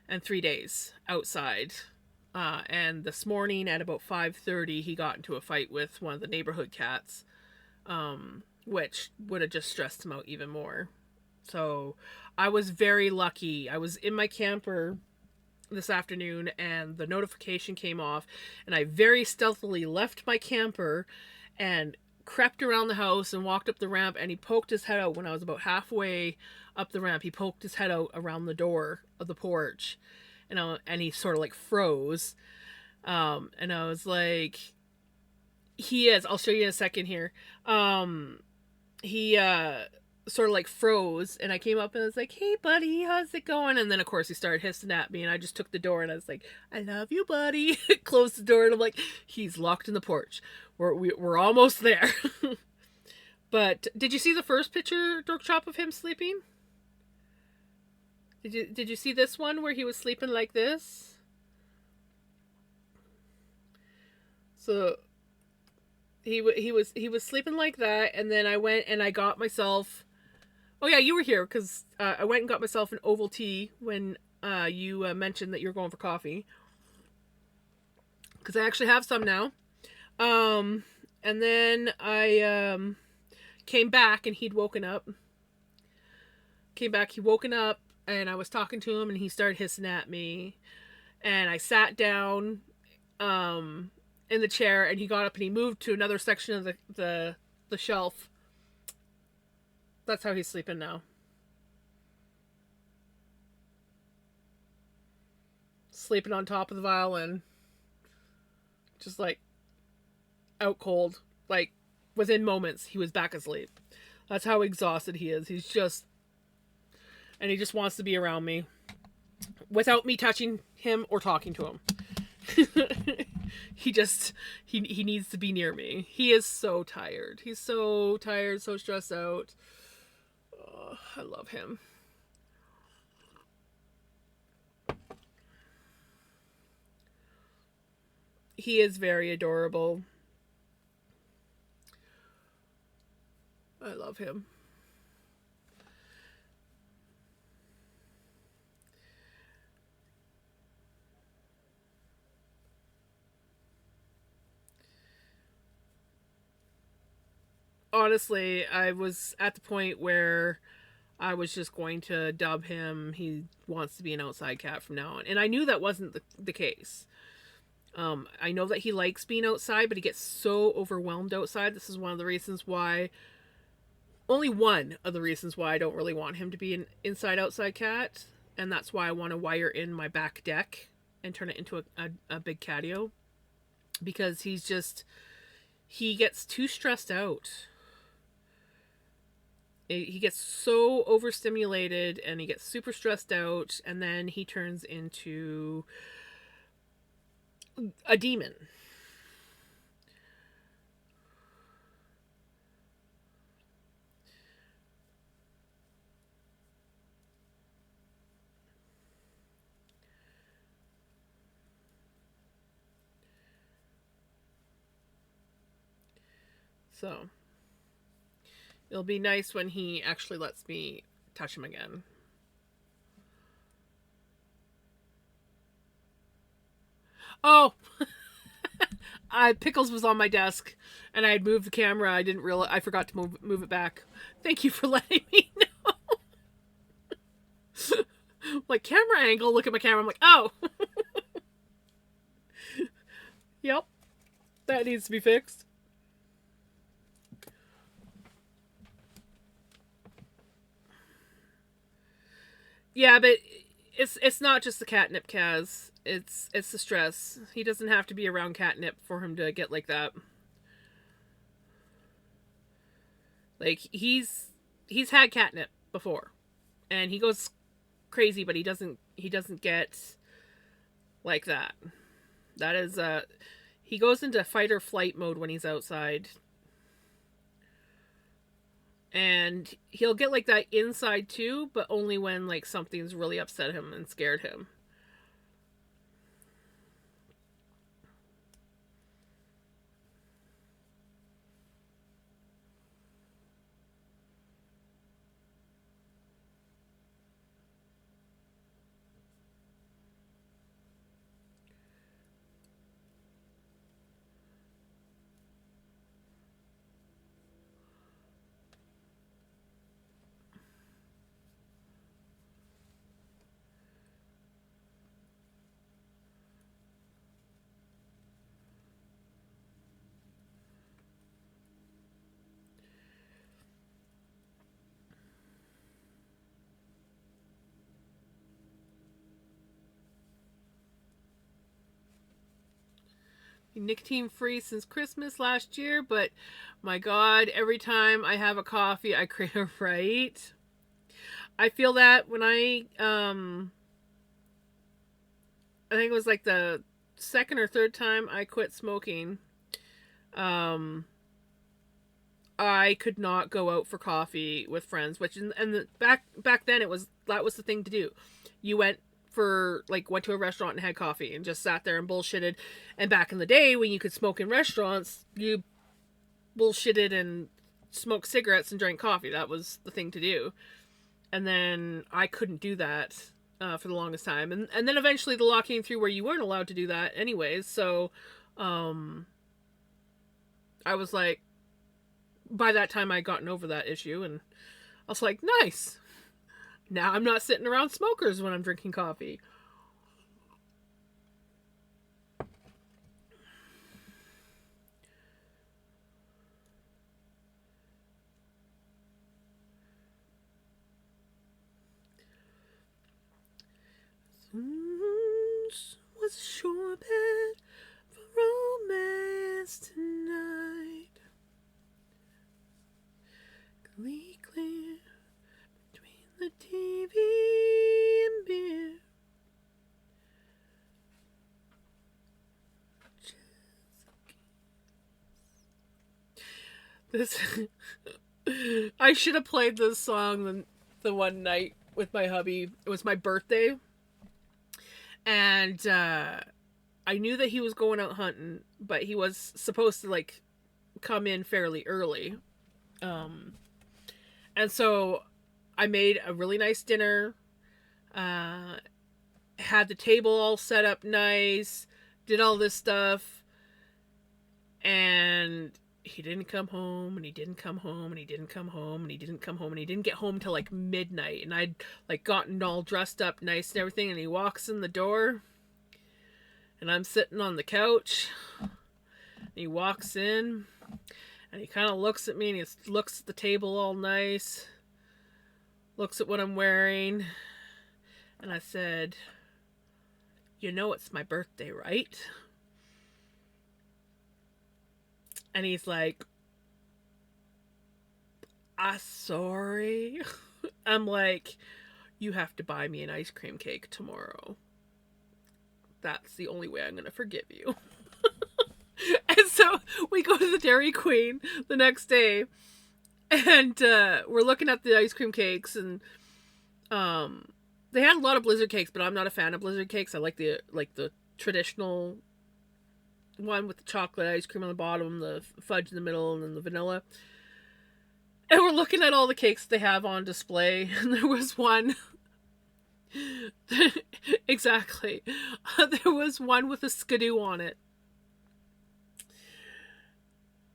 and 3 days outside. And this morning at about 5:30, he got into a fight with one of the neighborhood cats, which would have just stressed him out even more. So I was very lucky. I was in my camper this afternoon and the notification came off, and I very stealthily left my camper and crept around the house and walked up the ramp, and he poked his head out when I was about halfway up the ramp. He poked his head out around the door of the porch, and he sort of like froze. And I was like, I'll show you in a second here. He sort of like froze, and I came up and I was like, "Hey, buddy, how's it going?" And then of course he started hissing at me, and I just took the door and I was like, "I love you, buddy." Closed the door, and I'm like, he's locked in the porch. We're almost there. But did you see the first picture, Dork Chop, of him sleeping? Did you see this one where he was sleeping like this? So he was sleeping like that, and then I went and I got myself. Oh yeah, you were here because I went and got myself an oval tea when you mentioned that you were going for coffee. Because I actually have some now. And then I came back and he'd woken up. He woken up, and I was talking to him, and he started hissing at me. And I sat down in the chair, and he got up and he moved to another section of the shelf. That's how he's sleeping now. Sleeping on top of the violin. Just like out cold. Like within moments, he was back asleep. That's how exhausted he is. And he just wants to be around me without me touching him or talking to him. he needs to be near me. He is so tired. He's so tired, so stressed out. Oh, I love him. He is very adorable. I love him. Honestly, I was at the point where I was just going to dub him. He wants to be an outside cat from now on. And I knew that wasn't the case. I know that he likes being outside, but he gets so overwhelmed outside. This is one of the reasons why, only one of the reasons why I don't really want him to be an inside outside cat. And that's why I want to wire in my back deck and turn it into a big catio. Because he gets too stressed out. He gets so overstimulated and he gets super stressed out, and then he turns into a demon. So it'll be nice when he actually lets me touch him again. Oh, Pickles was on my desk, and I had moved the camera. I didn't realize I forgot to move it back. Thank you for letting me know. Like, camera angle. Look at my camera. I'm like, oh, yep, that needs to be fixed. Yeah, but it's not just the catnip, Kaz. It's the stress. He doesn't have to be around catnip for him to get like that. Like, he's had catnip before, and he goes crazy, but he doesn't get like that. That is he goes into fight or flight mode when he's outside. And he'll get like that inside too, but only when like something's really upset him and scared him. Nicotine free since Christmas last year, but my god, every time I have a coffee, I crave a right. I feel that when I think it was like the second or third time I quit smoking, um I could not go out for coffee with friends, which back then that was the thing to do. You went to a restaurant and had coffee and just sat there and bullshitted. And back in the day when you could smoke in restaurants, you bullshitted and smoked cigarettes and drank coffee. That was the thing to do. And then I couldn't do that for the longest time. And then eventually the law came through where you weren't allowed to do that anyways. So I was like, by that time I'd gotten over that issue, and I was like, nice. Now I'm not sitting around smokers when I'm drinking coffee. Was a sure bet for romance tonight. Glee clear between the TV and beer. This I should have played this song the one night with my hubby. It was my birthday, and I knew that he was going out hunting, but he was supposed to like come in fairly early. Um, and so I made a really nice dinner. Uh, had the table all set up nice. Did all this stuff, and he didn't come home, and he didn't come home, and he didn't come home, and he didn't come home, and he didn't get home till like midnight. And I'd like gotten all dressed up nice and everything, and he walks in the door, and I'm sitting on the couch. And he walks in, and he kind of looks at me, and he looks at the table all nice, looks at what I'm wearing, and I said, "You know it's my birthday, right?" And he's like, "Ah, sorry." I'm like, "You have to buy me an ice cream cake tomorrow. That's the only way I'm going to forgive you." And so we go to the Dairy Queen the next day, and we're looking at the ice cream cakes, and they had a lot of blizzard cakes, but I'm not a fan of blizzard cakes. I like the traditional one with the chocolate ice cream on the bottom, the fudge in the middle, and then the vanilla. And we're looking at all the cakes they have on display, and there was one. Exactly. There was one with a skidoo on it.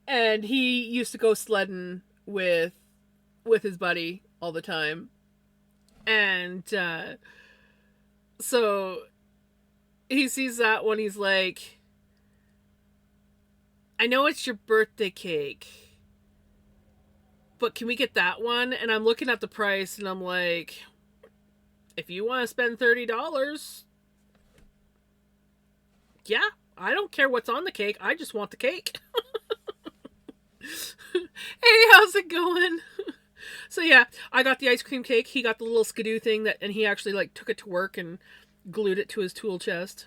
And he used to go sledding with his buddy all the time. And so he sees that one, he's like, "I know it's your birthday cake, but can we get that one?" And I'm looking at the price, and I'm like, "If you want to spend $30, yeah, I don't care what's on the cake. I just want the cake." Hey, how's it going? So yeah, I got the ice cream cake. He got the little skidoo thing that, and he actually like took it to work and glued it to his toolbox,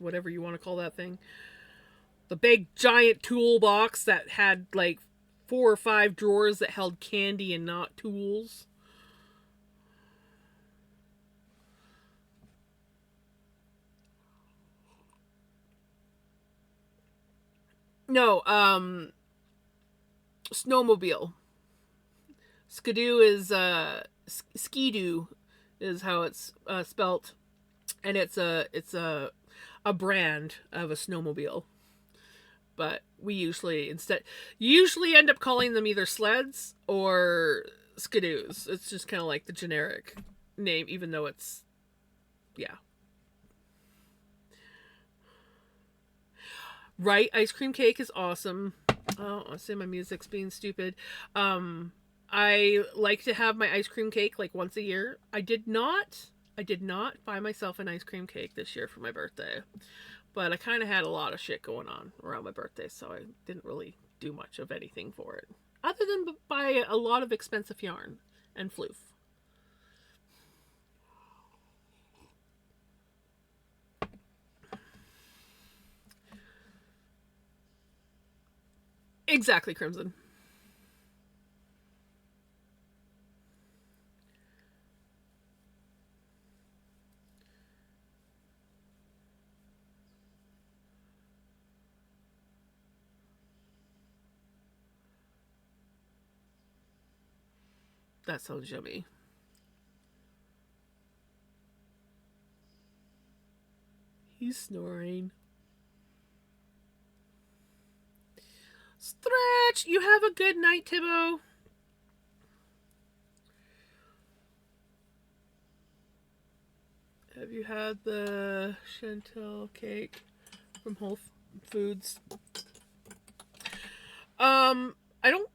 whatever you want to call that thing. The big giant toolbox that had like 4 or 5 drawers that held candy and not tools. No, snowmobile. Skidoo is skidoo is how it's spelt, and it's a brand of a snowmobile. But we usually end up calling them either sleds or skidoos. It's just kind of like the generic name, even though it's, yeah. Right, ice cream cake is awesome. Oh, I say my music's being stupid. I like to have my ice cream cake like once a year. I did not buy myself an ice cream cake this year for my birthday. But I kind of had a lot of shit going on around my birthday, so I didn't really do much of anything for it. Other than buy a lot of expensive yarn and floof. Exactly, Crimson. That sounds yummy. He's snoring. Stretch! You have a good night, Tibbo. Have you had the Chantel cake from Whole Foods? I don't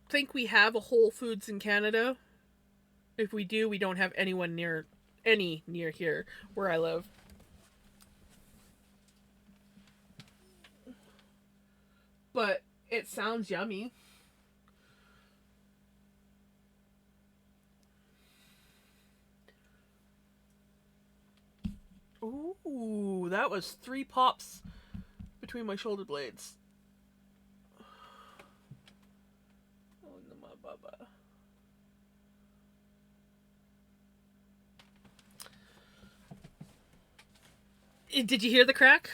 think we have a Whole Foods in Canada. If we do, we don't have any near here where I live. But it sounds yummy. Ooh, that was 3 pops between my shoulder blades. Oh, no, my baba. Did you hear the crack?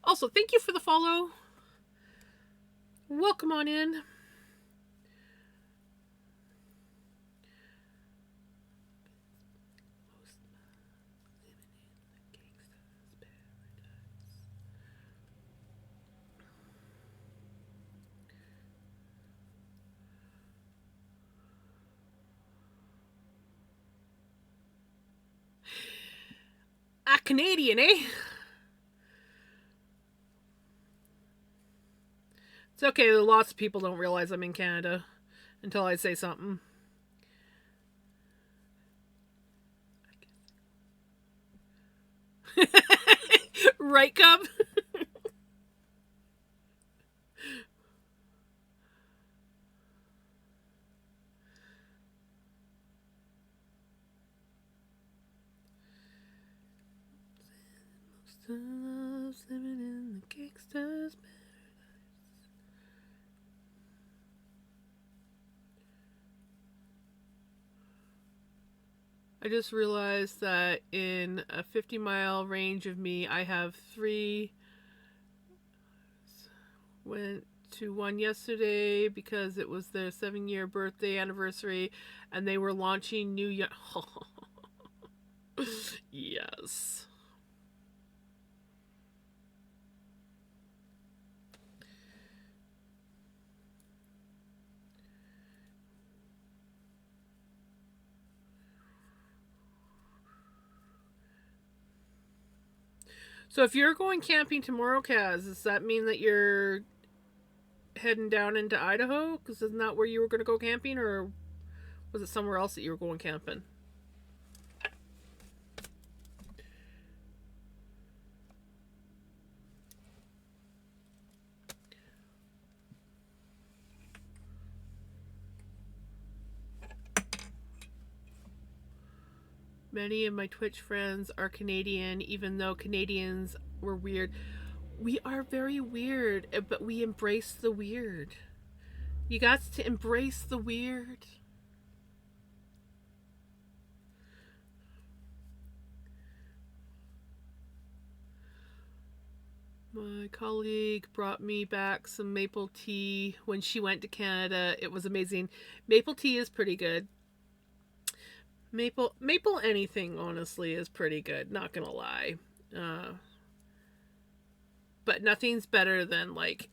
Also, thank you for the follow. Welcome on in. A Canadian, eh? It's okay, lots of people don't realize I'm in Canada until I say something. Right, Cub? Living in the gangster's I just realized that in a 50-mile range of me, I have 3. Went to one yesterday because it was their 7-year birthday anniversary, and they were launching new. Yes. So if you're going camping tomorrow, Kaz, does that mean that you're heading down into Idaho? Because isn't that where you were going to go camping, or was it somewhere else that you were going camping? Many of my Twitch friends are Canadian, even though Canadians were weird. We are very weird, but we embrace the weird. You got to embrace the weird. My colleague brought me back some maple tea when she went to Canada. It was amazing. Maple tea is pretty good. Maple anything honestly is pretty good, not gonna lie. But nothing's better than like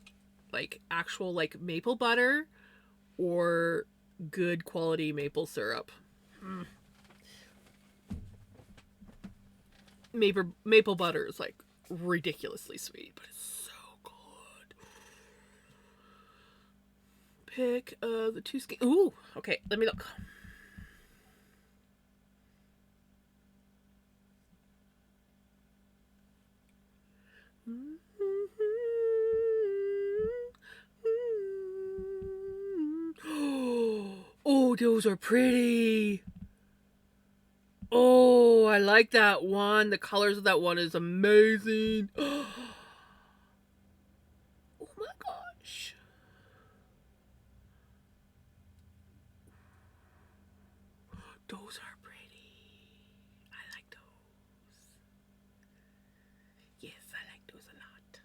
actual like maple butter or good quality maple syrup. Mm. Maple butter is like ridiculously sweet, but it's so good. Pick the 2 skin. Ooh, okay, let me look. Oh, those are pretty. Oh, I like that one. The colors of that one is amazing. Oh my gosh. Those are pretty. I like those. Yes, I like those a lot.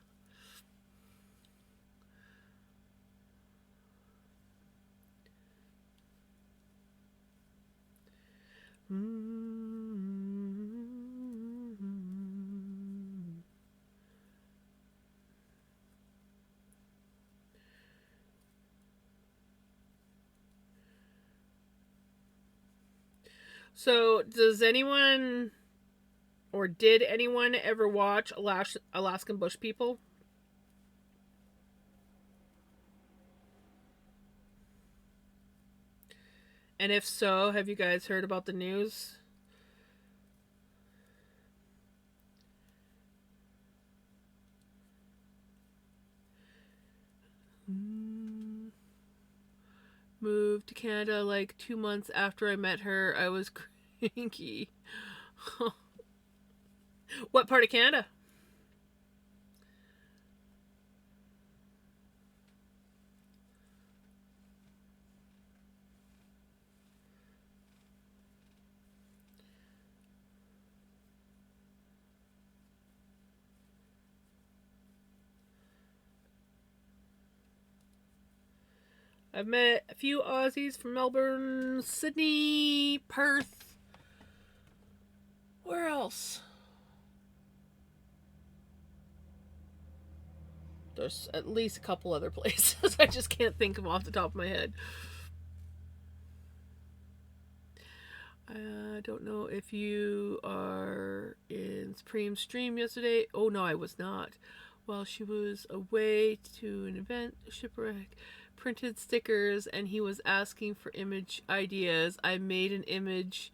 So, does anyone or did anyone ever watch Alaskan Bush People? And if so, have you guys heard about the news? Moved to Canada like 2 months after I met her. I was cranky. What part of Canada? I've met a few Aussies from Melbourne, Sydney, Perth. Where else? There's at least a couple other places. I just can't think of them off the top of my head. I don't know if you are in Supreme's stream yesterday. Oh, no, I was not. While she was away to an event, Shipwreck printed stickers and he was asking for image ideas. I made an image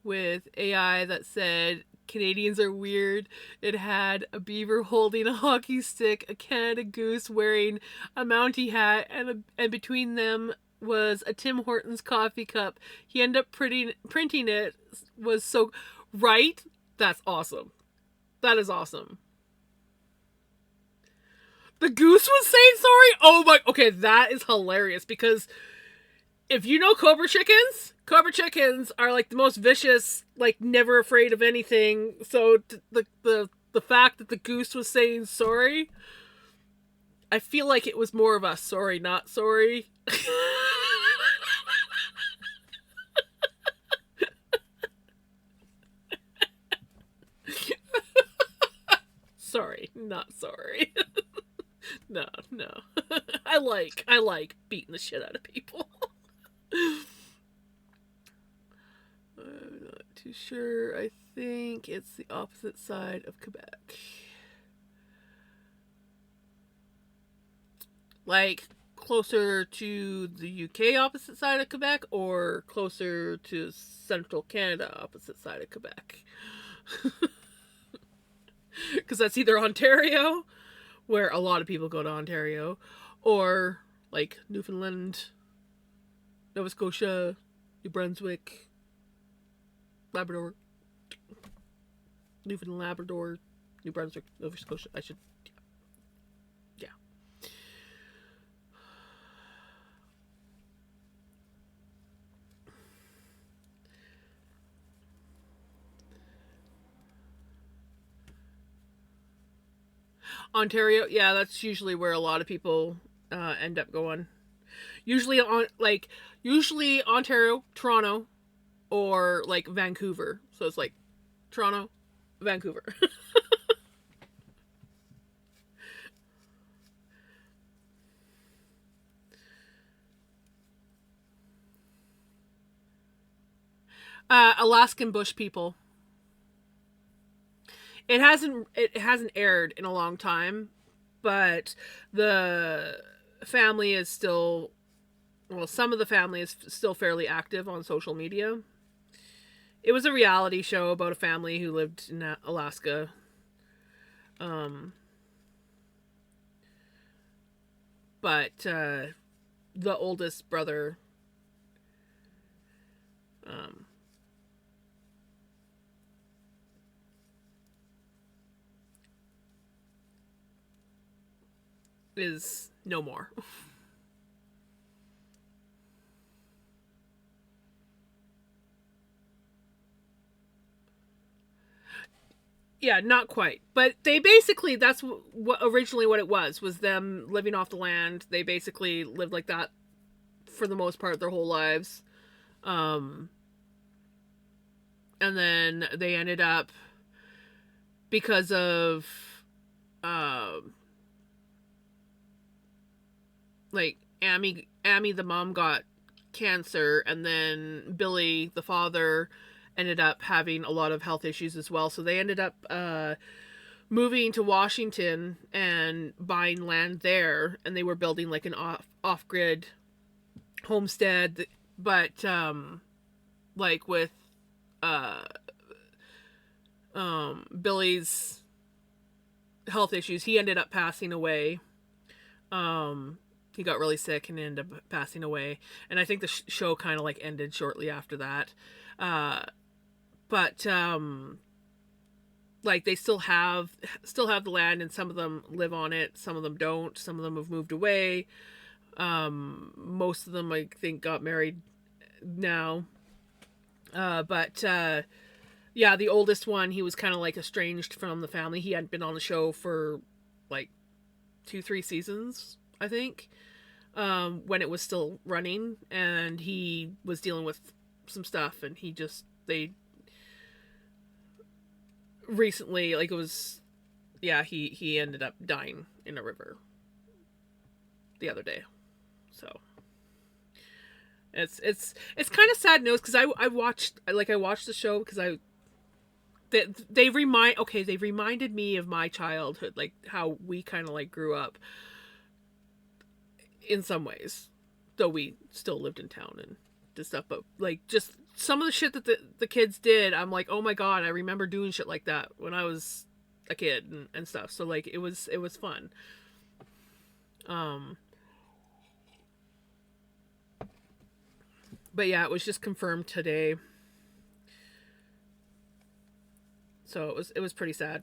with AI that said Canadians are weird. It had a beaver holding a hockey stick, a Canada Goose wearing a Mountie hat, and between them was a Tim Hortons coffee cup. He ended up printing it. Was so right. That's awesome. That is awesome. The goose was saying sorry. Oh my. Okay, that is hilarious because if you know Cobra chickens are like the most vicious, like never afraid of anything. So the fact that the goose was saying sorry, I feel like it was more of a sorry, not sorry. Sorry, not sorry. No. I like beating the shit out of people. I'm not too sure. I think it's the opposite side of Quebec. Like closer to the UK opposite side of Quebec or closer to central Canada opposite side of Quebec. Because that's either Ontario, where a lot of people go to Ontario, or like Newfoundland, Nova Scotia, New Brunswick, Labrador, Newfoundland, Labrador, New Brunswick, Nova Scotia. I should, yeah. Ontario, yeah, that's usually where a lot of people end up going. Usually Ontario, Toronto, or like Vancouver. So it's like Toronto, Vancouver. Alaskan Bush people. It hasn't aired in a long time, but the family is still some of the family is still fairly active on social media. It was a reality show about a family who lived in Alaska. Um, but the oldest brother um, is no more. Yeah, not quite. But they basically, that's what originally what it was them living off the land. They basically lived like that for the most part their whole lives. Um, and then they ended up, because of um like Amy the mom got cancer, and then Billy the father ended up having a lot of health issues as well, so they ended up moving to Washington and buying land there, and they were building like an off-grid homestead, but like with uh Billy's health issues, he ended up passing away. He got really sick and ended up passing away, and I think the show kind of like ended shortly after that. But like they still have the land, and some of them live on it, some of them don't, some of them have moved away. Most of them I think got married now. But yeah, the oldest one, he was kind of like estranged from the family. He hadn't been on the show for like 2-3 seasons, I think. when it was still running, and he was dealing with some stuff, and they recently, like, it was, yeah, he ended up dying in a river the other day. So it's kind of sad news, because I watched the show because they reminded me of my childhood, like how we kind of like grew up in some ways, though we still lived in town and did stuff. But like, just some of the shit that the kids did, I'm like, oh my god, I remember doing shit like that when I was a kid, and stuff. So like, it was fun. Um, but yeah, it was just confirmed today, so it was pretty sad.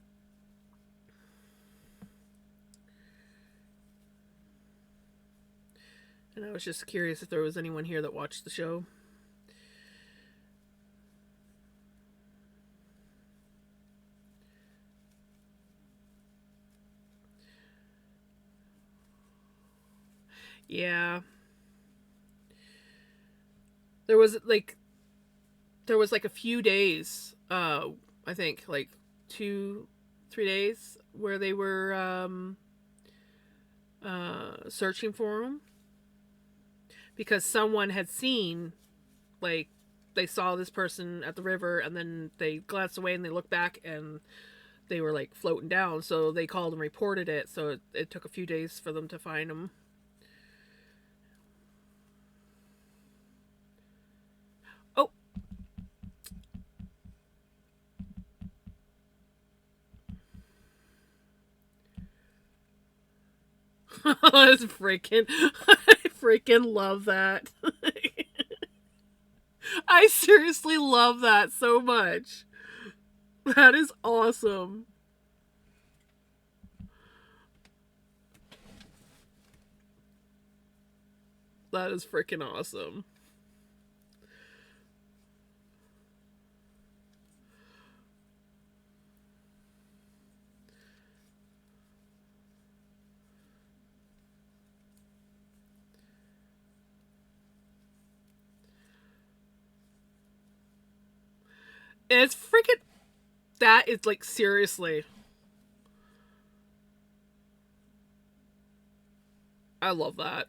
And I was just curious if there was anyone here that watched the show. Yeah, there was like a few days, I think like 2 3 days, where they were searching for him, because someone had seen, like, they saw this person at the river, and then they glanced away and they looked back and they were like floating down, so they called and reported it. So it took a few days for them to find him. Oh. That's freaking I freaking love that. I seriously love that so much. That is awesome. That is freaking awesome. And it's freaking, that is like, seriously, I love that.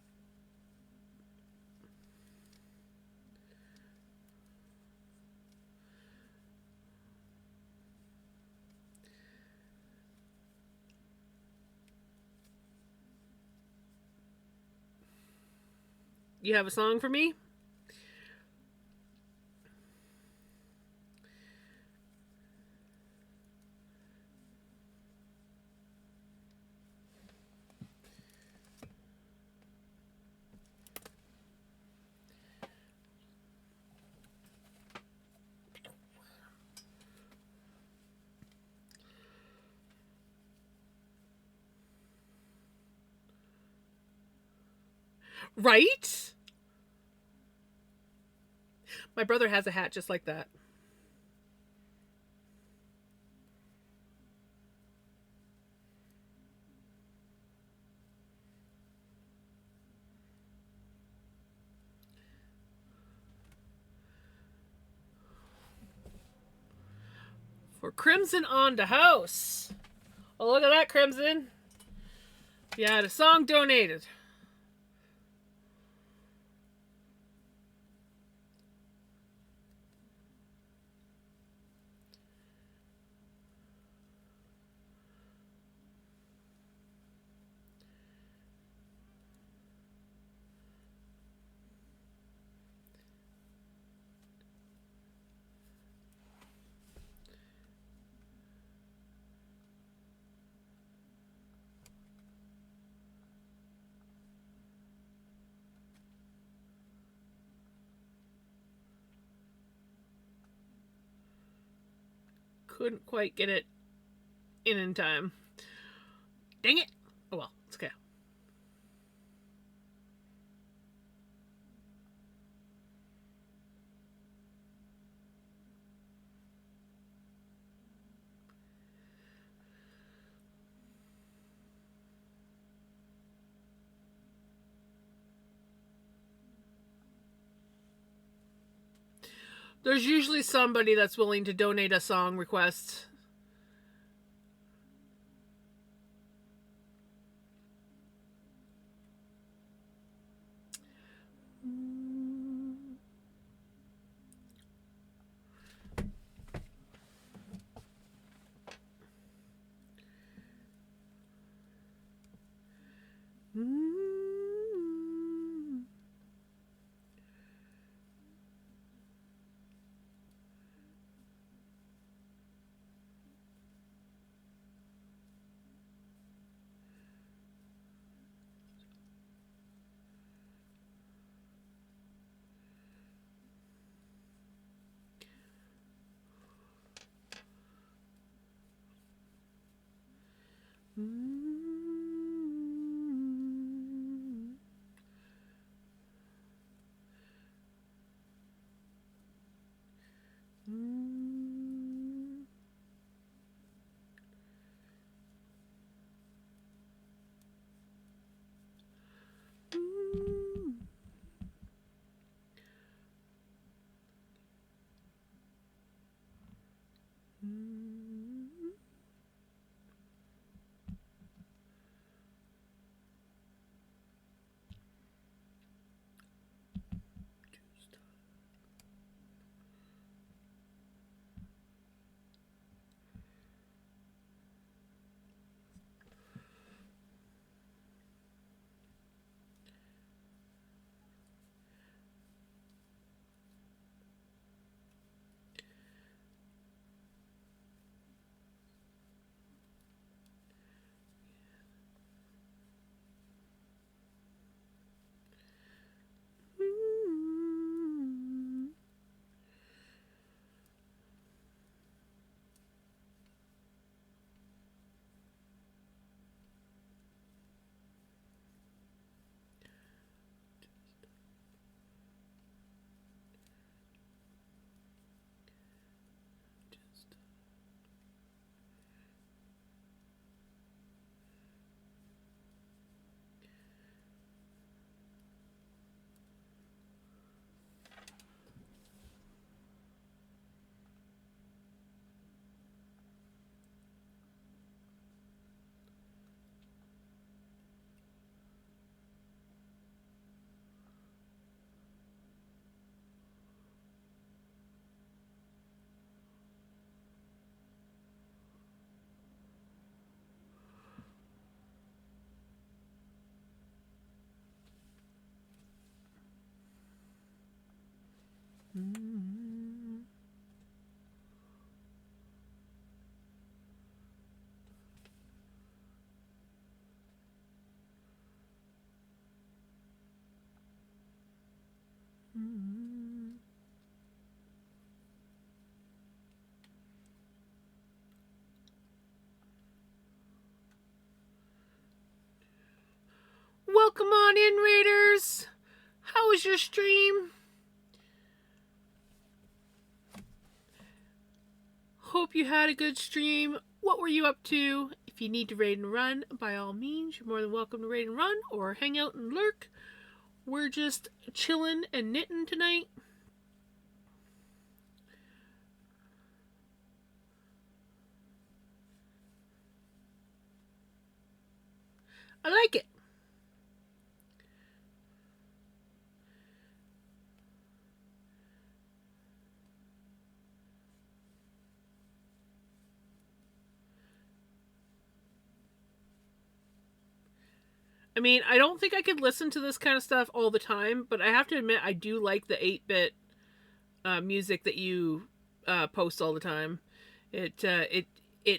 You have a song for me? Right? My brother has a hat just like that. For Crimson on the house. Oh, look at that, Crimson. You had a song donated. Couldn't quite get it in time. Dang it. Oh well, it's okay. There's usually somebody that's willing to donate a song request. Welcome on in, Raiders. How was your stream? Hope you had a good stream. What were you up to? If you need to raid and run, by all means, you're more than welcome to raid and run or hang out and lurk. We're just chilling and knitting tonight. I like it. I mean, I don't think I could listen to this kind of stuff all the time, but I have to admit I do like the 8-bit music that you post all the time. It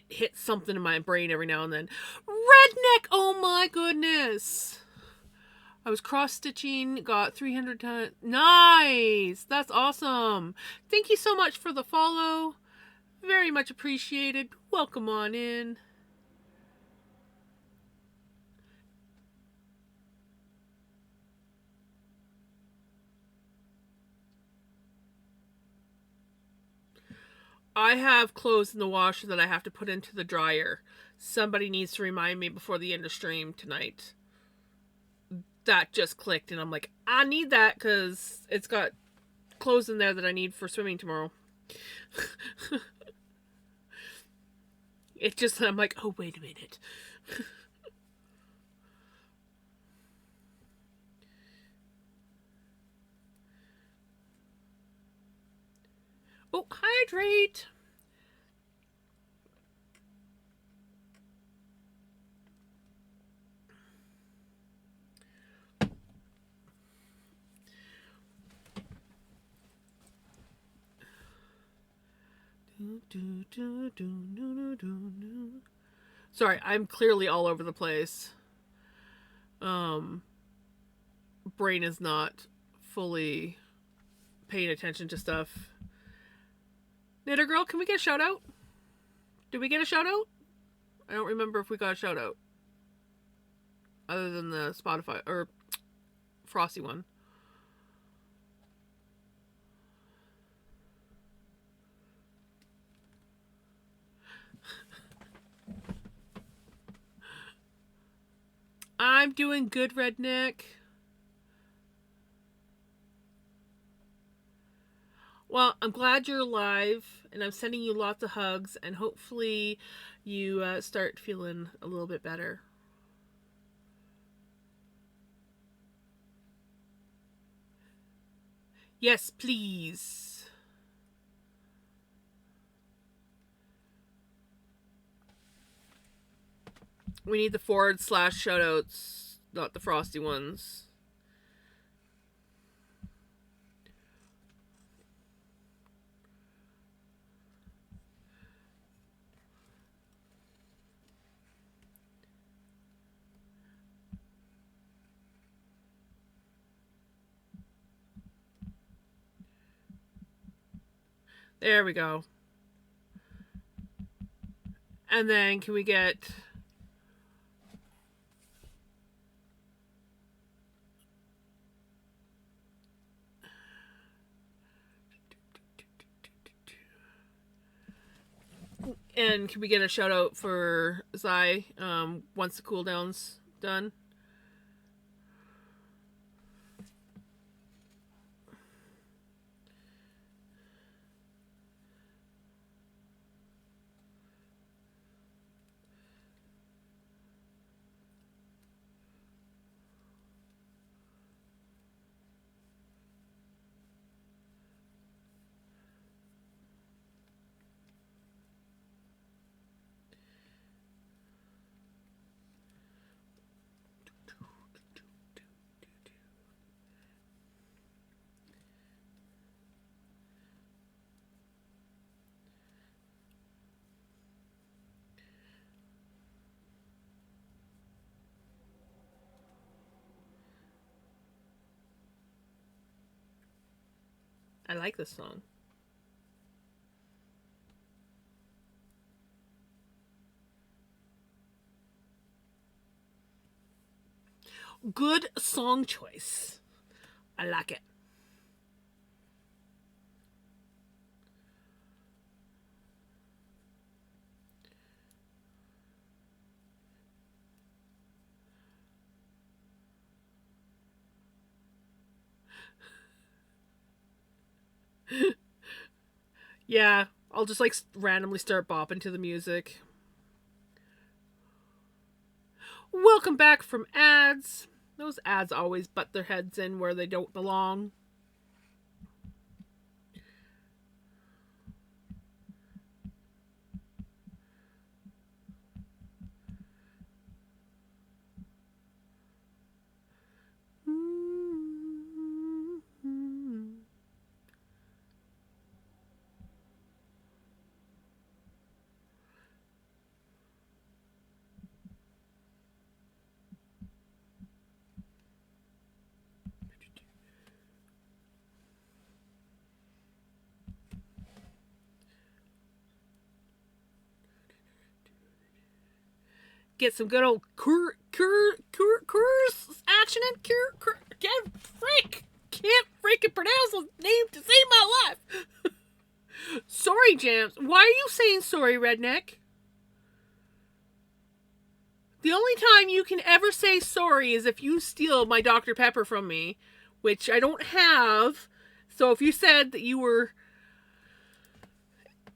hits something in my brain every now and then. Redneck! Oh my goodness! I was cross stitching, got 300 times. Nice! That's awesome. Thank you so much for the follow. Very much appreciated. Welcome on in. I have clothes in the washer that I have to put into the dryer. Somebody needs to remind me before the end of stream tonight. That just clicked, and I'm like, I need that because it's got clothes in there that I need for swimming tomorrow. It's just, I'm like, oh, wait a minute. Oh, hydrate. Sorry, I'm clearly all over the place. Brain is not fully paying attention to stuff. Knitter Girl, can we get a shout out? Did we get a shout out? I don't remember if we got a shout out. Other than the Spotify or Frosty one. I'm doing good, Redneck. Well, I'm glad you're alive, and I'm sending you lots of hugs, and hopefully you start feeling a little bit better. Yes, please. We need the / shoutouts, not the Frosty ones. There we go. And then can we get... And can we get a shout out for Zai once the cooldown's done? I like this song. Good song choice. I like it. Yeah, I'll just like randomly start bopping to the music. Welcome back from ads. Those ads always butt their heads in where they don't belong. Get some good old curse action and can't freaking pronounce his name to save my life. Sorry, Jams. Why are you saying sorry, Redneck? The only time you can ever say sorry is if you steal my Dr. Pepper from me, which I don't have, So if you said that you were,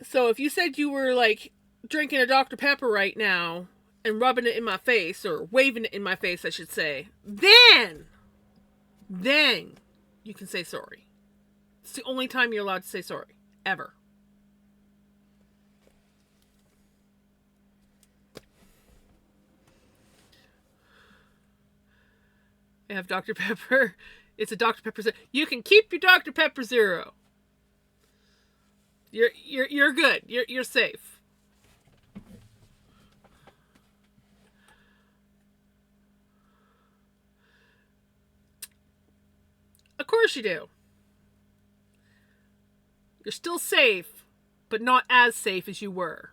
so if you said you were like drinking a Dr. Pepper right now and rubbing it in my face, or waving it in my face, I should say, then you can say sorry. It's the only time you're allowed to say sorry, ever. I have Dr. Pepper. It's a Dr. Pepper Zero. You can keep your Dr. Pepper Zero. You're good. You're safe. Of course you do. You're still safe, but not as safe as you were.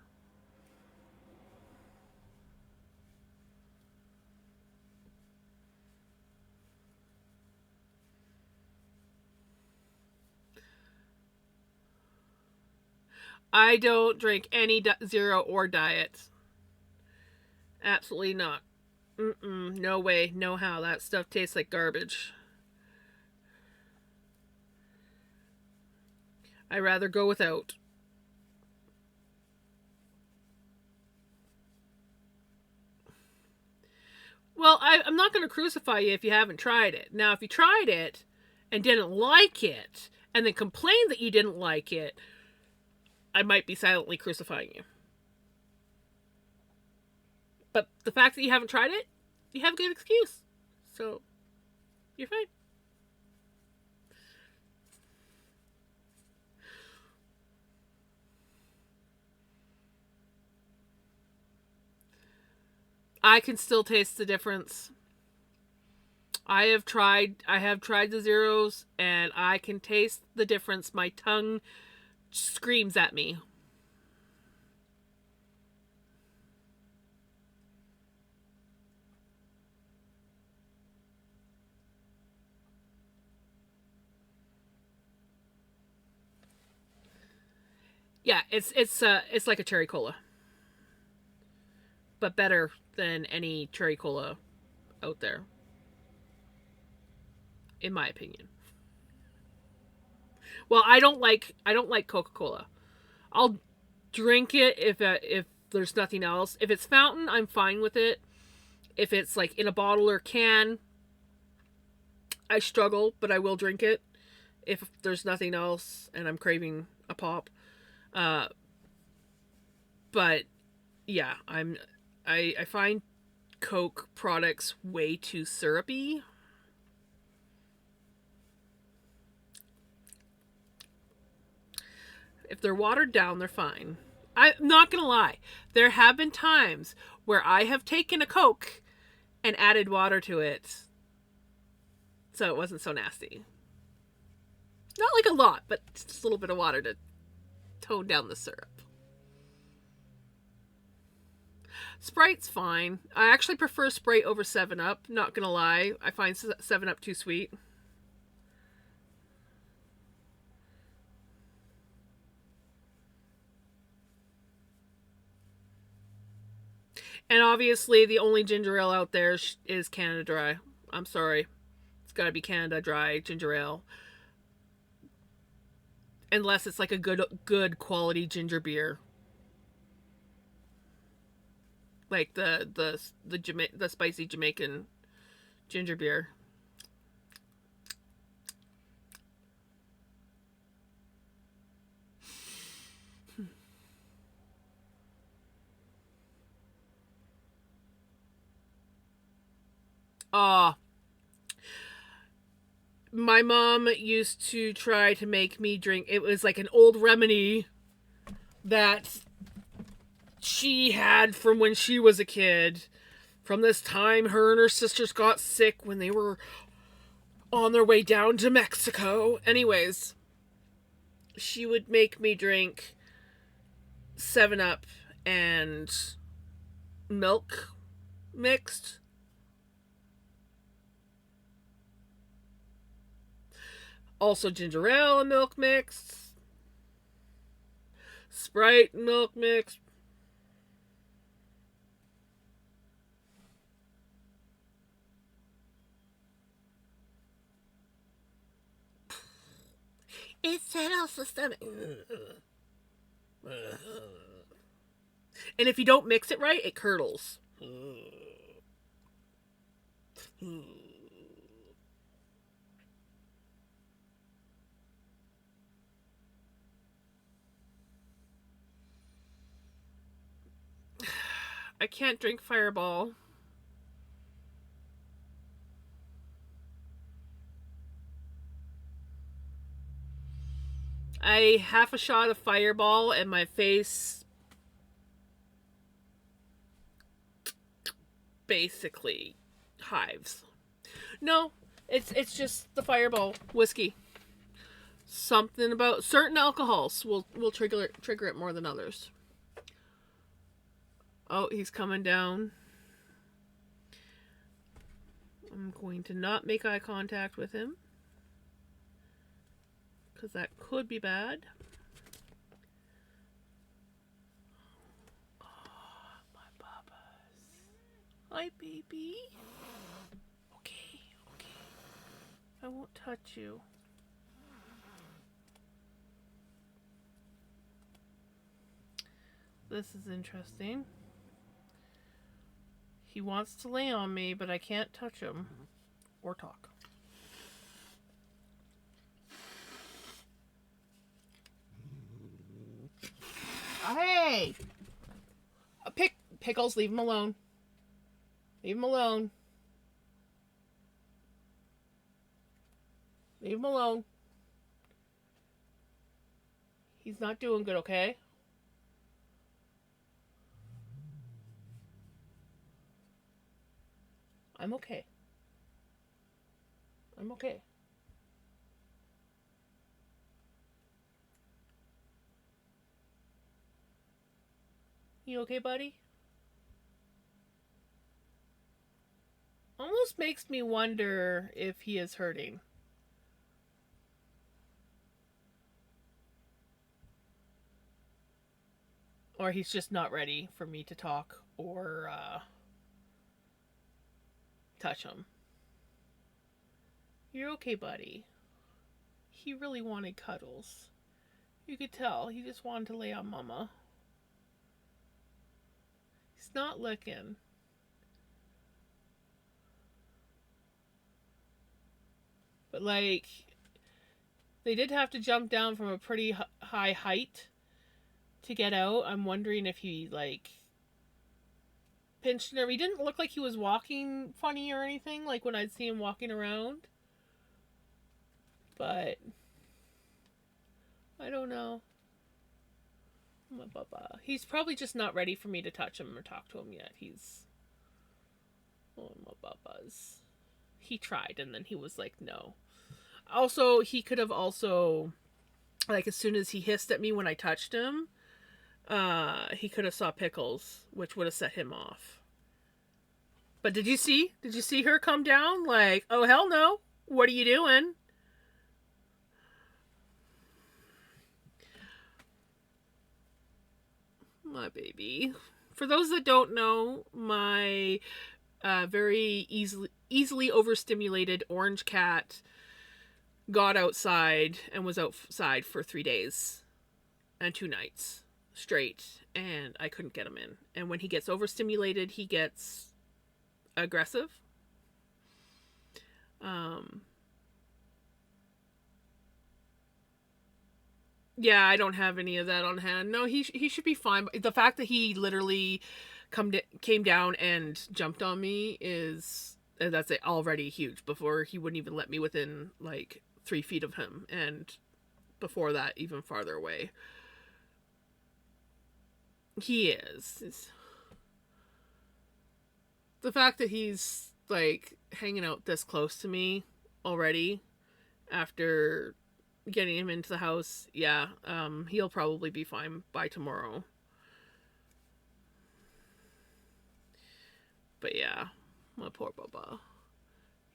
I don't drink any zero or diet. Absolutely not. No way, no how. That stuff tastes like garbage. I'd rather go without. Well, I'm not going to crucify you if you haven't tried it. Now, if you tried it and didn't like it, and then complained that you didn't like it, I might be silently crucifying you. But the fact that you haven't tried it, you have a good excuse. So, you're fine. I can still taste the difference. I have tried the zeros, and I can taste the difference. My tongue screams at me. Yeah, it's like a cherry cola, but better than any cherry cola out there, in my opinion. Well, I don't like Coca-Cola. I'll drink it if there's nothing else. If it's fountain, I'm fine with it. If it's like in a bottle or can, I struggle, but I will drink it if there's nothing else and I'm craving a pop. Uh, but yeah, I find Coke products way too syrupy. If they're watered down, they're fine. I'm not gonna lie. There have been times where I have taken a Coke and added water to it, so it wasn't so nasty. Not like a lot, but just a little bit of water to tone down the syrup. Sprite's fine. I actually prefer Sprite over 7 Up, not gonna lie. I find 7 Up too sweet. And obviously, the only ginger ale out there is Canada Dry. I'm sorry. It's gotta be Canada Dry ginger ale. Unless it's like a good quality ginger beer. Like the spicy Jamaican ginger beer. Ah, my mom used to try to make me drink. It was like an old remedy that she had from when she was a kid. From this time her and her sisters got sick when they were on their way down to Mexico. Anyways, she would make me drink 7 Up and milk mixed. Also ginger ale and milk mixed. Sprite and milk mixed. It settles the stomach. And if you don't mix it right, it curdles. I can't drink Fireball. I half a shot of Fireball and my face basically hives. No, it's just the Fireball whiskey. Something about certain alcohols will trigger it more than others. Oh, he's coming down. I'm going to not make eye contact with him, because that could be bad. Oh, my papas. Hi, baby. Okay. I won't touch you. This is interesting. He wants to lay on me, but I can't touch him or talk. Hey! Pickles, leave him alone. Leave him alone. Leave him alone. He's not doing good, okay? I'm okay. I'm okay. You okay, buddy? Almost makes me wonder if he is hurting. Or he's just not ready for me to talk or touch him. You're okay, buddy. He really wanted cuddles. You could tell he just wanted to lay on Mama. He's not licking. But, like, they did have to jump down from a pretty high height to get out. I'm wondering if he, like, pinched nerve. He didn't look like he was walking funny or anything, like when I'd see him walking around. But I don't know. My baba. He's probably just not ready for me to touch him or talk to him yet. He's... Oh, my babas. He tried and then he was like, no. Also, he could have also... Like, as soon as he hissed at me when I touched him, he could have saw Pickles, which would have set him off. But did you see? Did you see her come down? Like, oh, hell no. What are you doing? My baby. For those that don't know, my very easily overstimulated orange cat got outside and was outside for 3 days and 2 nights straight, and I couldn't get him in. And when he gets overstimulated, he gets aggressive. Yeah, I don't have any of that on hand. No, he should be fine. The fact that he literally came down and jumped on me is that's already huge. Before, he wouldn't even let me within like 3 feet of him, and before that, even farther away. He is. The fact that he's like hanging out this close to me already after getting him into the house, yeah, he'll probably be fine by tomorrow. But yeah, my poor Bubba.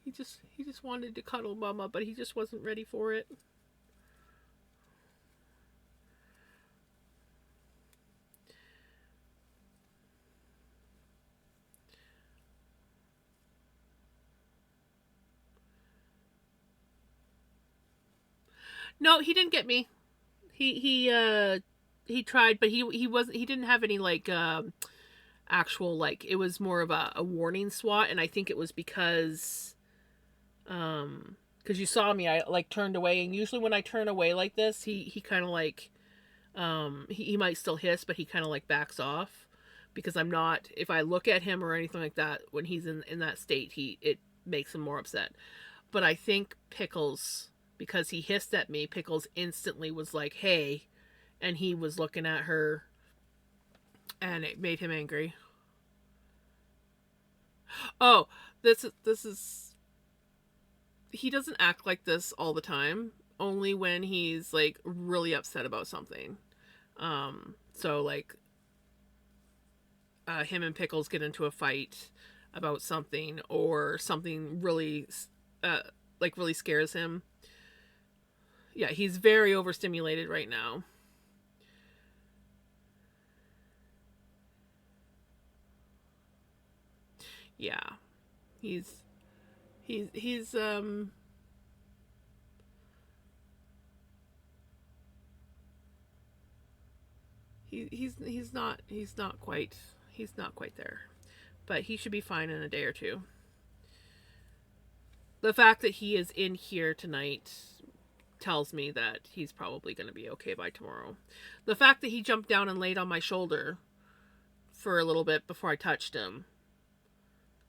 He just wanted to cuddle Mama, but he just wasn't ready for it. No, he didn't get me. He tried, but he didn't have any like actual like it was more of a warning swat, and I think it was because you saw me, I like turned away, and usually when I turn away like this, he kind of like he might still hiss, but he kind of like backs off because I'm not. If I look at him or anything like that when he's in that state, he it makes him more upset. But I think Pickles, because he hissed at me, Pickles instantly was like, "Hey," and he was looking at her, and it made him angry. Oh, this is he doesn't act like this all the time. Only when he's like really upset about something. So like him and Pickles get into a fight about something, or something really uh like really scares him. Yeah, he's very overstimulated right now. Yeah. He's he's he's not quite there. But he should be fine in a day or two. The fact that he is in here tonight tells me that he's probably going to be okay by tomorrow. The fact that he jumped down and laid on my shoulder for a little bit before I touched him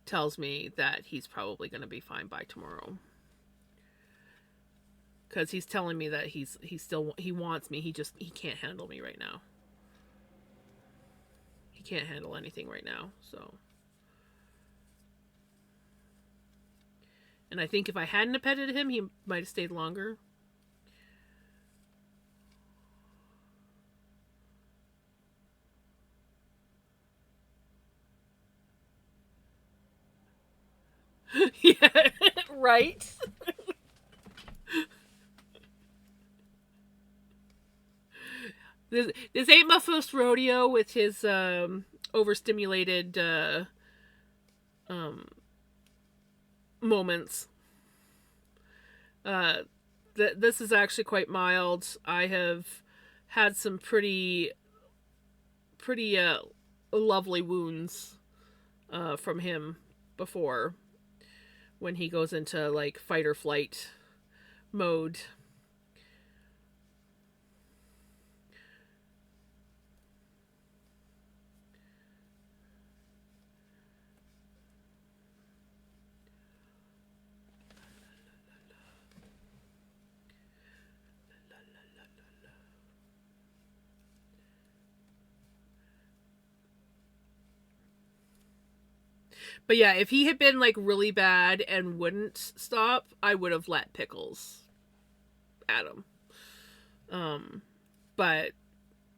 tells me that he's probably going to be fine by tomorrow. Because he's telling me that he still he wants me. He can't handle me right now. He can't handle anything right now. So, and I think if I hadn't have petted him, he might have stayed longer. Yeah, right. This ain't my first rodeo with his overstimulated um, moments. Uh, this is actually quite mild. I have had some pretty lovely wounds from him before when he goes into like fight or flight mode. But yeah, if he had been like really bad and wouldn't stop, I would have let Pickles at him. Um, but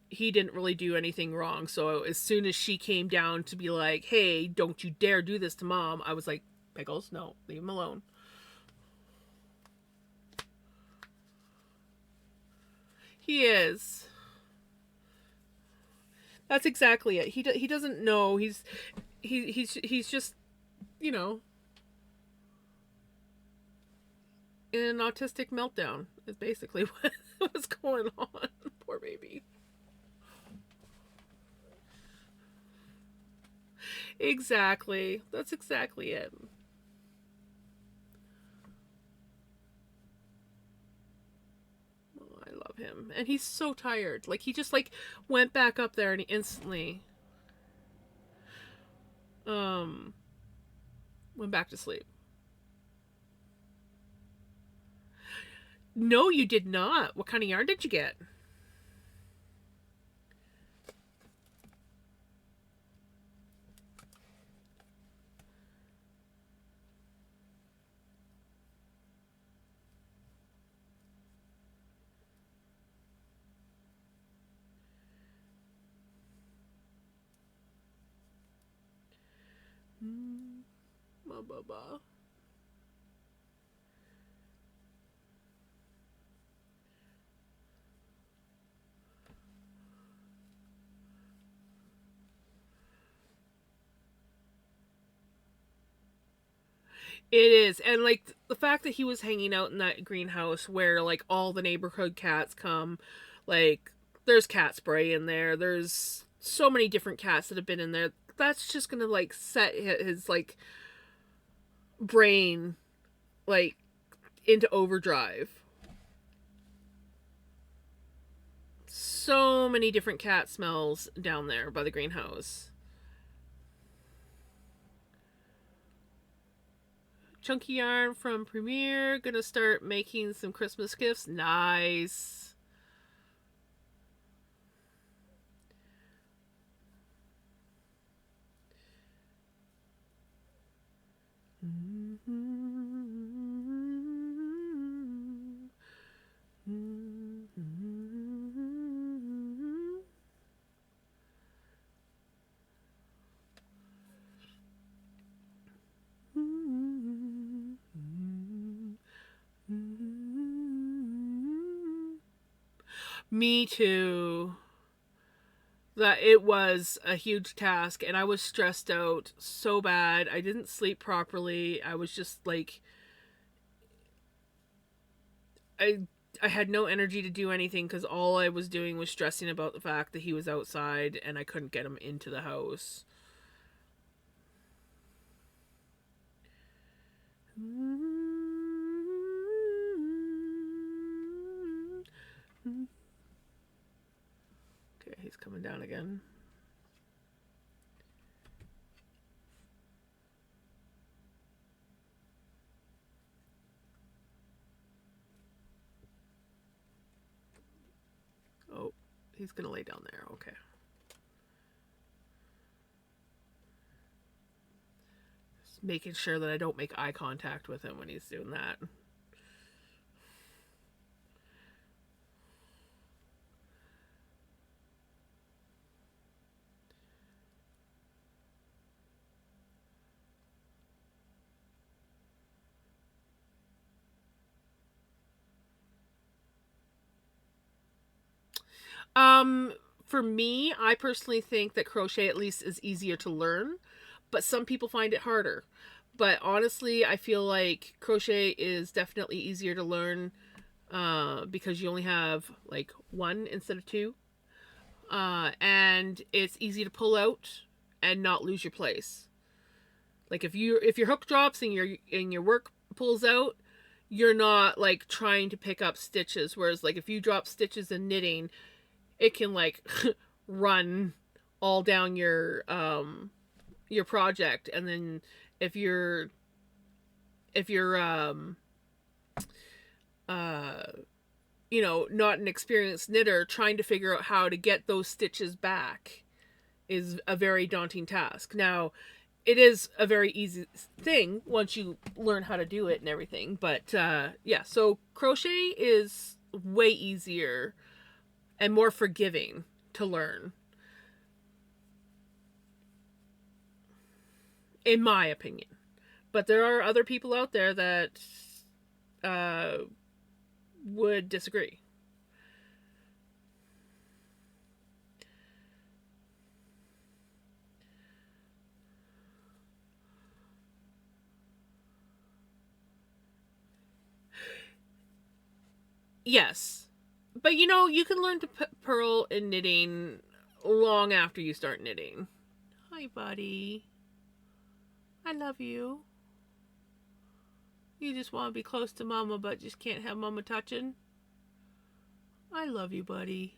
he didn't really do anything wrong. So as soon as she came down to be like, "Hey, don't you dare do this to mom," I was like, "Pickles, no, leave him alone." He is. That's exactly it. He doesn't know. He's just, you know, in an autistic meltdown. Is basically what's going on. Poor baby. Exactly. That's exactly it. Oh, I love him, and he's so tired. Like he just like went back up there and he instantly um went back to sleep. No, you did not. What kind of yarn did you get? Mm, blah, blah, blah. It is. And like the fact that he was hanging out in that greenhouse where like all the neighborhood cats come, like there's cat spray in there. There's so many different cats that have been in there. That's just going to like set his like brain like into overdrive. So many different cat smells down there by the greenhouse. Chunky yarn from Premiere. Gonna start making some Christmas gifts. Nice. Me too. That it was a huge task and I was stressed out so bad. I didn't sleep properly. I was just like I I had no energy to do anything cuz all I was doing was stressing about the fact that he was outside and I couldn't get him into the house. Okay, he's coming down again. Oh, he's gonna lay down there. Okay. Just making sure that I don't make eye contact with him when he's doing that. Um, for me, I personally think that crochet at least is easier to learn, but some people find it harder. But honestly, I feel like crochet is definitely easier to learn because you only have like one instead of two. And it's easy to pull out and not lose your place. Like if your hook drops and your work pulls out, you're not like trying to pick up stitches. Whereas like if you drop stitches in knitting, it can like run all down your project. And then if you're if you're uh you know, not an experienced knitter, trying to figure out how to get those stitches back is a very daunting task. Now, it is a very easy thing once you learn how to do it and everything. But yeah, so crochet is way easier and more forgiving to learn, in my opinion. But there are other people out there that uh, would disagree. Yes. But you know, you can learn to purl in knitting long after you start knitting. Hi, buddy. I love you. You just want to be close to Mama, but just can't have Mama touching. I love you, buddy.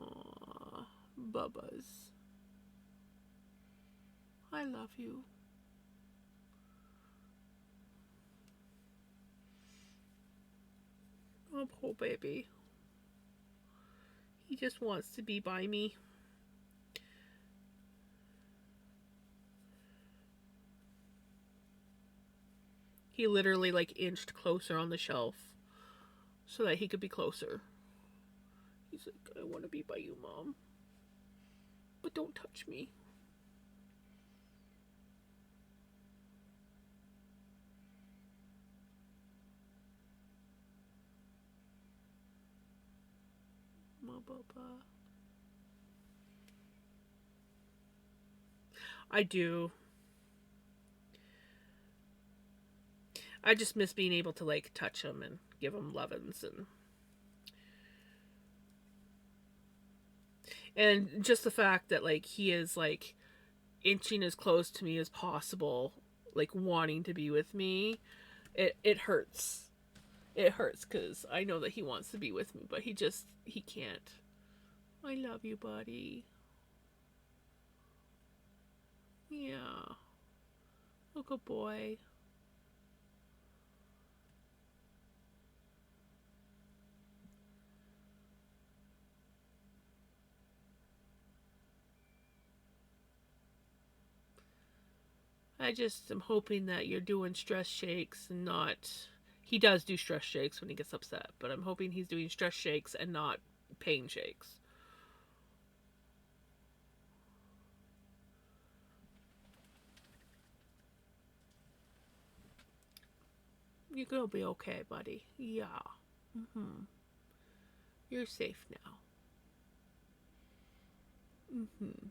Aww, Bubba's. I love you. Oh, poor baby. He just wants to be by me. He literally like inched closer on the shelf so that he could be closer. He's like, I want to be by you, Mom. But don't touch me. My Bubba. I do. I just miss being able to like touch him and give him lovin's and just the fact that like he is like inching as close to me as possible, like wanting to be with me. It hurts. It hurts because I know that he wants to be with me, but he can't. I love you, buddy. Yeah. Oh, good boy. I just am hoping that you're doing stress shakes and not. He does do stress shakes when he gets upset, but I'm hoping he's doing stress shakes and not pain shakes. You're gonna be okay, buddy. Yeah. Mm-hmm. You're safe now. Mm-hmm.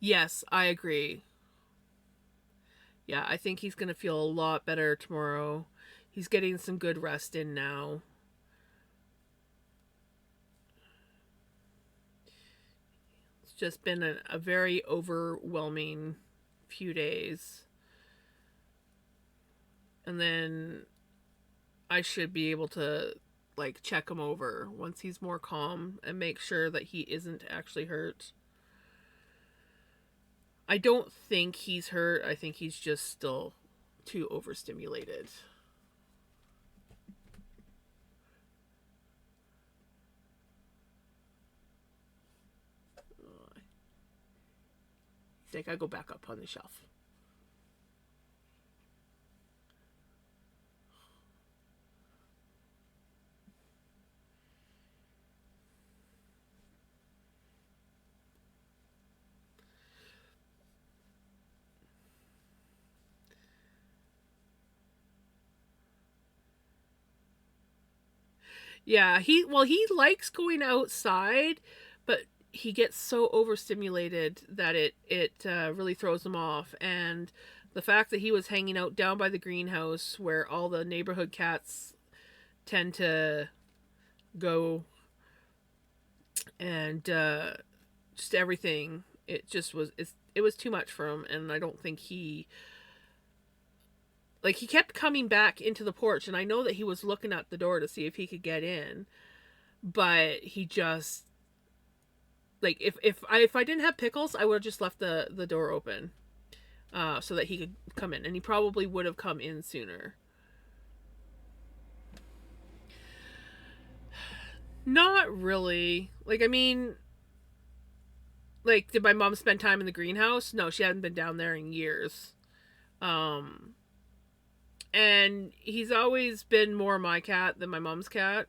Yes, I agree. Yeah, I think he's gonna feel a lot better tomorrow. He's getting some good rest in now. It's just been a very overwhelming few days. And then I should be able to like check him over once he's more calm and make sure that he isn't actually hurt. I don't think he's hurt. I think he's just still too overstimulated. He's like, I go back up on the shelf. Yeah, he likes going outside, but he gets so overstimulated that it really throws him off. And the fact that he was hanging out down by the greenhouse where all the neighborhood cats tend to go, and just everything, it was too much for him. And I don't think he kept coming back into the porch, and I know that he was looking at the door to see if he could get in, but he just like if I didn't have pickles, I would have just left the door open, so that he could come in, and he probably would have come in sooner. Not really. Like, I mean, like, did my mom spend time in the greenhouse? No, she hadn't been down there in years. Um, and he's always been more my cat than my mom's cat.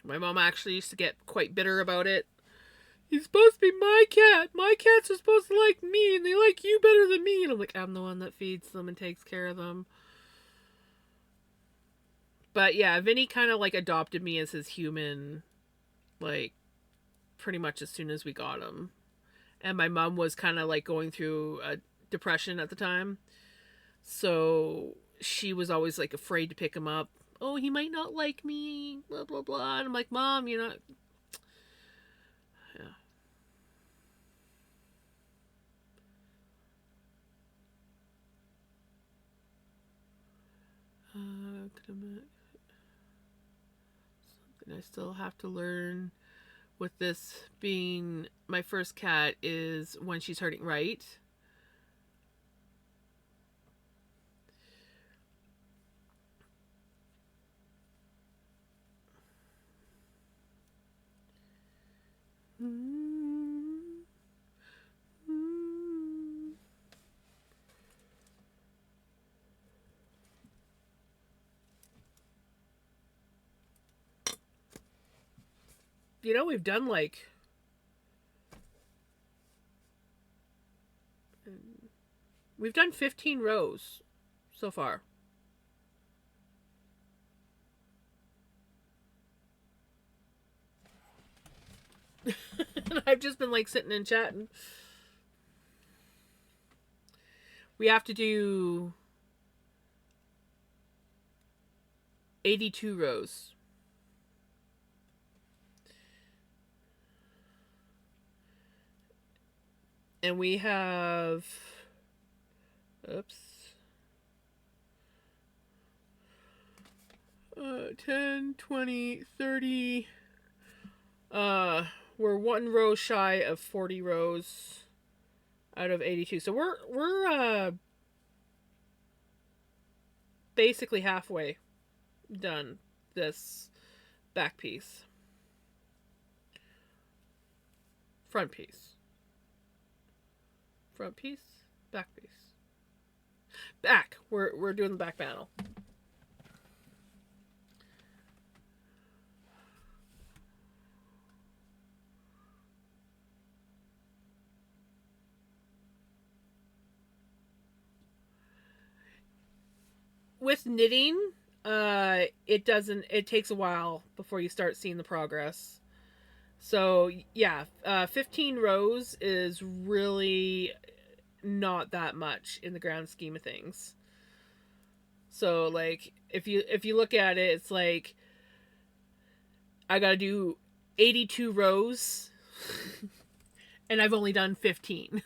My mom actually used to get quite bitter about it. He's supposed to be my cat. My cats are supposed to like me, and they like you better than me. And I'm like, I'm the one that feeds them and takes care of them. But yeah, Vinny kind of like adopted me as his human, like pretty much as soon as we got him. And my mom was kind of like going through a depression at the time, so she was always like afraid to pick him up. Oh, he might not like me, blah blah blah. And I'm like, Mom, you're not. Yeah. Something I still have to learn with this being my first cat is when she's hurting right. we've done like we've done 15 rows so far. And I've just been like sitting and chatting. We have to do 82 rows. And we have, oops, 10, 20, 30. We're one row shy of 40 rows out of 82. So we're basically halfway done this back piece. Front piece. Front piece, back piece. Back. We're doing the back panel. With knitting, it takes a while before you start seeing the progress. So yeah, 15 rows is really not that much in the grand scheme of things. So like if you look at it, it's like I gotta do 82 rows and I've only done 15.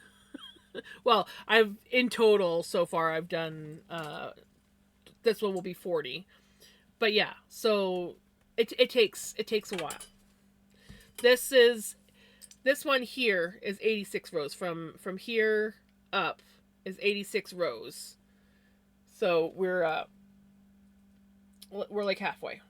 Well, I've in total so far I've done this one will be 40. But yeah, so it takes a while. This one here is 86 rows from here up is 86 rows. So we're like halfway.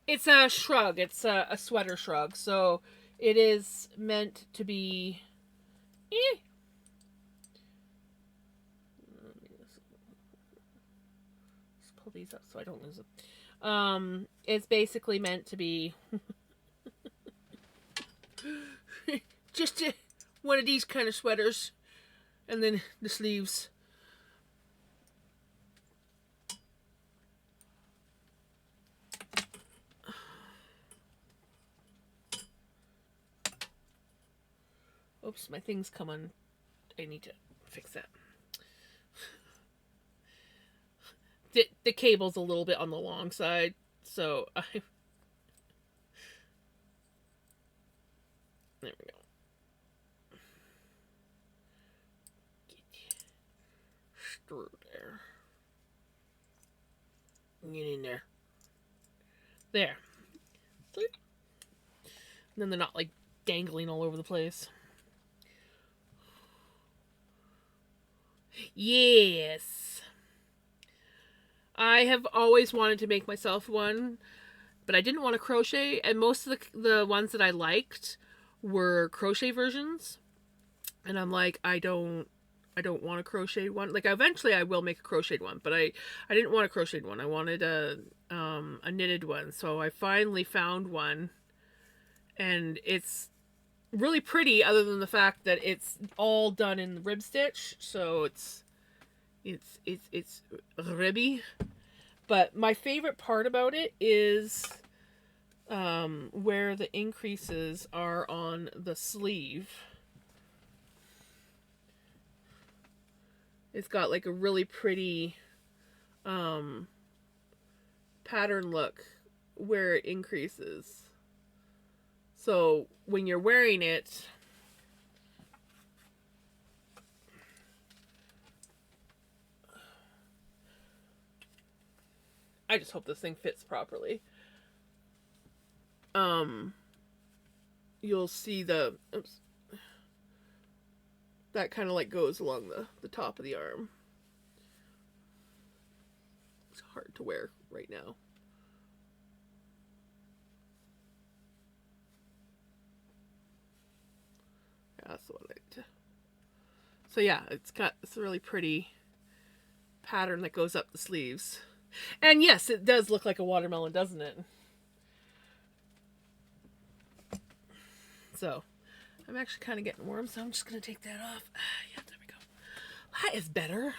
It's a shrug. It's a sweater shrug. So it is meant to be. Eh. Let's pull these up so I don't lose them. It's basically meant to be just one of these kind of sweaters, and then the sleeves. Oops, my thing's come on. I need to fix that. The cable's a little bit on the long side, so I. There we go. Get through there. Get in there. There. And then they're not like dangling all over the place. Yes. I have always wanted to make myself one, but I didn't want to crochet, and most of the ones that I liked were crochet versions. And I'm like, I don't want a crocheted one. Like eventually I will make a crocheted one, but I didn't want a crocheted one. I wanted a knitted one. So I finally found one, and it's really pretty other than the fact that it's all done in rib stitch. So it's ribby. But my favorite part about it is where the increases are on the sleeve. It's got like a really pretty um, pattern look where it increases. So when you're wearing it, I just hope this thing fits properly. Um, you'll see the oops, that kind of like goes along the top of the arm. It's hard to wear right now. Yeah, that's what I like to. So yeah, it's got this really pretty pattern that goes up the sleeves. And yes, it does look like a watermelon, doesn't it? So I'm actually kind of getting warm, so I'm just going to take that off. Yeah, there we go. That is better.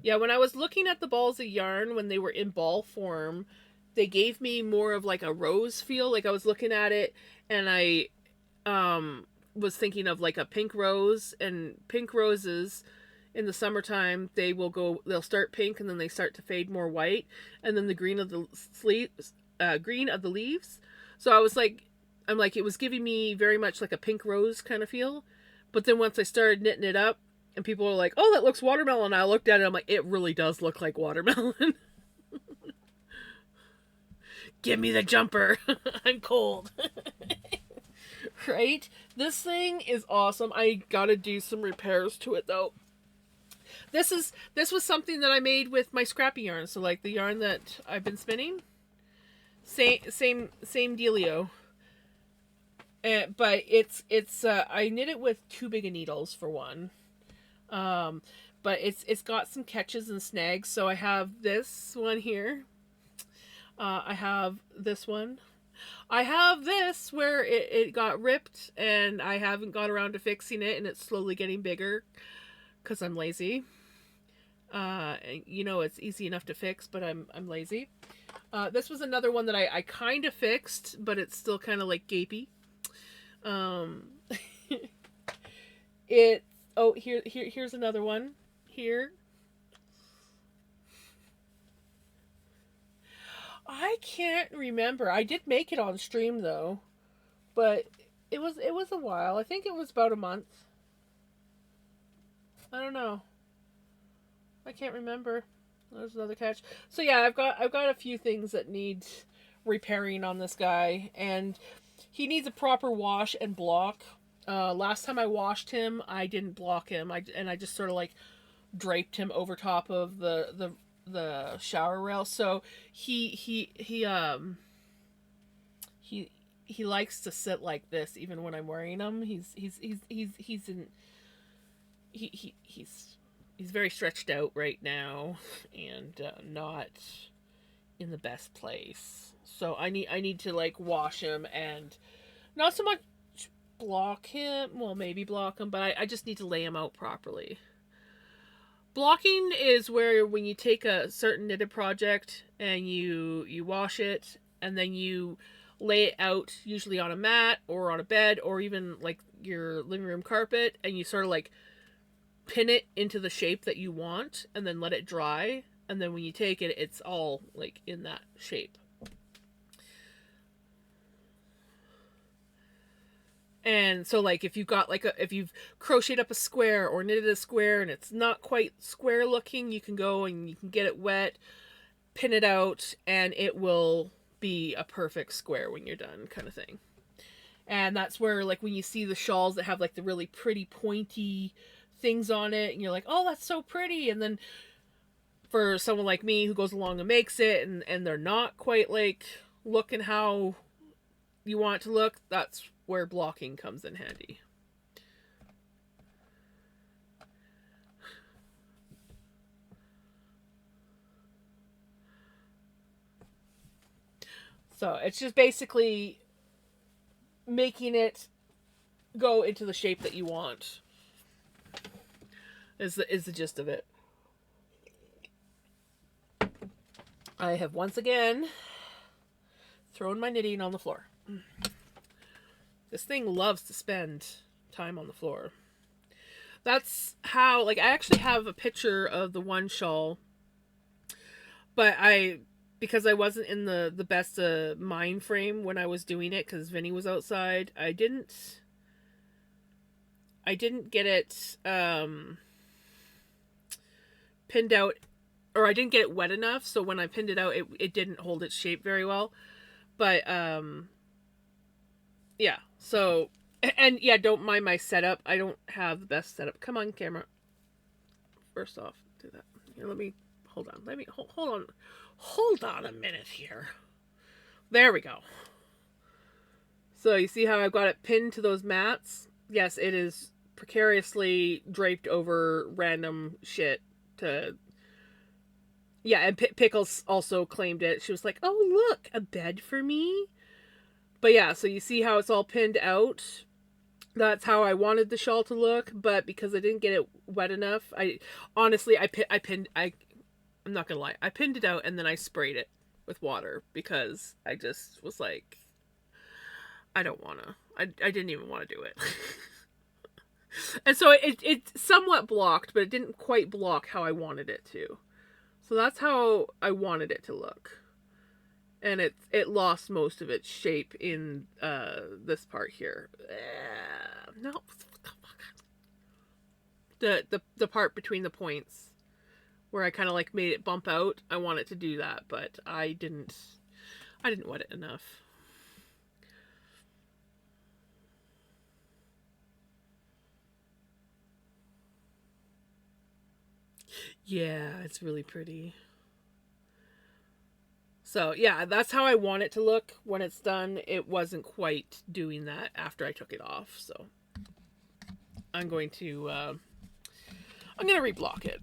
Yeah, when I was looking at the balls of yarn when they were in ball form, they gave me more of like a rose feel. Like I was looking at it and I was thinking of like a pink rose, and pink roses in the summertime they'll start pink and then they start to fade more white, and then the green of the sleeves green of the leaves. So I'm like, it was giving me very much like a pink rose kind of feel. But then once I started knitting it up and people were like, oh, that looks watermelon, I looked at it, I'm like, it really does look like watermelon. Give me the jumper. I'm cold. Right? This thing is awesome. I gotta do some repairs to it though. This was something that I made with my scrappy yarn. So like the yarn that I've been spinning, same dealio. But it's I knit it with too big of needles for one. Um, but it's got some catches and snags. So I have this one here. I have this one. I have this where it got ripped and I haven't got around to fixing it, and it's slowly getting bigger because I'm lazy. You know, it's easy enough to fix, but I'm lazy. This was another one that I kind of fixed, but it's still kind of like gapey. Um, it oh here's another one here. I can't remember. I did make it on stream though, but it was a while. I think it was about a month. I don't know. I can't remember. There's another catch. So yeah, I've got a few things that need repairing on this guy, and he needs a proper wash and block. Last time I washed him, I didn't block him. I just sort of like draped him over top of the shower rail. So he he likes to sit like this even when I'm wearing him. He's very stretched out right now and not in the best place. So I need to like wash him and not so much block him. Well, maybe block him, but I just need to lay him out properly. Blocking is where when you take a certain knitted project and you wash it and then you lay it out usually on a mat or on a bed or even like your living room carpet, and you sort of like pin it into the shape that you want and then let it dry, and then when you take it, it's all like in that shape. And so like if you've crocheted up a square or knitted a square and it's not quite square looking, you can go and you can get it wet, pin it out, and it will be a perfect square when you're done, kind of thing. And that's where like when you see the shawls that have like the really pretty pointy things on it and you're like, oh, that's so pretty, and then for someone like me who goes along and makes it and they're not quite like looking how you want it to look, that's where blocking comes in handy. So it's just basically making it go into the shape that you want. Is the gist of it. I have once again thrown my knitting on the floor. This thing loves to spend time on the floor. That's how, like, I actually have a picture of the one shawl, but because I wasn't in the best mind frame when I was doing it, because Vinny was outside, I didn't get it pinned out, or I didn't get it wet enough, so when I pinned it out, it didn't hold its shape very well. But yeah, so, and yeah, don't mind my setup. I don't have the best setup. Come on, camera. First off, do that. Here, let me hold on. Let me hold on a minute here. There we go. So you see how I've got it pinned to those mats? Yes, it is precariously draped over random shit to. Yeah, and Pickles also claimed it. She was like, "Oh, look, a bed for me." But yeah, so you see how it's all pinned out? That's how I wanted the shawl to look, but because I didn't get it wet enough, I'm not gonna lie, I pinned it out and then I sprayed it with water because I just was like, I don't wanna. I didn't even want to do it. And so it somewhat blocked, but it didn't quite block how I wanted it to. So that's how I wanted it to look. And it lost most of its shape in this part here. No, the part between the points where I kind of like made it bump out. I wanted to do that, but I didn't wet it enough. Yeah, it's really pretty. So yeah, that's how I want it to look when it's done. It wasn't quite doing that after I took it off, so I'm going to reblock it.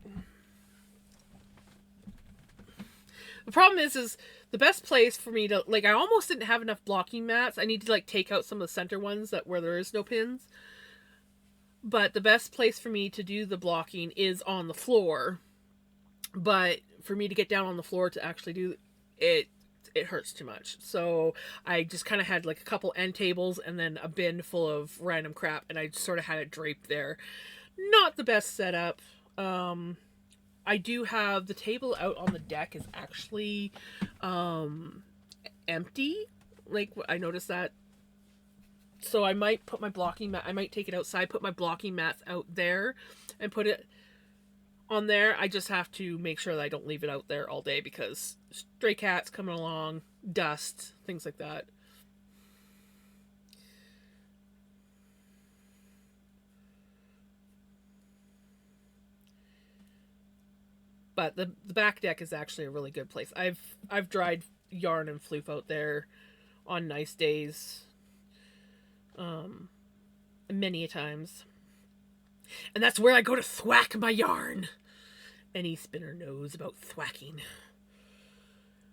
The problem is the best place for me to, like, I almost didn't have enough blocking mats. I need to like take out some of the center ones that where there is no pins. But the best place for me to do the blocking is on the floor. But for me to get down on the floor to actually do it, it hurts too much. So I just kind of had like a couple end tables and then a bin full of random crap, and I sort of had it draped there. Not the best setup. I do have the table out on the deck is actually empty. Like, I noticed that. So I might put my blocking mat, I might take it outside, put my blocking mats out there and put it on there. I just have to make sure that I don't leave it out there all day because stray cats coming along, dust, things like that. But the back deck is actually a really good place. I've dried yarn and floof out there on nice days, many times, and that's where I go to thwack my yarn. Any spinner knows about thwacking.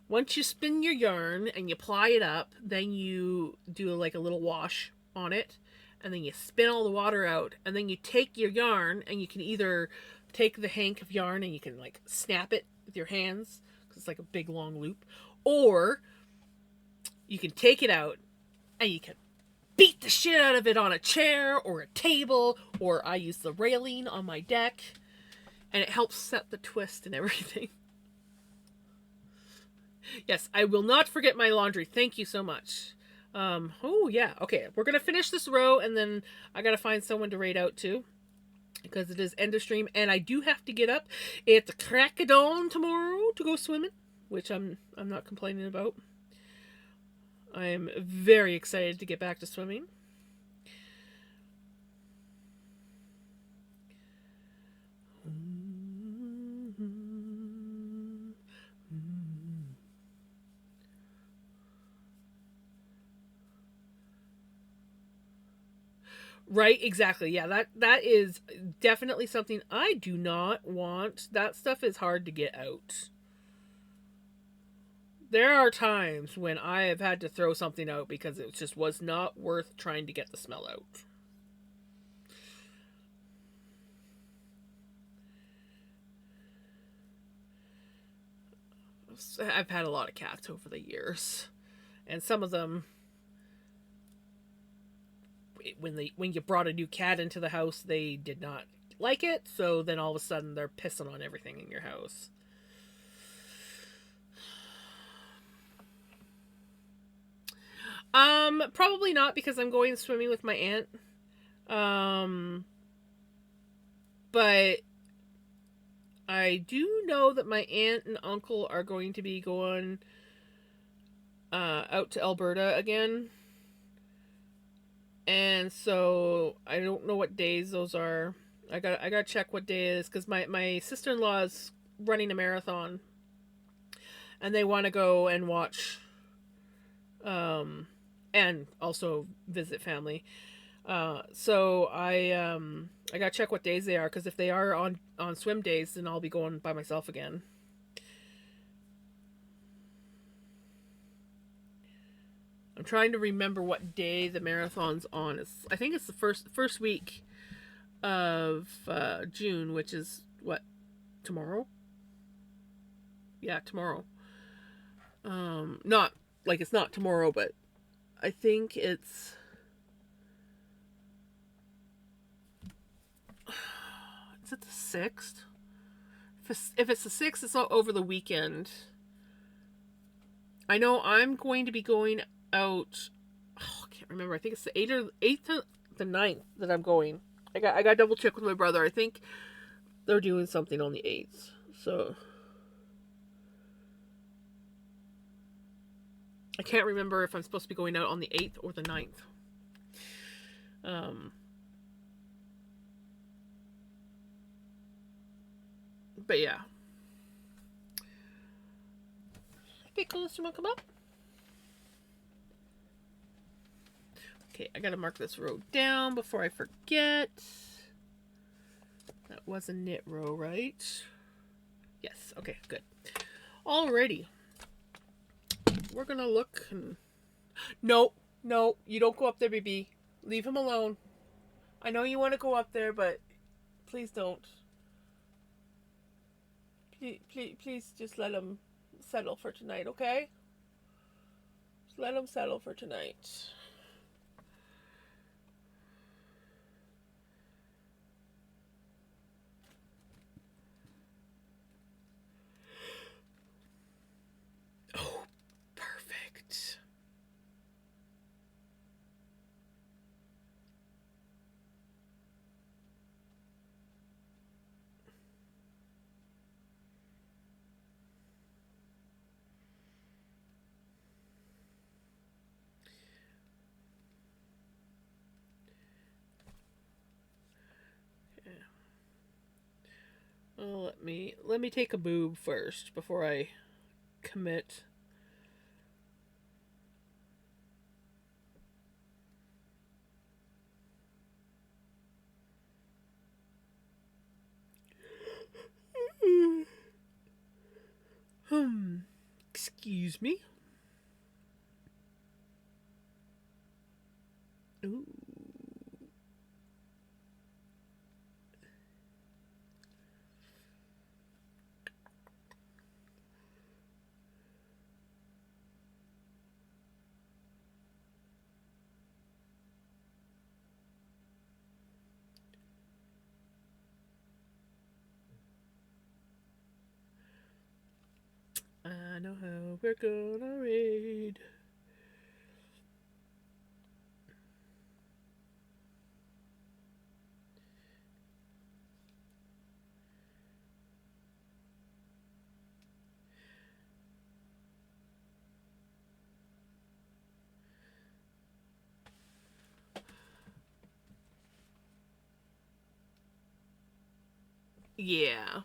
Once you spin your yarn and you ply it up, then you do like a little wash on it, and then you spin all the water out, and then you take your yarn and you can either take the hank of yarn and you can like snap it with your hands because it's like a big long loop, or you can take it out and you can beat the shit out of it on a chair or a table, or I use the railing on my deck, and it helps set the twist and everything. Yes, I will not forget my laundry. Thank you so much. Oh yeah, okay. We're gonna finish this row, and then I gotta find someone to raid out to because it is end of stream, and I do have to get up at the crack of dawn tomorrow to go swimming, which I'm not complaining about. I am very excited to get back to swimming. Right, exactly. Yeah, that is definitely something I do not want. That stuff is hard to get out. There are times when I have had to throw something out because it just was not worth trying to get the smell out. I've had a lot of cats over the years, and some of them, when you brought a new cat into the house, they did not like it. So then all of a sudden they're pissing on everything in your house. Probably not because I'm going swimming with my aunt. Um, but I do know that my aunt and uncle are going to be going out to Alberta again. And so I don't know what days those are. I got to check what day it is because my sister-in-law is running a marathon and they want to go and watch and also visit family. So I got to check what days they are because if they are on swim days, then I'll be going by myself again. I'm trying to remember what day the marathon's on. I think it's the first week of June, which is what, tomorrow? Yeah, tomorrow. Not like it's not tomorrow, but I think it's. Is it the 6th? If it's the 6th, it's not over the weekend. I know I'm going to be going out. Oh, I can't remember. I think it's the 8th to the 9th that I'm going. I got to double check with my brother. I think they're doing something on the 8th. So I can't remember if I'm supposed to be going out on the 8th or the 9th. But yeah. Pickles, you want to come up? Okay, I gotta mark this row down before I forget. That was a knit row, right? Yes, okay, good. Alrighty. We're gonna look and... No, you don't go up there, baby. Leave him alone. I know you want to go up there, but please don't. Please just let him settle for tonight, okay? Just let him settle for tonight. Oh, perfect. Oh, let me take a boob first before I commit. Excuse me. Ooh. I know how we're gonna raid. Yeah.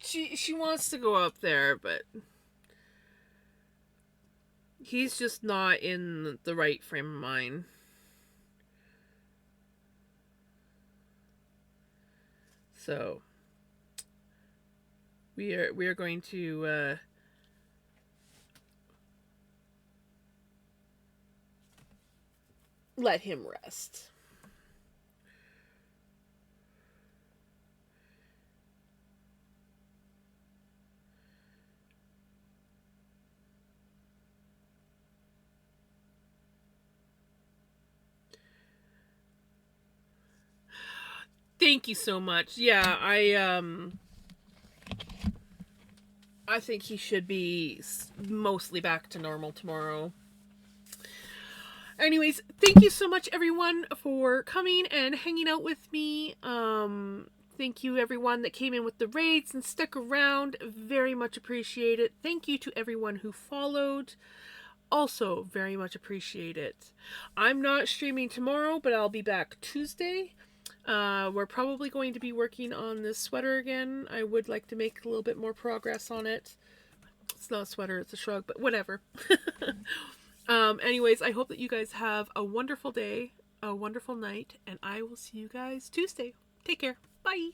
She wants to go up there, but he's just not in the right frame of mind. So we are going to let him rest. Thank you so much. Yeah, I think he should be mostly back to normal tomorrow. Anyways, thank you so much, everyone, for coming and hanging out with me. Thank you, everyone that came in with the raids and stuck around. Very much appreciate it. Thank you to everyone who followed. Also, very much appreciate it. I'm not streaming tomorrow, but I'll be back Tuesday. We're probably going to be working on this sweater again. I would like to make a little bit more progress on it. It's not a sweater, it's a shrug, but whatever. Anyways, I hope that you guys have a wonderful day, a wonderful night, and I will see you guys Tuesday. Take care. Bye.